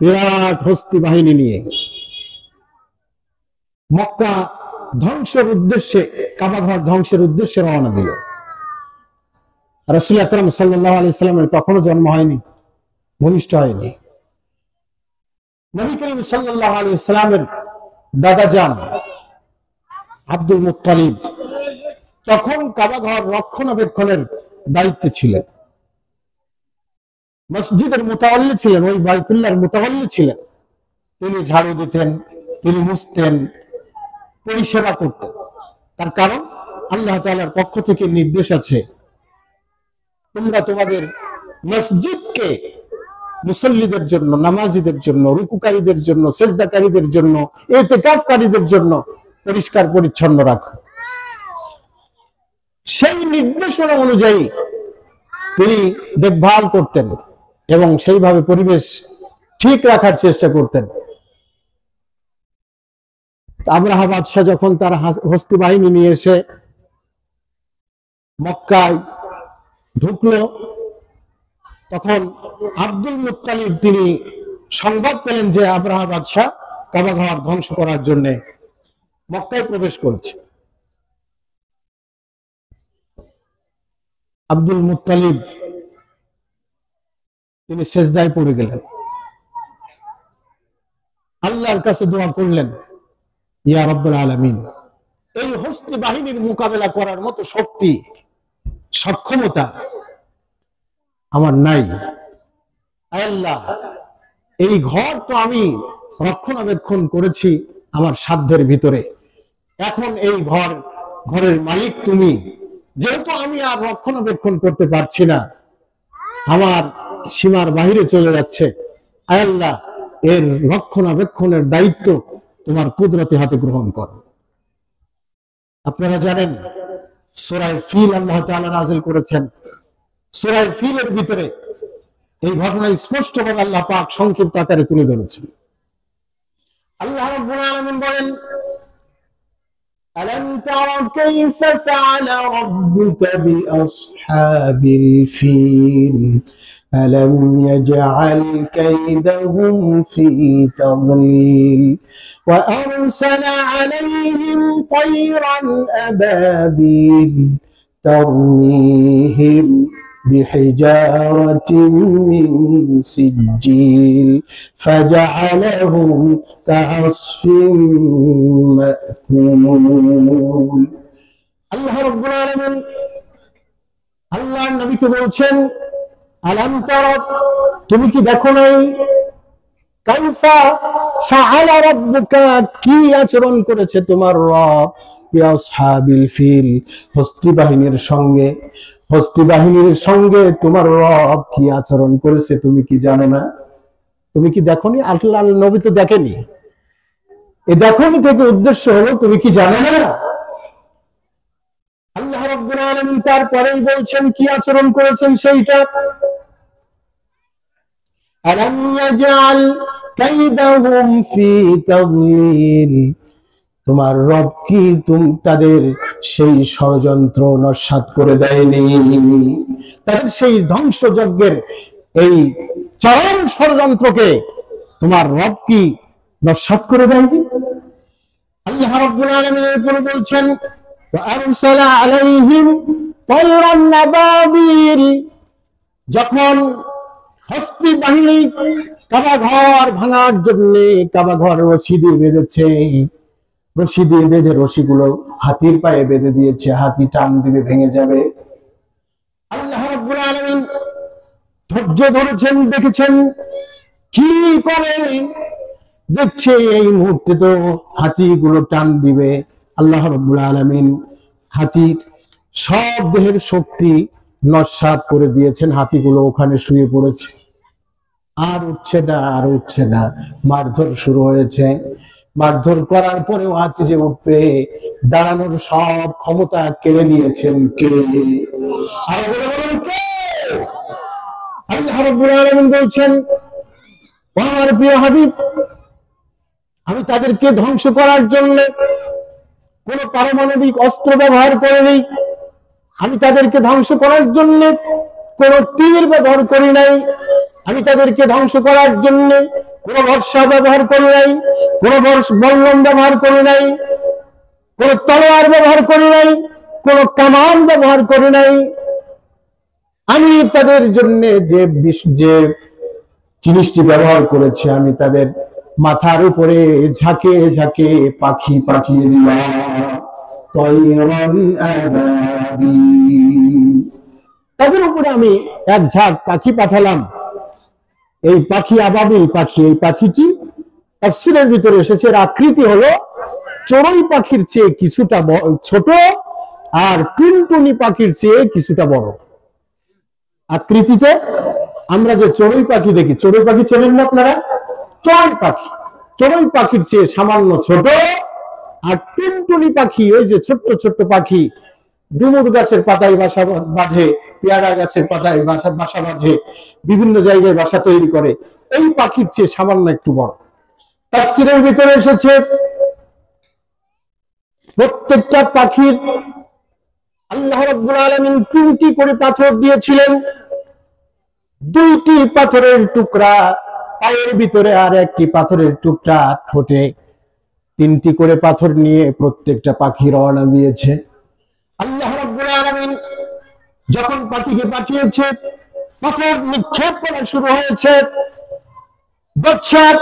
বিরাট হস্তি বাহিনী নিয়ে মক্কা ধ্বংসের উদ্দেশ্যে, কাবা ঘর ধ্বংসের উদ্দেশ্যে রওনা দিল। রাসূল আকরাম সাল্লাল্লাহু আলাইহি সাল্লামের তখনও জন্ম হয়নি, ভূমিষ্ঠ হয়নি। নবী করিম সাল্লাল্লাহু আলাইহি সাল্লামের দাদা যান আব্দুল মুত্তালিব তখন কাবা ঘর রক্ষণাবেক্ষণের দায়িত্বে ছিলেন, মসজিদের মুতাওয়াল্লি ছিলেন, ওই বাইতুল্লাহর মুতাওয়াল্লি ছিলেন। তিনি ঝাড়ু দিতেন, তিনি মুছতেন, পরিষেবা করতেন। তার কারণ আল্লাহ তাআলার পক্ষ থেকে নির্দেশ আছে, তোমরা তোমাদের মসজিদকে মুসল্লিদের জন্য, নামাজীদের জন্য, রুকুকারীদের জন্য, সেজদাকারীদের জন্য, ইতিকাফকারীদের জন্য পরিষ্কার পরিচ্ছন্ন রাখো। সেই নির্দেশনা অনুযায়ী তিনি দেখভাল করতেন এবং সেইভাবে পরিবেশ ঠিক রাখার চেষ্টা করতেন। আব্রাহা বাদশাহ যখন তার হস্তি বাহিনী নিয়ে এসে মক্কায় ঢুকলো, তখন আব্দুল মুত্তালিব তিনি সংবাদ পেলেন যে আব্রাহা বাদশাহ কাবা ঘর ধ্বংস করার জন্য মক্কায় প্রবেশ করেছে। আব্দুল মুত্তালিব তিনি সেজদায় পড়ে গেলেন, আল্লাহর কাছে দোয়া করলেন, ইয়া রাব্বুল আলামিন, এই হস্তি বাহিনীর মোকাবেলা করার মতো শক্তি সক্ষমতা আমার নাই। আল্লাহ, এই ঘর তো আমি রক্ষণাবেক্ষণ করেছি আমার সাধ্যের ভিতরে, এখন এই ঘরের মালিক তুমি, যেহেতু আমি আর রক্ষণাবেক্ষণ করতে পারছি না, আমার সীমার বাহিরে চলে যাচ্ছে, আয় আল্লাহ এর রক্ষণাবেক্ষণের দায়িত্ব তোমার কুদরতি হাতে গ্রহণ করো। আপনারা জানেন সূরা ফিল আল্লাহ তাআলা নাযিল করেছেন। সূরা ফিলের ভিতরে এই ঘটনা স্পষ্টভাবে আল্লাহ পাক সংক্ষিপ্ত আকারে তুলে ধরেছেন। আল্লাহ রাব্বুল আলামিন বলেন, ألم تر كيف فعل ربك بأصحاب الفيل ألم يجعل كيدهم في تضليل وأرسل عليهم طيرا أبابيل ترميهم بحجارة من سجيل فجعلهم كعصف مأكول। আল্লাহ রাব্বুল আলামিন আল্লাহর নবীকে বলছেন, আলাম তারা, তুমি কি দেখো নাই, কাইফা ফাআলা রাব্বুকা, কি আচরণ করেছে তোমার রব, বিআসহাবিল ফিল, হস্তি বাহিনীর সঙ্গে তোমার রব কি আচরণ করেছে তুমি কি জানো না? তুমি কি দেখোনি? আল্লাহ নবী তো দেখেনি। এই দেখোনি থেকে উদ্দেশ্য হলো তুমি কি জানো না? আল্লাহ রাব্বুল আলামিন তারপরেই বলছেন কি আচরণ করেছেন সেইটা, আলাম ইয়াজআল কাইদাহুম ফি তাযলিল, তোমার রব কি তাদের সেই ষড়যন্ত্র নস্যাৎ করে দেয়নি? তাদের সেই ধ্বংসযজ্ঞের এই চরম ষড়যন্ত্রকে তোমার রব কি নস্যাৎ করে দেয়নি? আল্লাহ রাব্বুল আলামিন এরপরে বলছেন, আরসালা আলাইহিম তায়রান আবাবিল, যখন হস্তি বাহিনী কাবা ঘর ভাঙার জন্য কাবা ঘর রশি দিয়ে বেঁধেছে, রশি দিয়ে বেঁধে রশিগুলো হাতির পায়ে বেঁধে দিয়েছে, হাতি টান দিবে ভেঙে যাবে। আল্লাহ রাব্বুল আলামিন ধৈর্য ধরেছেন, দেখেছেন কি করে, দেখছে এই মুহূর্তে তো হাতিগুলো টান দিবে। আল্লাহ রাব্বুল আলামিন হাতির সব দেহের শক্তি নস্যাৎ করে দিয়েছেন, হাতিগুলো ওখানে শুয়ে পড়েছে, আর উঠছে না। মারধর শুরু হয়েছে, মারধর করার পরেও হাতি যে উঠবে, দাঁড়ানোর সব ক্ষমতা কেড়ে নিয়েছেন কে? আল্লাহ রাব্বুল আলামিন বলছেন, আমার প্রিয় হাবিব, আমি তাদেরকে ধ্বংস করার জন্য কোন পারমাণবিক অস্ত্র ব্যবহার করিনি, আমি তাদেরকে ধ্বংস করার জন্য কোন তীর ব্যবহার করি নাই, আমি তাদেরকে ধ্বংস করার জন্য কোন বর্ষা ব্যবহার করি নাই, কোন বল্লম ব্যবহার করি নাই, কোন তলোয়ার ব্যবহার করি নাই, কোন কামান ব্যবহার করি নাই। আমি তাদের জন্য যে জিনিসটি ব্যবহার করেছি, আমি তাদের মাথার উপরে ঝাঁকে ঝাঁকে পাখি পাঠিয়ে দিলাম, তাদের উপরে আমি এক ঝাঁক পাখি পাঠালাম। এই পাখি আবাবিল পাখি, এই পাখিটি তাফসীরের ভিতরে এসেছে, এর আকৃতি হলো চড়ুই পাখির চেয়ে কিছুটা ছোট আর টুনটুনি পাখির চেয়ে কিছুটা বড় আকৃতিতে। আমরা যে চড়ুই পাখি দেখি, চড়ুই পাখি চেনেন না আপনারা? চড়ুই পাখির চেয়ে সামান্য ছোট, আর টুনটুনি পাখি ওই যে ছোট্ট ছোট্ট পাখি ডুমুর গাছের পাতায় বাসা বাঁধে, পেয়ারা গাছের পাতায় বাসা বাঁধে, বিভিন্ন জায়গায় বাসা তৈরি করে, এই পাখির চেয়ে সামান্য একটু বড়। তাফসীরের ভিতরে এসেছে প্রত্যেকটা পাখির আল্লাহ রাব্বুল আলামিন 2টি করে পাথর দিয়েছিলেন, 2টি পাথরের টুকরা পায়ের ভিতরে আর একটি পাথরের টুকরা ঠোঁটে, 3টি করে পাথর নিয়ে প্রত্যেকটা পাখি রওনা দিয়েছে। আল্লাহ রাব্বুল আলামিন যখন পাখিকে পাঠিয়েছে, পাথর নিক্ষেপ করা শুরু হয়েছে। বাদশাহ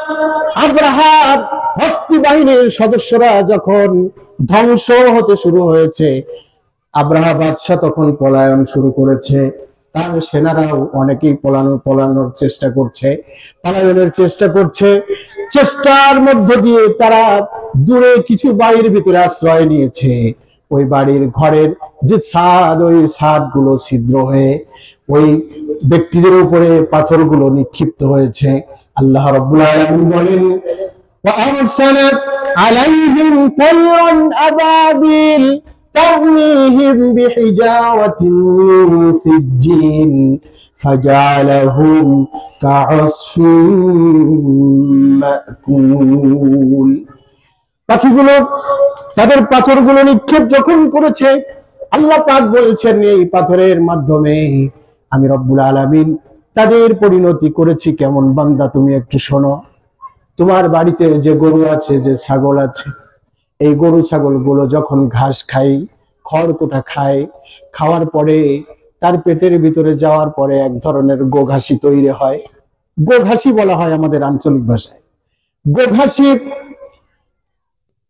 আব্রাহার হস্তি বাহিনীর সদস্যরা যখন ধ্বংস হতে শুরু হয়েছে, আব্রাহা বাদশাহ তখন পলায়ন শুরু করেছে। তার সেনারাও অনেকেই পলানোর চেষ্টা করছে, পালানোর চেষ্টা করছে। চেষ্টার মধ্য দিয়ে তারা দূরে কিছু বাড়ির ভিতরে আশ্রয় নিয়েছে। ওই বাড়ির ঘরের যে ছাদ, ওই ছাদ গুলো ছিদ্র হয়ে ওই ব্যক্তিদের উপরে পাথরগুলো নিক্ষিপ্ত হয়েছে। আল্লাহ রাব্বুল আলামিন বলেন, وأرسلت عليهم طيرا أبابيل ترميهم بحجارة من سجيل فجعلهم كعصف مأكول। পাখিগুলো তাদের পাথরগুলো নিক্ষেপ যখন করেছে, আল্লাহ পাক বলছেন এই পাথরের মাধ্যমে আমি রব্বুল আলামিন তাদের পরিণতি করেছি কেমন। বান্দা তুমি একটু শোনো, তোমার বাড়িতে যে গরু আছে, যে ছাগল আছে, এই গরু ছাগল গুলো যখন ঘাস খায়, খড়কুটা খায়, খাওয়ার পরে তার পেটের ভিতরে যাওয়ার পরে এক ধরনের গোঘাসি তৈরি হয়। গোঘাসি বলা হয় আমাদের আঞ্চলিক ভাষায়। গোঘাসি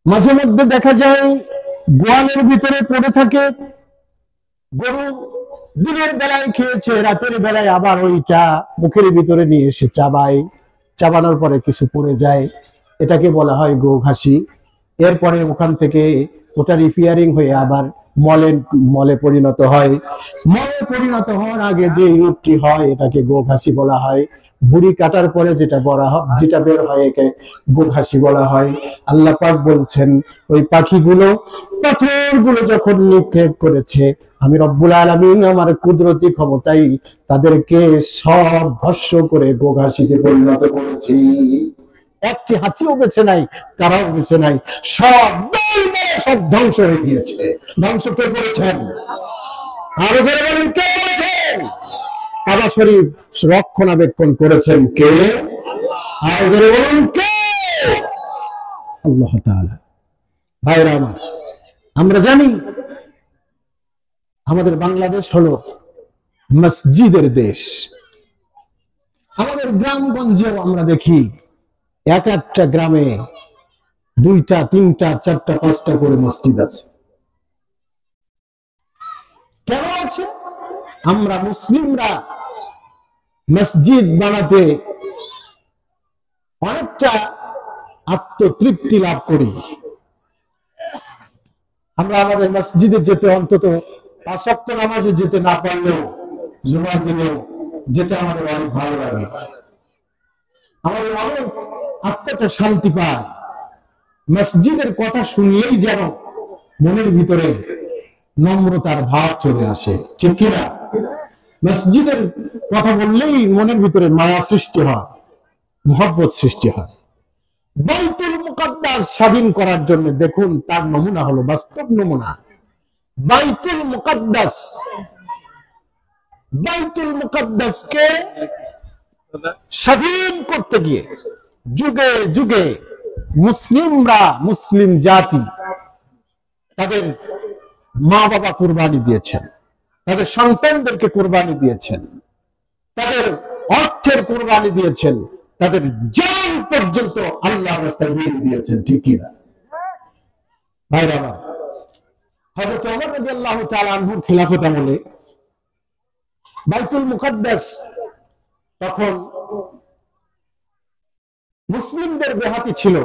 মাঝে মধ্যে দেখা যায় গোয়ালের ভিতরে পড়ে থাকে। গরু দিনের বেলায় খেয়েছে, রাতের বেলায় আবার ওইটা মুখের ভিতরে নিয়ে এসে চাবায়, চাবানোর পরে কিছু পড়ে যায়, এটাকে বলা হয় গোঘাসি। এরপরে ওখান থেকে ওটা রিপেয়ারিং হয়ে আবার মলে পরিণত হয়। মলে পরিণত হওয়ার আগে যে রূপটি হয় এটাকে গোঘাসি বলা হয়। বুড়ি কাটার পরে যেটা বের হয় একে গোঘাসি বলা হয়। আল্লাহ পাক বলছেন ওই পাখিগুলো পাথরগুলো যখন নিক্ষেপ করেছে, আমি রব্বুল আলামিন আমার কুদরতি ক্ষমতায় তাদেরকে সব ভস্য করে গোঘাসিতে পরিণত করেছি। একটি হাতিও বেঁচে নাই, তারাও বেঁচে নাই, সব সব ধ্বংস হয়ে গিয়েছে। ধ্বংস কে করেছেন? আরো যারা বলেন কে করেছেন? কাবা শরীফ রক্ষণাবেক্ষণ করেছেন কে? আরো যারা বলেন কে? আল্লাহ তাআলা। ভাইরা আমার, আমরা জানি আমাদের বাংলাদেশ হলো মসজিদের দেশ। আমাদের গ্রামগঞ্জেও আমরা দেখি এক একটা গ্রামে 2টা 3টা 4টা 5টা করে মসজিদ আছে। কেন আছে? আমরা মুসলিমরা মসজিদ বানাতে অনেকটা আত্মতৃপ্তি লাভ করি। আমরা আমাদের মসজিদে যেতে অন্তত 5 ওয়াক্ত নামাজে যেতে না পারলেও জুমার দিনেও যেতে আমাদের অনেক ভালো লাগে। আমাদের অনেক আত্মাটা শান্তি পায়। মসজিদের কথা শুনলেই যেন মনের ভিতরে নম্রতার ভাব চলে আসে, ঠিক কিনা? মসজিদের কথা বললেই মনের ভিতরে মায়া সৃষ্টি হয়, মহব্বত সৃষ্টি হয়। বাইতুল মুকাদ্দাস স্বাধীন করার জন্য দেখুন তার নমুনা হলো, বাস্তব নমুনা। বাইতুল মুকাদ্দাস, বাইতুল মুকাদ্দাসকে স্বাধীন করতে গিয়ে যুগে যুগে মুসলিমরা, মুসলিম জাতি তাদের মা বাবা কুরবানি দিয়েছেন, তাদের সন্তানদেরকে কুরবানি দিয়েছেন, তাদের অর্থের কুরবানি দিয়েছেন, তাদের জান পর্যন্ত আল্লাহর রাস্তায় দিয়ে দিয়েছেন, ঠিক কিনা? ভাইরা আমার, হযরত ওমর রাদিয়াল্লাহু তাআলা আনহুর খিলাফত আমলে বাইতুল মুকাদ্দাস তখন মুসলিমদের বেহাতি ছিল।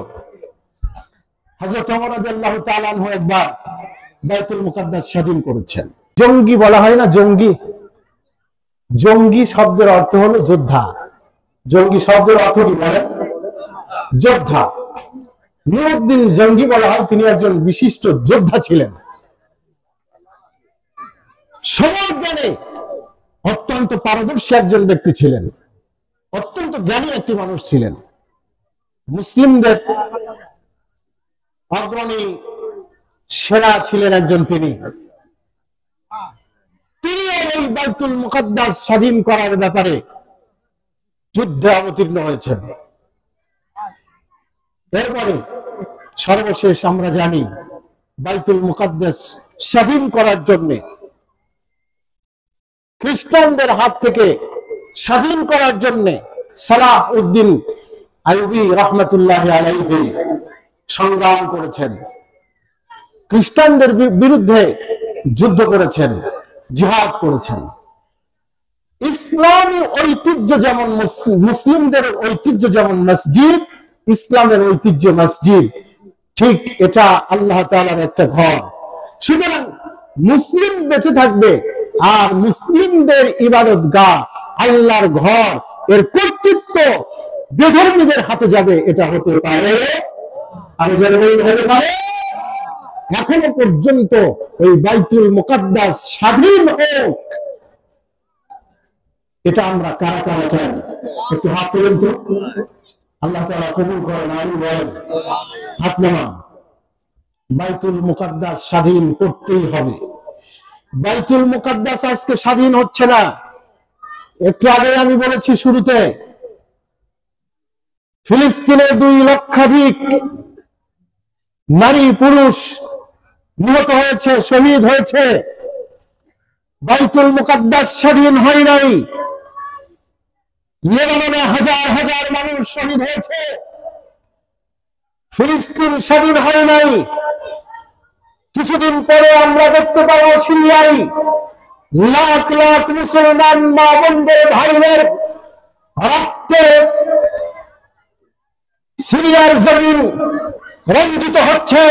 হযরত ওমর রাদিয়াল্লাহু তাআলা আনহু একবার বাইতুল মুকাদ্দাস স্বাধীন করেছেন। জঙ্গি বলা হয় না, জঙ্গি। জঙ্গি শব্দের অর্থ হলো যোদ্ধা। জঙ্গি শব্দের অর্থ কি বলেন? যোদ্ধা। নুরউদ্দিন জঙ্গি বলা হয়, তিনি একজন বিশিষ্ট যোদ্ধা ছিলেন। সমর জ্ঞানে অত্যন্ত পারদর্শী একজন ব্যক্তি ছিলেন, অত্যন্ত জ্ঞানী একটি মানুষ ছিলেন। মুসলিমদের অগ্রণী সেরা ছিলেন একজন তিনি। তিনি এই বাইতুল মুকাদ্দাস স্বাধীন করার ব্যাপারে যুদ্ধে অবতীর্ণ হয়েছেন। এরপরে সর্বশেষ আমরা জানি বাইতুল মুকাদ্দাস স্বাধীন করার জন্য, খ্রিস্টানদের হাত থেকে স্বাধীন করার জন্য সালাহউদ্দিন আইয়ুবী রাহমাতুল্লাহি আলাইহি সংগ্রাম করেছেন, খ্রিস্টানদের বিরুদ্ধে যুদ্ধ করেছেন, জিহাদ করেছেন। ইসলামী ঐতিহ্য যেমন মুসলিমদের ঐতিহ্য যেমন মসজিদ, ইসলামের ঐতিহ্য মসজিদ, ঠিক এটা আল্লাহ তাআলার একটা ঘর। সুতরাং মুসলিম বেঁচে থাকবে আর মুসলিমদের ইবাদতগাহ, আল্লাহর ঘর, এর কর্তৃত্ব বেধর্মীদের হাতে যাবে, এটা হতে পারে? আমি জানি হতে পারে? এখনো পর্যন্ত ওই বাইতুল মুকাদ্দাস স্বাধীন হোক, এটা আমরা কারা কারা চাই? একটু হাত তুলেন তো। আল্লাহ তাআলা কবুল করেন, আমিন বলেন। হাত নামান। বাইতুল মুকাদ্দাস স্বাধীন করতেই হবে। বাইতুল মুকাদ্দাস আজকে স্বাধীন হচ্ছে না। একটু আগে আমি বলেছি শুরুতে, ফিলিস্তিনে 2 লক্ষাধিক নারী পুরুষ নিহত হয়েছে, শহীদ হয়েছে। বাইতুল মুকাদ্দাস স্বাধীন হয় নাই। লেবাননে হাজার হাজার মানুষ শহীদ হয়েছে, ফিলিস্তিন স্বাধীন হয় নাই। কিছুদিন পরে আমরা দেখতে পাবো সিরিয়ায় লাখ লাখ মুসলমান মা বোনদের ভাইদের রক্তে সিরিয়ার জমিন রঞ্জিত হচ্ছে।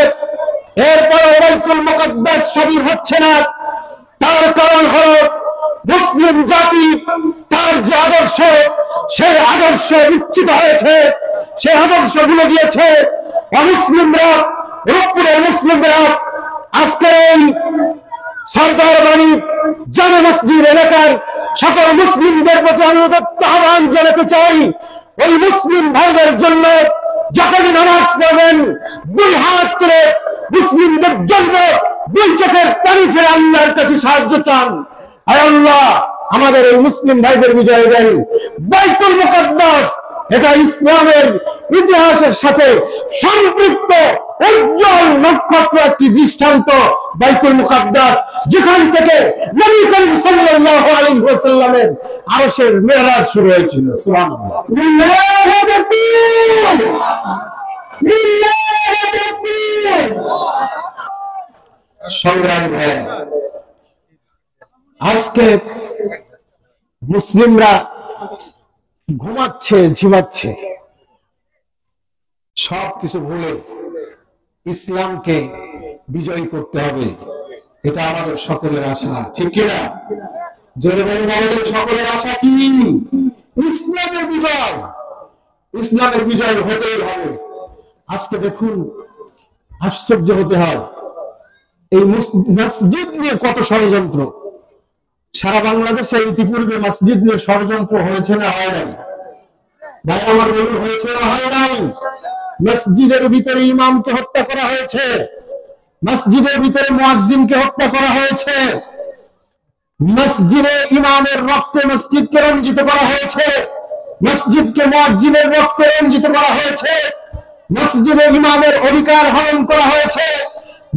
এরপরে বাইতুল মুকাদ্দাস স্বাধীন হচ্ছে না। তার কারণ হলো মুসলিম জাতি তার যে আদর্শ, সেই আদর্শ বিচ্যুত হয়েছে, সেই আদর্শ ভুলে গিয়েছে। অমুসলিমরা, রূপপুরের মুসলিমরা আজকে এই সরদার বাড়ি জামে মসজিদ এলাকার সকল মুসলিমদের প্রতি আমি আহ্বান জানাতে চাই, ওই মুসলিম ভাইদের জন্য যখন নামাজ পড়বেন 2 হাত করে মুসলিমদের জন্য 2 চোখের পানি ছেড়ে আল্লাহর কাছে সাহায্য চান। আয় আল্লাহ, আমাদের এই মুসলিম ভাইদের বিজয় দেন। বাইতুল মুকাদ্দাস এটা ইসলামের ইতিহাসের সাথে সম্পৃক্ত উজ্জ্বল নক্ষত্র, একটি দৃষ্টান্ত। বাইতুল মুকাদ্দাস যেখান থেকে নবী করিম সাল্লাল্লাহু আলাইহি ওয়াসাল্লামের আরশের মেরাজ শুরু হয়েছিল। সুবহানাল্লাহ। সংগ্রামী ভাইরা, আজকে মুসলিমরা ঘুমাচ্ছে, ঝিমাচ্ছে, সবকিছু ভুলে ইসলামকে বিজয়ী করতে হবে, এটা আমাদের সকলের আশা, ঠিক কিনা? জোরে বলুন, আমাদের সকলের আশা কি? ইসলামের বিজয়। ইসলামের বিজয় হতেই হবে। আজকে দেখুন, আশ্চর্য হতে হয়, এই মসজিদ নিয়ে কত ষড়যন্ত্র। সারা বাংলাদেশে ইতিপূর্বে মসজিদ নিয়ে ষড়যন্ত্র হয়েছে না হয় নাই? ভাই আমার বলুন, হয়েছে না হয় নাই? মসজিদের ভিতরে ইমামকে হত্যা করা হয়েছে, মসজিদের ভিতরে মুয়াজ্জিনকে হত্যা করা হয়েছে, মসজিদে ইমামের রক্তে মসজিদকে রঞ্জিত করা হয়েছে, মসজিদকে মুয়াজ্জিনের রক্তে রঞ্জিত করা হয়েছে, মসজিদে ইমামের অধিকার হনন করা হয়েছে,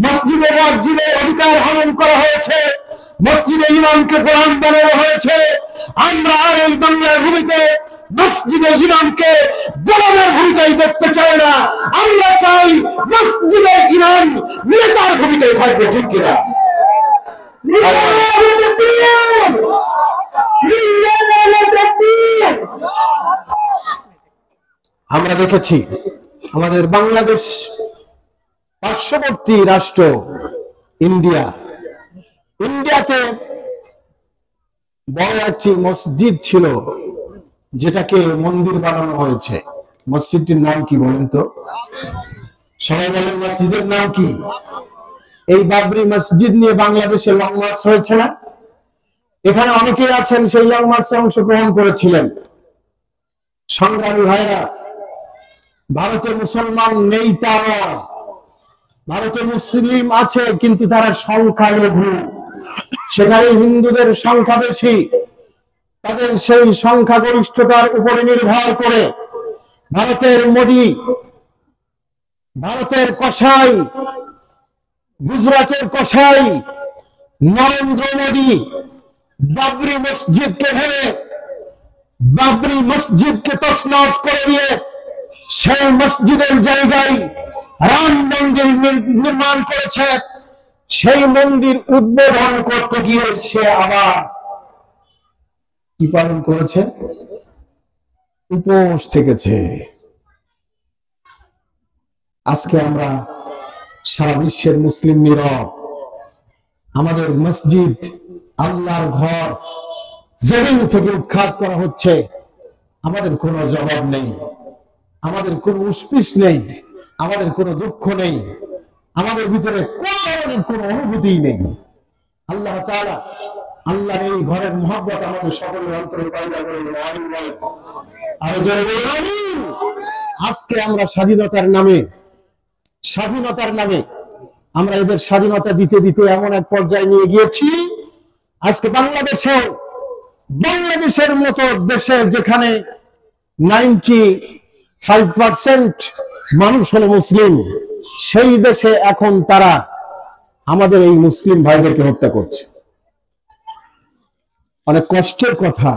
মসজিদে মুয়াজ্জিনের অধিকার হনন করা হয়েছে, মসজিদে ইমামকে গোলাম বানানো হয়েছে। আমরা আর এই বাংলার ভূমিতে মসজিদে ইমামকে গোলামের ভূমিকায় দেখতে চাই না। আমরা চাই মসজিদে ইমাম নেতার ভূমিকায় থাকবে, ঠিক কিনা? আমরা দেখেছি আমাদের বাংলাদেশ পার্শ্ববর্তী রাষ্ট্র ইন্ডিয়াতে বড় একটি মসজিদ ছিল, যেটাকে মন্দির বানানো হয়েছে। মসজিদটির নাম কি বলেন তো? সবাই বলেন, মসজিদের নাম কি? এই বাবরি মসজিদ নিয়ে বাংলাদেশে লং মার্চ হয়েছে না? এখানে অনেকেই আছেন সেই লং মার্চে অংশগ্রহণ করেছিলেন। সংগ্রামী ভাইরা, ভারতে মুসলমান নেই তা নয়, ভারতে মুসলিম আছে, কিন্তু তারা সংখ্যালঘু। সেখানে হিন্দুদের সংখ্যা বেশি। তাদের সেই সংখ্যাগরিষ্ঠতার উপরে নির্ভর করে ভারতের মোদী, ভারতের কসাই, গুজরাটের কসাই নরেন্দ্র মোদী বাবরি মসজিদকে ভেঙে, বাবরি মসজিদকে তছনছ করে দিয়ে সেই মসজিদের জায়গায় রাম মন্দির নির্মাণ করেছে। সেই মন্দির উদ্বোধন করতে গিয়ে সে আবার কি পালন করেছে? উপোস থেকেছে। আজকে আমরা সারা বিশ্বের মুসলিম নীরব। আমাদের মসজিদ, আল্লাহর ঘর জমিন থেকে উৎখাত করা হচ্ছে, আমাদের কোনো জবাব নেই, আমাদের কোনো উষ্পিস নেই, আমাদের কোনো দুঃখ নেই, আমাদের ভিতরে কোনো অনুভূতি নেই। আল্লাহ তাআলা আল্লাহর এই ঘরের মহব্বত আমাদের সকলের অন্তরে পয়দা করে দিন, আমিন বলেন। আর জোরে বলুন আমিন। আজকে আমরা স্বাধীনতার নামে আমরা এদের স্বাধীনতা দিতে দিতে এমন এক পর্যায়ে নিয়ে গিয়েছি, আজকে বাংলাদেশের মতো দেশে যেখানে 95% মানুষ হলো মুসলিম, সেই দেশে এখন তারা আমাদের এই মুসলিম ভাইদেরকে হত্যা করছে। অনেক কষ্টের কথা,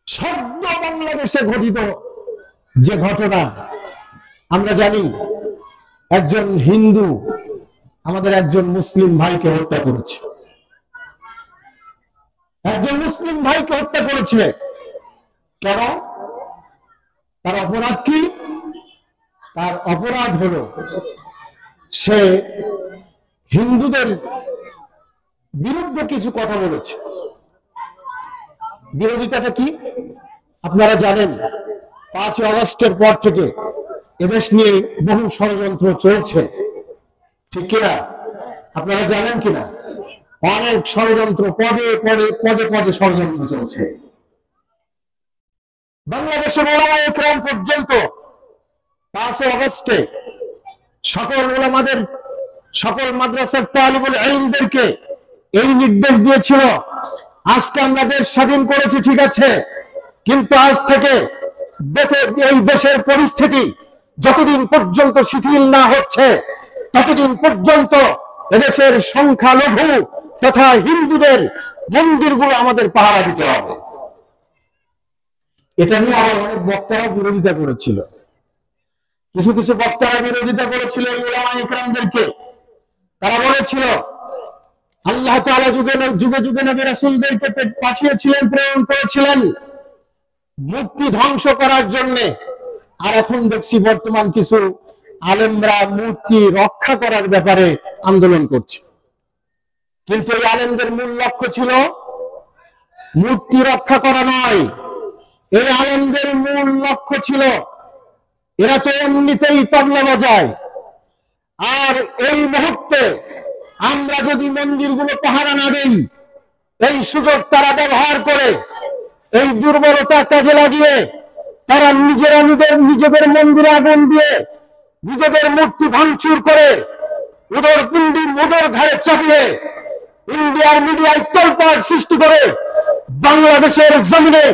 সদ্য বাংলাদেশে ঘটিত যে ঘটনা আমরা জানি, একজন হিন্দু আমাদের একজন মুসলিম ভাইকে হত্যা করেছে, কেন? তার অপরাধ কি? তার অপরাধ হলো সে হিন্দুদের বিরুদ্ধে কিছু কথা বলেছে। বিরোধিতাটা কি আপনারা জানেন। 5 আগস্টের পর থেকে এদেশ নিয়ে বহু ষড়যন্ত্র চলছে, ঠিক কিনা? আপনারা জানেন কিনা? অনেক ষড়যন্ত্র, পদে ষড়যন্ত্র চলছে। বাংলাদেশের ওলামায়ে কেরাম পর্যন্ত 5 আগস্টে সকল মাদ্রাসার তালিবুল ইলমদেরকে এই নির্দেশ দিয়েছিল, আজকে আমরা দেশ স্বাধীন করেছি ঠিক আছে, কিন্তু আজ থেকে এই দেশের পরিস্থিতি যতদিন পর্যন্ত শিথিল না হচ্ছে, ততদিন পর্যন্ত এদেশের সংখ্যালঘু তথা হিন্দুদের মন্দিরগুলো আমাদের পাহারা দিতে হবে। এটা নিয়ে আবার অনেক বক্তারা বিরোধিতা করেছিল, কিছু বক্তারা বিরোধিতা করেছিল এই উলামায়ে ইকরামদেরকে। তারা বলেছিল আল্লাহ তাআলা যুগে যুগে নবী রাসূলদেরকে পাঠিয়েছিলেন, প্রেরণ করেছিলেন মূর্তি ধ্বংস করার জন্য। আর এখন দেখছি বর্তমান কিছু আলেমরা মূর্তি রক্ষা করার ব্যাপারে আন্দোলন করছে, কিন্তু এই আলেমদের মূল লক্ষ্য ছিল মূর্তি রক্ষা করা নয়। এই আলেমদের মূল লক্ষ্য ছিল, এরা তো এমনিতেই তবলা বাজায়, আর এই মুহূর্তে আমরা যদি মন্দিরগুলো পাহারা না দেই, এই সুযোগ তারা ব্যবহার করে, এই দুর্বলতা কাজে লাগিয়ে তারা নিজেদের মন্দিরে আগুন দিয়ে নিজেদের মূর্তি ভাঙচুর করে উদর ঘাড়ে চাপিয়ে ইন্ডিয়ার মিডিয়ায় তোলপাড় সৃষ্টি করে বাংলাদেশের জমিনে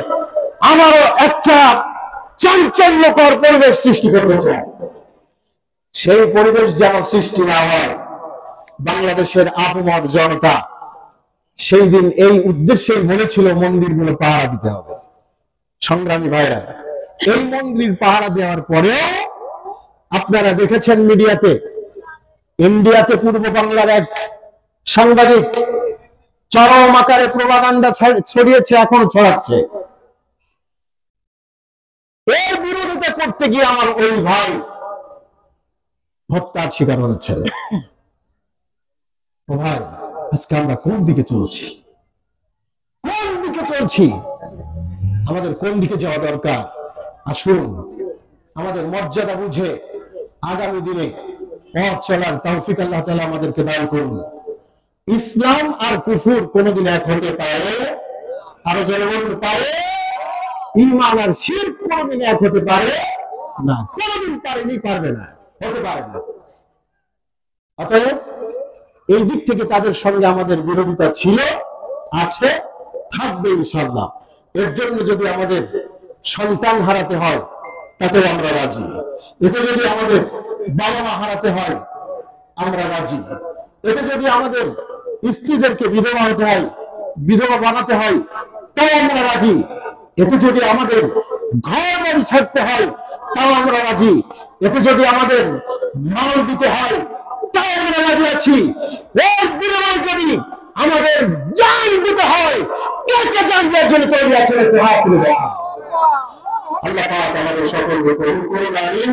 আমারও একটা চাঞ্চল্যকর পরিবেশ সৃষ্টি করতে চায়। সেই পরিবেশ যেন সৃষ্টি না হয়, বাংলাদেশের আপমর জনতা সেই দিন এই উদ্দেশ্যেই বলেছিল মন্দিরগুলো পাহারা দিতে হবে। সংগ্রামী ভাইরা, এই মন্দির পাহারা দেওয়ার পরেও আপনারা দেখেছেন মিডিয়াতে, ইন্ডিয়াতে পূর্ব বাংলার এক সাংবাদিক চরম আকারে প্রোপাগান্ডা ছড়িয়েছে, এখনো ছড়াচ্ছে। এর বিরোধিতা করতে গিয়ে আমার ওই ভাই হত্যার শিকার হচ্ছে। ও ভাই, আজকে আমরা কোন দিকে চলছি? আমাদের কোন দিকে যাওয়া দরকার? আসুন আমাদের মর্যাদা বুঝে আগামী দিনে পথ চলার তৌফিক আল্লাহ তাআলা আমাদেরকে দান করুন। ইসলাম আর কুফর কোনদিন এক হতে পারে? আরো জোরে বলতে পারে? ঈমান আর শিরক কোনদিন এক হতে পারে না, কোনদিন পারেনি, পারবে না, হতে পারে না। অতএব এই দিক থেকে তাদের সঙ্গে আমাদের বিরোধিতা ছিল, আছে, থাকবে ইনশাআল্লাহ। এর জন্য যদি আমাদের সন্তান হারাতে হয় তাতেও আমরা রাজি, এতে যদি আমাদের বাবা মা হারাতে হয় আমরা রাজি, এতে যদি আমাদের স্ত্রীদেরকে বিধবা হতে হয়, বিধবা বানাতে হয়, তাও আমরা রাজি, এতে যদি আমাদের ঘর বাড়ি ছাড়তে হয় তাও আমরা রাজি, এতে যদি আমাদের মাল দিতে হয় তাও আমরা রাজি আছি। এর বিনিময়ে যদি আমাদের জান দিতে হয়, কে কে জান দেওয়ার জন্য তৈরি আছেন? একটু হাত তুলে দেখান। আল্লাহ পাক আমাদের সকলকে কবুল করুন, আমিন।